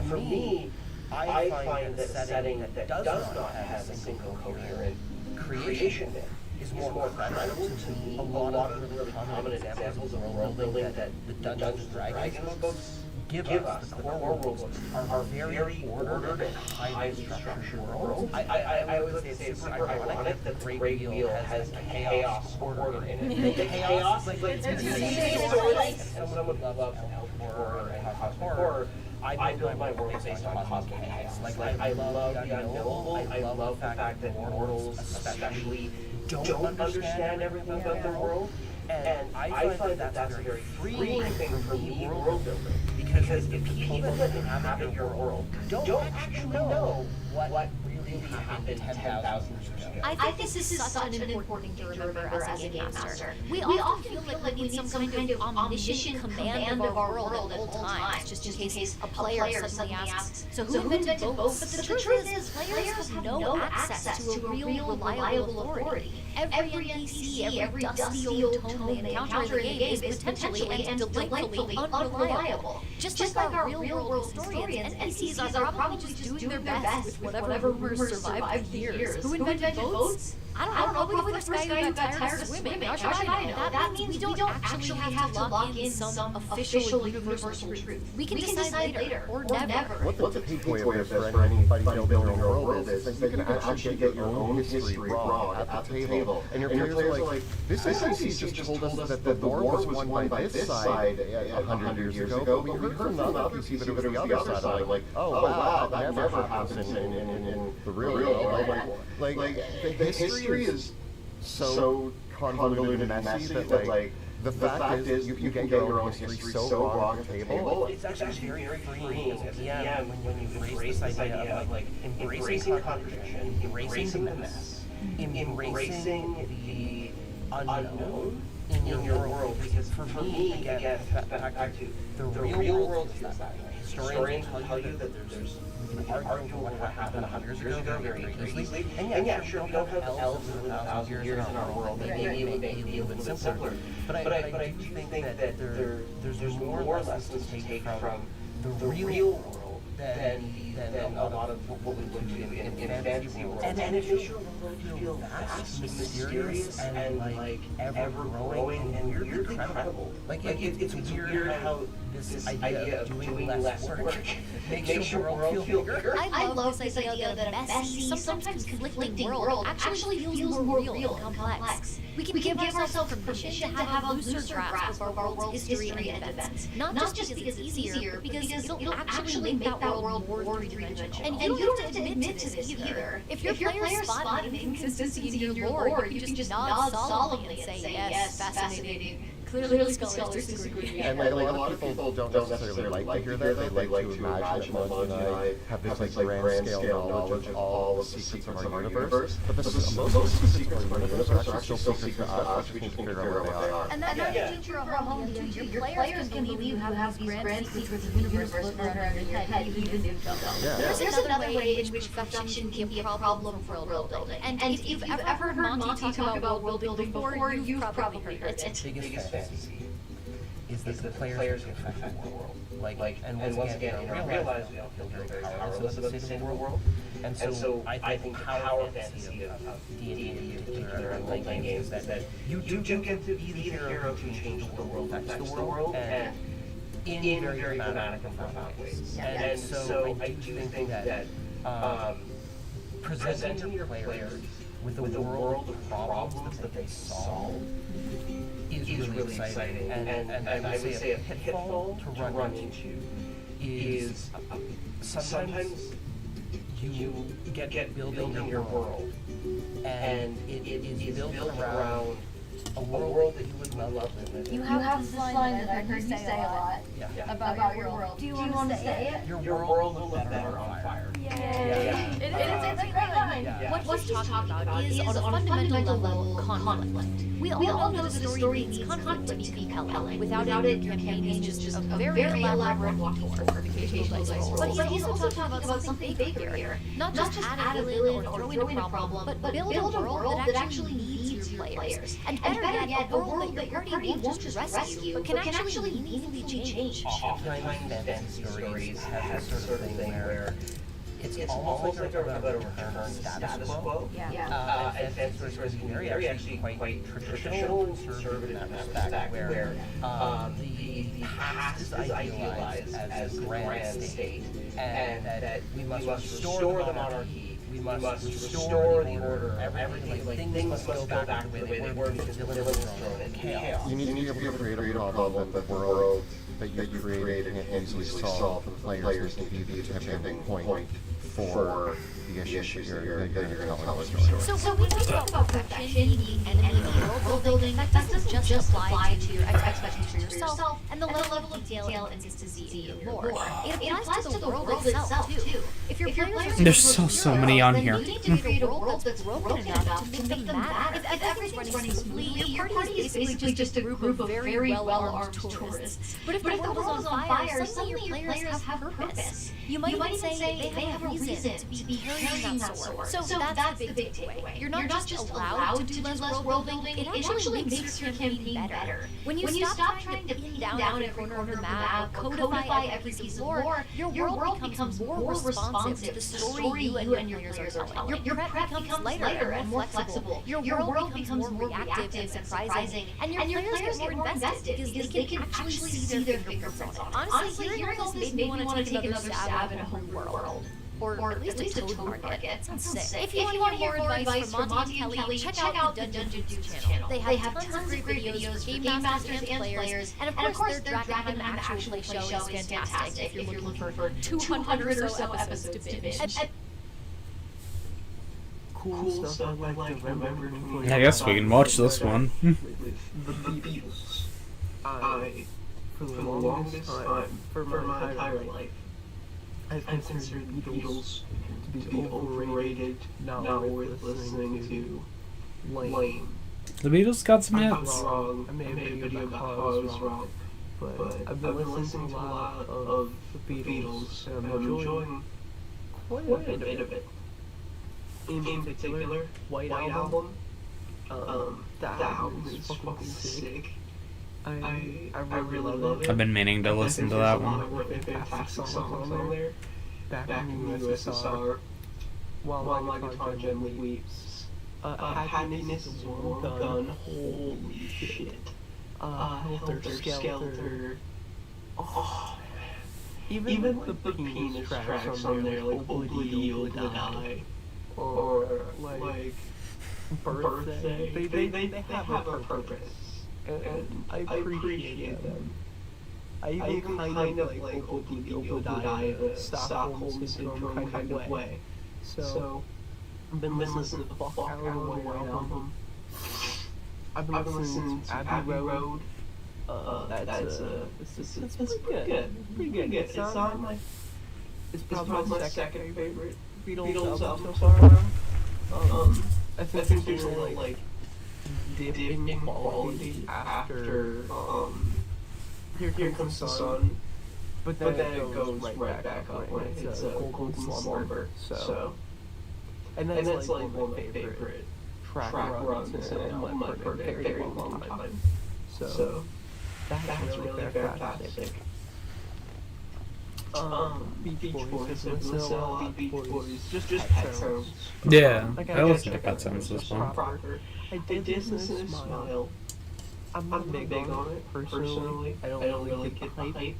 for me, I find that a setting that does not have a single coherent creation is more credible to me. A lot of really prominent examples of world building that the Dungeons and Dragons books give us, the core worlds, are very ordered and highly structured worlds. I would say it's super ironic that the Great Wheel has chaos order in it. The chaos is like, it's someone would love horror and cosmic horror. I build my world based on cosmic chaos. Like, I love the unknowable. I love the fact that mortals especially don't understand everything about their world. And I find that that's a very freeing thing for me, world building. Because if people that inhabit your world don't actually know what really happened 10,000 years ago. I think this is such an important thing to remember as a game master. We often feel like we need some kind of omniscient command of our world at all times, just in case a player suddenly asks, so who invented boats? But the truth is, players have no access to a real, reliable authority. Every NPC, every dusty old tome they encounter in the game is potentially and delightfully unreliable. Just like our real-world historians, NPCs are probably just doing their best with whatever rumors survived for years. Who invented boats? I don't know, probably the first guy who got tired of swimming. How should I know? That means we don't actually have to lock in some official universal truth. We can decide later, or never. What the takeaway of this for anybody building your own world is that you can actually get your own history raw at the table. And your players are like, this NPC just told us that the war was won by this side 100 years ago, but we heard from the other NPC that it was the other side. I'm like, oh wow, that never happens in the real world. Like the history is so convoluted and messy that like the fact is you can get your own history so wrong at the table. It's actually very freeing as a PM when you embrace this idea of like embracing contradiction, embracing the mess, embracing the unknown in your world. Because for me, again, back to the real world is that. Historians tell you that there's we can argue what happened 100 years ago very easily. And yeah, sure, we don't have elves for 1,000 years in our world. Maybe it may be a little bit simpler. But I do think that there's more lessons to take from the real world than a lot of what we look to in fantasy world. And it makes your world feel vast, mysterious, and like ever-growing and weirdly incredible. Like it's weird how this idea of doing less work makes your world feel bigger. I love this idea that a messy, sometimes conflicting world actually feels more real and complex. We can give ourselves permission to have a looser grasp of our world's history and events. Not just because it's easier, but because it'll actually make that world more three-dimensional. And you don't have to admit to this either. If your players spot an inconsistency in your lore, you can just nod solemnly and say, yes, fascinating. Clearly scholars disagree. And like a lot of people don't necessarily like to hear that. They like to imagine that Monty and I have this like grand scale knowledge of all the secrets of our universe. But most of the secrets of our universe are actually still secrets to us. We just need to figure out what they are. And that's the danger of home too. Your players can believe you have these grand secrets of the universe floating around in your head, even if you don't know. There's another way in which perfection can be a problem for world building. And if you've ever heard Monty talk about world building before, you've probably heard it. Biggest fantasy is that the players can affect the world. And once again, I realize we all feel very powerless about the state of the world. And so I think the power fantasy of D&D in particular and playing games is that you do get to be the hero who changes the world, affects the world, and in very dramatic and profound ways. And so I do think that presenting your players with a world of problems that they solve is really exciting. And I would say a pitfall to run into is sometimes you get building your world, and it is built around a world that you would love to live in. You have this line that I've heard you say a lot about your world. Do you want to say it? Your world will look better on fire. It is a great line. what he's talking about is, on a fundamental level, conflict. We all know that the story needs conflict to be compelling. Without it, your campaign is just a very elaborate walking tour of occasional dice rolls. But he's also talking about something bigger here. Not just add a villain or throw in a problem, but build a world that actually needs your players. And better yet, a world that your party won't just rescue, but can actually meaningfully change. Oftentimes, fantasy stories have this sort of thing where it's almost like a return status quo. Yeah. And fantasy stories can be actually quite traditional and conservative in that respect, where the past is idealized as a grand state, and that we must restore the monarchy. We must restore the order. Everything, like things must go back to the way they were because villains was thrown in chaos. You need to be able to create a problem that the world that you created can't easily solve for the players. Need to be a tipping point for the issue that you're telling the story. So when we talk about perfection, the enemy, world building, that doesn't just apply to your expectations for yourself and the level of detail and consistency in lore. It applies to the world itself too. If your players There's so many on here. you need to create a world that's broken enough to make them mad. If everything's running smoothly, your party is basically just a group of very well-armed tourists. But if the world is on fire, suddenly your players have purpose. You might even say they have a reason to be carrying that sword. So that's the big takeaway. You're not just allowed to do less world building, it actually makes your campaign better. When you stop trying to pin down every corner of the map or codify every piece of lore, your world becomes more responsive to the story you and your players are telling. Your prep becomes lighter and more flexible. Your world becomes more reactive and surprising. And your players get more invested because they can actually see their fingerprints on it. Honestly, hearing all this made me want to take another stab at a home world. Or at least a toad market. Sounds sick. If you want to hear more advice from Monty and Kelly, check out the Dungeon Dudes channel. They have tons of great videos for game masters and players. And of course, their Dragon Him Actual Play show is fantastic if you're looking for 200 or so episodes to binge. Cool stuff I like to remember. I guess we can watch this one. The Beatles. For the longest time, for my entire life, I've considered the Beatles to be overrated, not worth listening to, lame. The Beatles got some I'm hits. wrong. I made a video about how I was wrong. But I've been listening to a lot of the Beatles, and I'm enjoying quite a bit of it. In particular, White Album. That album is fucking sick. I really love it. I've been meaning to listen to that one. Fantastic songs on there. Back in the USSR, while my guitar gently weeps. Happiness is a warm gun. Holy shit. Helter Skelter. Oh, even the penis tracks on there, like Oblidi Oblidi, or like Birthday. They have a purpose. And I appreciate them. I even kind of like Oblidi in a Stockholm Syndrome kind of way. So, I've been listening to the fuck out of the White Album. I've been listening to Abbey Road. That's pretty good. Pretty good. It's not my... It's probably my second favorite Beatles album so far. I think there's only like dip in quality after Here Comes the Sun, but then it goes right back up when it's Golden Slumber. So, and that's like one of my favorite track runs in my very long time. So that's really fantastic. Beach Boys, Beach Boys, just Pet Sounds. Yeah, I listened to Pet Sounds this one. I did listen to Smile. I'm not big on it, personally. I don't really get the hype.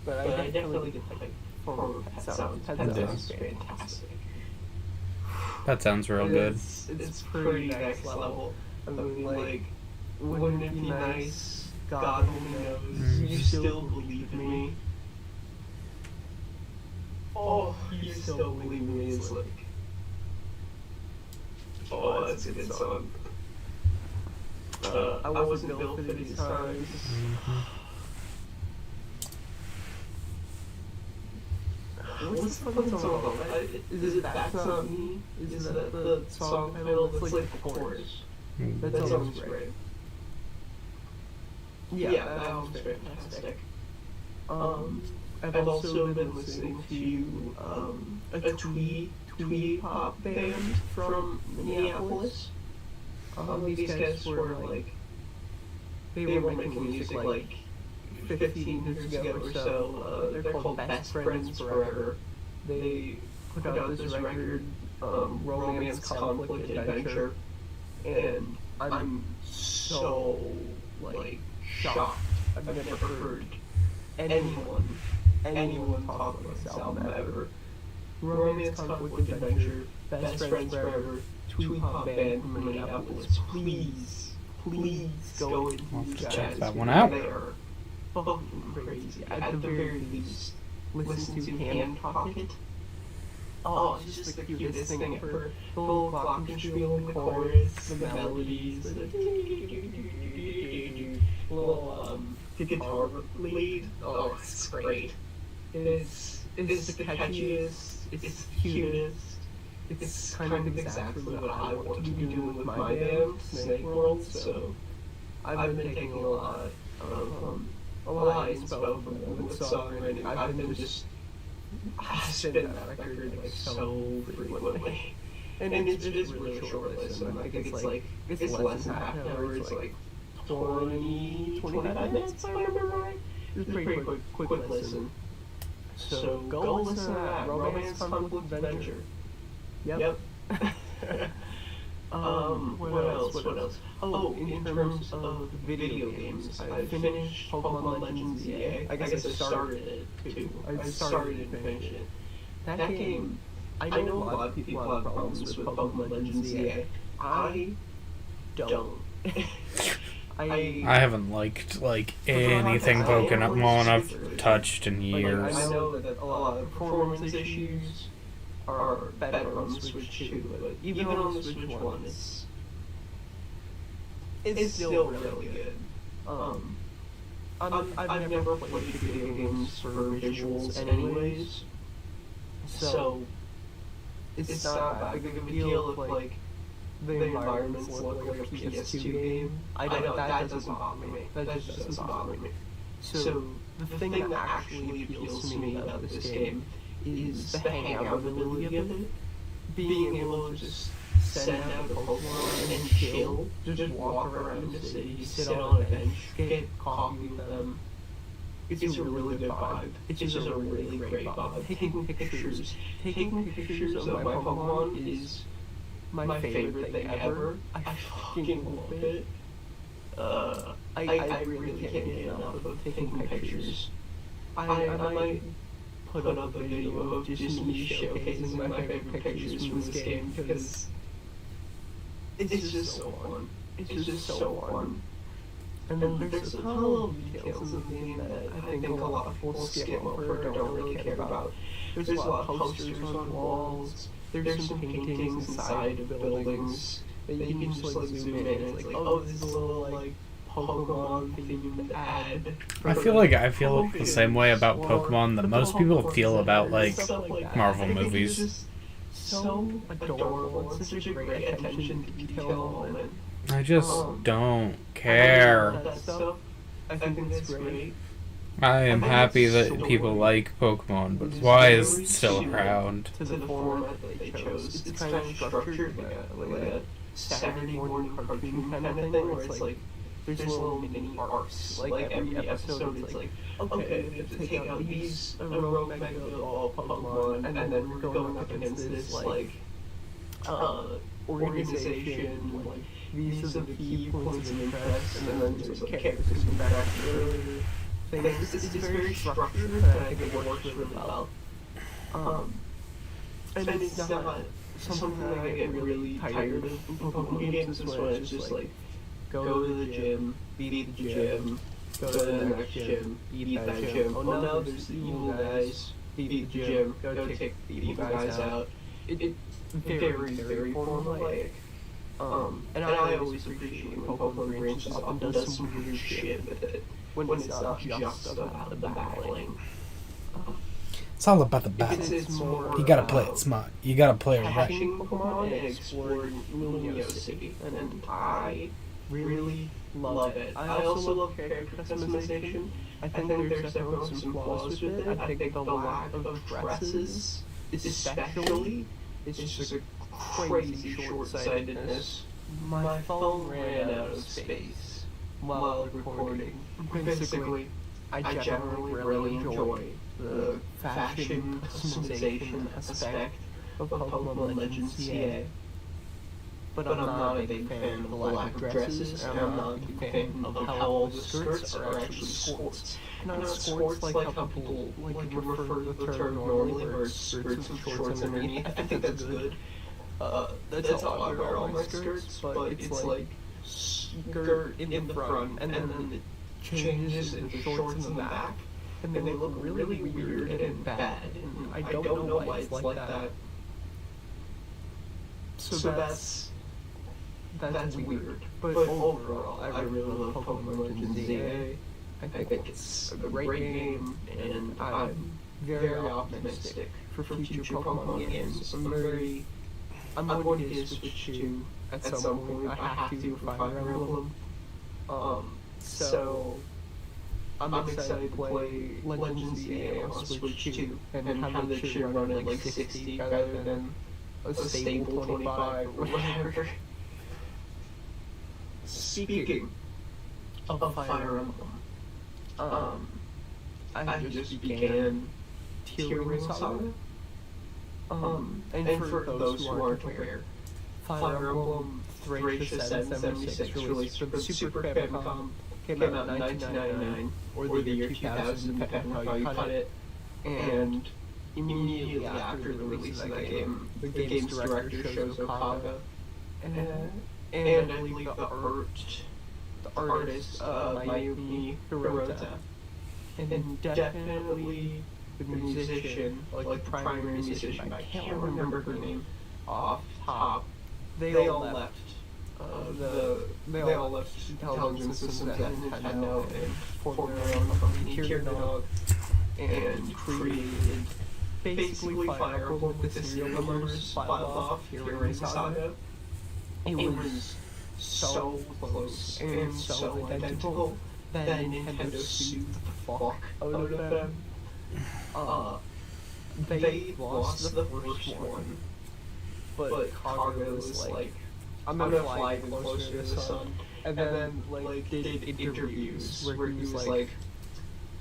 But I definitely get the hype for Pet Sounds. Pet Sounds is fantastic. That sounds real good. It's pretty next level. I mean, like, wouldn't it be nice? God only knows. You still believe in me? Oh, you still believe in me is like... Oh, that's a good song. I wasn't built for these times. What's the fucking song called? Is it That's Not Me? Is that the song title? It's like the chorus. That song's great. Yeah, that album's fantastic. I've also been listening to a twee pop band from Minneapolis. These guys were like, they were making music like 15 years ago or so. They're called Best Friends Forever. They put out this record, Romance, Conflict, Adventure, and I'm so like shocked. I've never heard anyone talk about this album ever. Romance, Conflict, Adventure, Best Friends Forever, twee pop band from Minneapolis. Please go and check that one out. They are fucking crazy. At the very least, listen to Hand Pocket. Oh, it's just the cutest thing ever. The little glockenspiel in the chorus, the melodies, the little guitar lead. Oh, it's great. It's the catchiest, it's the cutest. It's kind of exactly what I want to be doing with my band, Snake World. So I've been taking a lot of inspo from them with songwriting. I've been just spinning that record like so frequently, and it is really short listen. I think it's less than half an hour. It's like 25 minutes. I remember right. It's a pretty quick listen. So go listen to that. Romance, Conflict, Adventure. Yep. What else? Oh, in terms of video games, I finished Pokemon Legends ZA. I guess I started it too. I started and finished it. That game, I know a lot of people have problems with Pokemon Legends ZA. I don't. I haven't liked anything Pokemon I've touched in years. I know that a lot of performance issues are better on the Switch 2, but even on the Switch 1, it's still really good. I've never played video games for visuals anyways, so it's not that big of a deal if like the environments look like a PS2 game. I know that doesn't bother me. That just doesn't bother me. So the thing that actually appeals to me about this game is the hangout ability of it. Being able to just send out a Pokemon and chill, just walk around the city, sit on a bench, get coffee with them. It's a really good vibe. It's just a really great vibe. Taking pictures of my Pokemon is my favorite thing ever. I fucking love it. I really can't get enough of taking pictures. I might put up a video of just me showcasing my favorite pictures from this game because it's just so fun. It's just so fun. And then there's a ton of details in the game that I think a lot of people skip over or don't really care about. There's a lot of posters on walls. There's some paintings inside of buildings that you can just like zoom in and it's like, oh, this is a little like Pokemon themed ad. I feel like the same way about Pokemon that most people feel about like Marvel movies. So adorable and such a great attention to detail moment. I just don't care. That stuff, I think that's great. I am happy that people like Pokemon, but why is it still around? To the format that they chose. It's kind of structured like a Saturday morning cartoon kind of thing, where it's like there's little mini arcs. Like every episode, it's like, okay, we have to take out these heroic mega evolved Pokemon, and then we're going up against this like organization. Like these are the key points of interest, and then there's like characters from back earlier. It's very structured, and I think it works really well. And it's not something that I get really tired of in Pokemon games, is when it's just like, go to the gym, beat the gym, go to the next gym, beat that gym. Oh no, there's the evil guys, beat the gym, go take the evil guys out. It's very, very formulaic. And I always appreciate when Pokemon branches off and does some weird shit with it. When it's not just about the battling. It's all about the battle. You gotta play it smart. You gotta play it right. Catching Pokemon and exploring Luminous City, and I really love it. I also love character customization. I think there's definitely some flaws with it. I think the lack of dresses, especially, it's just a crazy short-sightedness. My phone ran out of space while recording. Basically, I generally really enjoy the fashion customization aspect of Pokemon Legends CA. But I'm not a big fan of the lack of dresses, and I'm not a big fan of how all the skirts are actually skirts. Not skirts like how people like to refer to the term normally, where it's skirts with shorts underneath. I think that's good. That's how I wear all my skirts, but it's like skirt in the front, and then it changes into shorts in the back, and they look really weird and bad, and I don't know why it's like that. So that's weird. But overall, I really love Pokemon Legends ZA. I think it's a great game, and I'm very optimistic for future Pokemon games. I'm going to get a Switch 2 at some point. I have to for Fire Emblem. So I'm excited to play Legends ZA on Switch 2 and have the shit run at like 60 rather than a stable 25 or whatever. Speaking of Fire Emblem, I just began Tearing Saga. And for those who aren't aware, Fire Emblem Thracia 776 released for the Super Famicom, came out in 1999, or the year 2000, depending on how you cut it, and immediately after the release of that game, the game's director Shozo Kaga, and I believe the artist Mayumi Hirota, and definitely the musician, like the primary musician, I can't remember her name off top. They all left Intelligent Systems at Nintendo and formed their own company, Teardog, and created basically Fire Emblem with the serial numbers filed off Tearing Saga. It was so close and so identical that Nintendo sued the fuck out of them. They lost the first one, but Kaga was like, I'm gonna fly closer to the sun, and then like did interviews where he was like,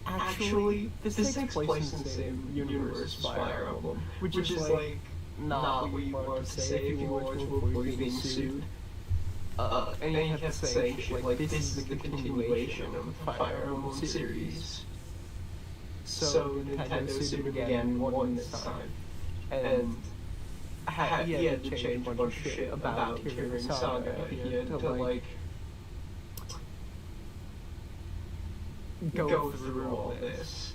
actually, this takes place in the same universe as Fire Emblem, which is like not what you want to say if you want to avoid being sued. And he kept saying shit like, this is the continuation of the Fire Emblem series. So Nintendo sued him again, won this time, and he had to change a bunch of shit about Tearing Saga. He had to like go through all this.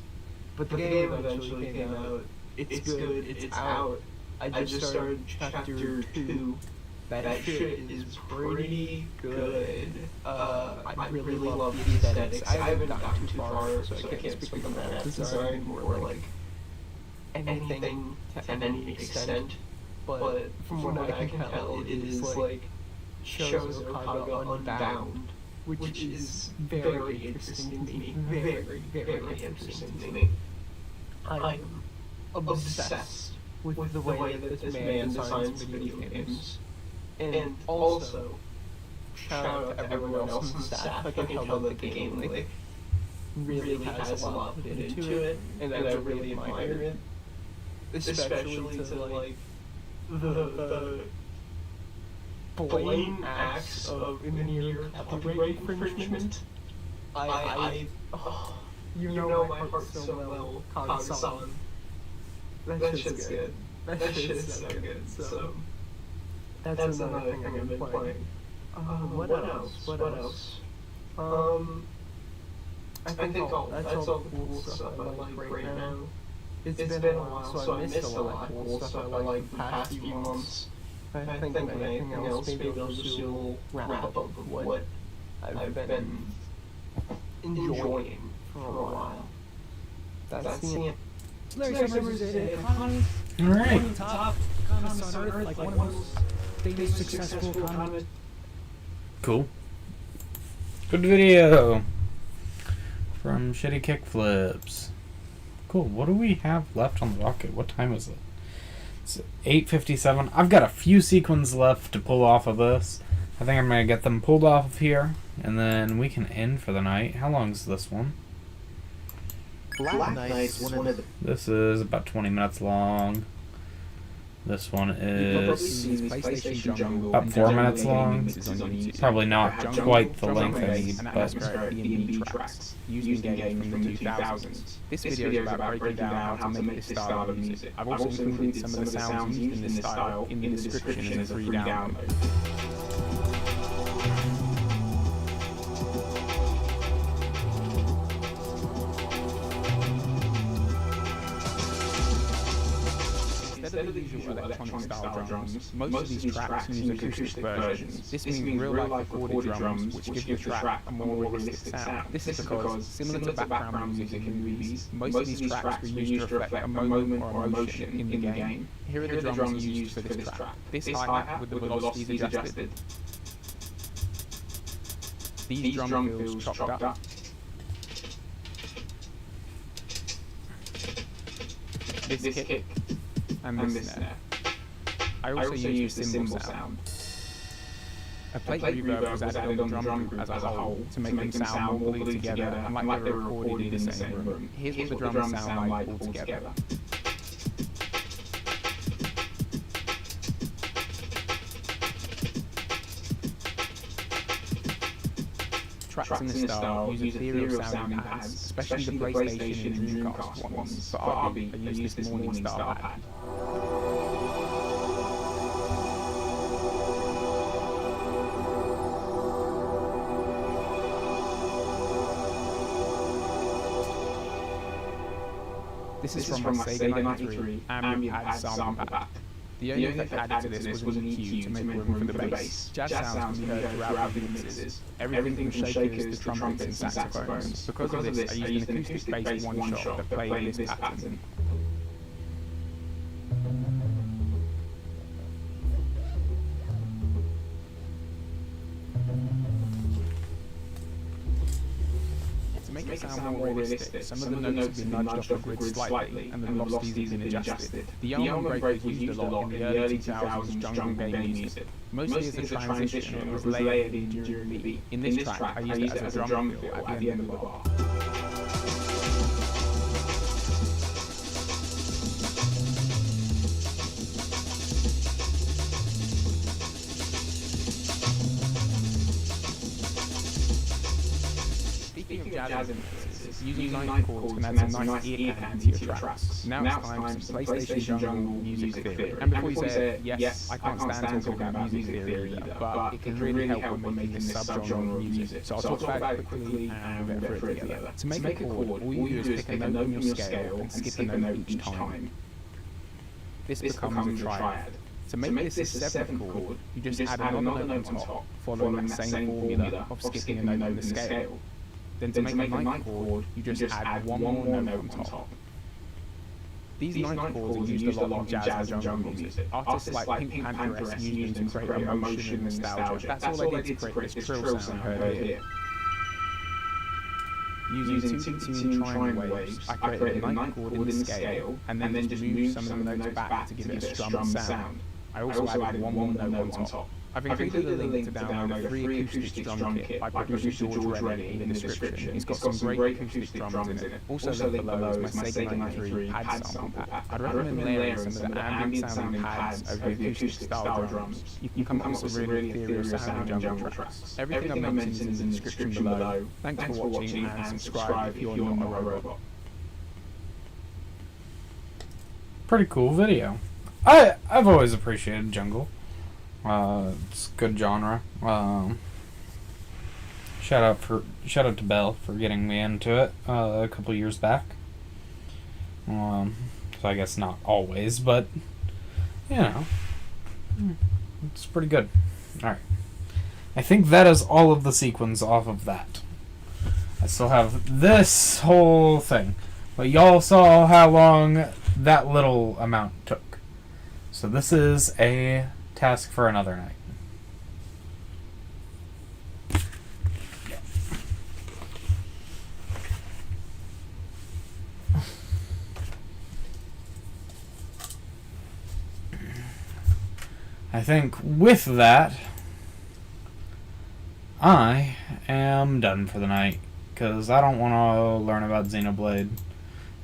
But the game eventually came out. It's good. It's out. I just started chapter 2. That shit is pretty good. I really love the aesthetics. I haven't gotten too far, so I can't speak on that design or like anything to any extent. But from what I can tell, it is like Shozo Kaga Unbound, which is very interesting to me. Very, very interesting to me. I'm obsessed with the way that this man designs video games. And also, shout out to everyone else on staff. I can tell that the game like really has a lot put into it, and I really admire it. Especially to like the blatant acts of near copyright infringement. You know my heart so well, Kaga-san. That shit's good. That shit's so good. So that's another thing I've been playing. What else? I think that's all the cool stuff I like right now. It's been a while, so I missed a lot of cool stuff I like the past few months. I think of anything else, maybe I'll just do a little wrap-up of what I've been enjoying for a while. That's the Larry Summers is an economist. All right. One of the top economists on earth, like one of the most famous, successful economists. Cool. Good video from Shitty Kickflips. Cool. What do we have left on the rocket? What time is it? It's 8:57. I've got a few sequins left to pull off of this. I think I'm going to get them pulled off of here, and then we can end for the night. How long is this one? Black Knight's one of the... This is about 20 minutes long. This one is about 4 minutes long. Probably not quite the length I need, but tracks used in games from the 2000s. This video is about breaking down how to make this style of music. I've also included some of the sounds used in this style in the description as a free download. Instead of the usual electronic-style drums, most of these tracks use acoustic versions. This means real-life recorded drums, which give the track a more realistic sound. This is because, similar to background music in movies, most of these tracks were used to reflect a moment or emotion in the game. Here are the drums used for this track. This hi-hat with the velocities adjusted. These drum fills chopped up. This kick. And this snare. I also use the cymbal sound. A plate reverb was added on the drum group as a whole to make them sound more glued together and like they were recorded in the same room. Here's what the drums sound like all together. Tracks in this style use ethereal sounding pads, especially the PlayStation and Dreamcast ones. For RB, I use this Morning Star pad. This is from my Sega 93 ambient pad sample pack. The only effect added to this was an EQ to make room for the bass. Jazz sounds can be heard throughout the mixes. Everything from shakers to trumpets and saxophones. Because of this, I used an acoustic bass one-shot that played this pattern. To make it sound more realistic, some of the notes have been nudged off the grid slightly, and the velocities have been adjusted. The Elman break was used a lot in the early 2000s jungle game music. Mostly as a transition, and it was layered in during the beat. In this track, I used it as a drum fill at the end of the bar. Speaking of jazz influences, using night chords can add some nice ear candy to your tracks. Now it's time for some PlayStation Jungle music theory. And before you say it, yes, I can't stand talking about music theory either, but it can really help when making this subgenre of music. So I'll talk about it quickly and we'll get through it together. To make a chord, all you do is pick a note on your scale and skip a note each time. This becomes a triad. To make this a seventh chord, you just add another note on top, following that same formula of skipping a note on the scale. Then to make a ninth chord, you just add one more note on top. These ninth chords are used a lot in jazz and jungle music. Artists like Pink Pantheress used them to create emotion and nostalgia. That's all they did to create this trill sound heard here. Using two triangle waves, I created a ninth chord in the scale, and then just moved some of the notes back to give it a strum sound. I also added one more note on top. I've included a link to download a free acoustic drum kit by producer George Rennie in the description. It's got some great acoustic drums in it. Also linked below is my Sega 93 pad sample pack. I'd recommend layering some of the ambient sounding pads over the acoustic style drums. You can come up with some really ethereal sounding jungle tracks. Everything I mentioned is in the description below. Thanks for watching and subscribe if you're not a robot. pretty cool video. I've always appreciated jungle. It's a good genre. Shout out to Bell for getting me into it a couple years back. So I guess not always, but you know, it's pretty good. All right, I think that is all of the sequins off of that. I still have this whole thing. But y'all saw how long that little amount took. So this is a task for another night. I think with that, I am done for the night, because I don't want to learn about Xenoblade,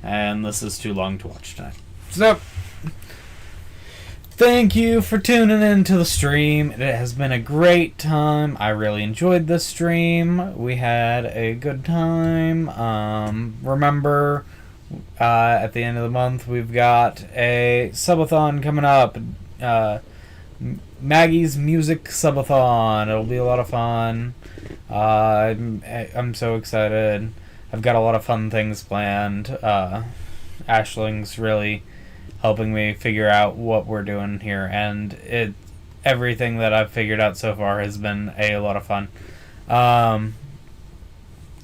and this is too long to watch tonight. So, thank you for tuning in to the stream. It has been a great time. I really enjoyed this stream. We had a good time. Remember, at the end of the month, we've got a subathon coming up. Maggie's Music Subathon. It'll be a lot of fun. I'm so excited. I've got a lot of fun things planned. Ashling's really helping me figure out what we're doing here, and everything that I've figured out so far has been a lot of fun.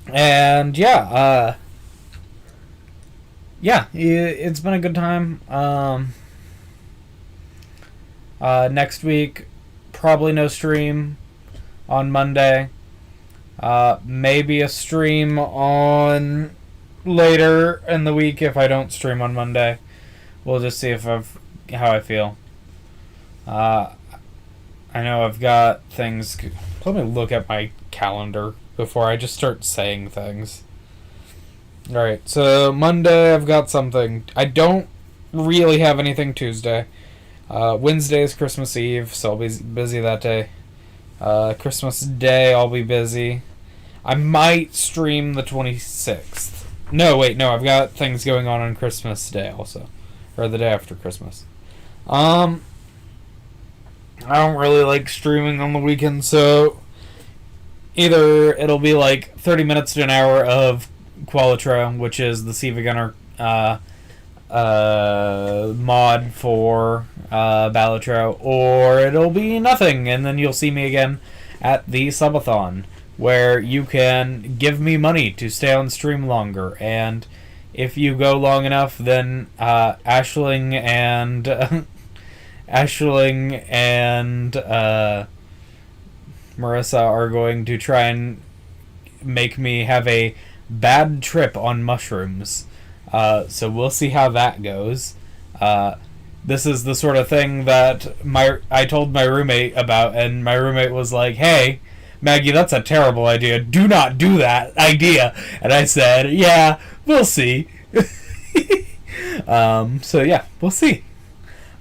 And yeah, it's been a good time. Next week, probably no stream on Monday. Maybe a stream on later in the week if I don't stream on Monday. We'll just see how I feel. I know I've got things. Let me look at my calendar before I just start saying things. Alright, so Monday I've got something. I don't really have anything Tuesday. Wednesday is Christmas Eve, so I'll be busy that day. Christmas Day, I'll be busy. I might stream the 26th. No, I've got things going on Christmas Day also. Or the day after Christmas. I don't really like streaming on the weekend, so either it'll be like 30 minutes to an hour of Qualitro, which is the Siva Gunner mod for Balatro, or it'll be nothing, and then you'll see me again at the subathon, where you can give me money to stay on stream longer, and if you go long enough, then Ashling and Marissa are going to try and make me have a bad trip on mushrooms. So we'll see how that goes. This is the sort of thing that I told my roommate about, and my roommate was like, "Hey, Maggie, that's a terrible idea. Do not do that idea." And I said, "Yeah, we'll see." So yeah, we'll see.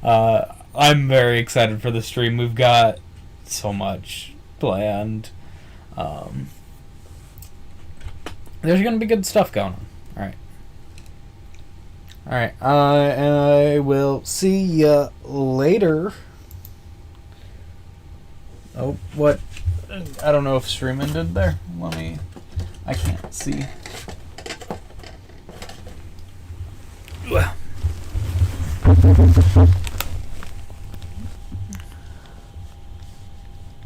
I'm very excited for the stream. We've got so much planned. There's gonna be good stuff going on. Alright, I will see ya later. Oh, what? I don't know if stream ended there. I can't see. Well.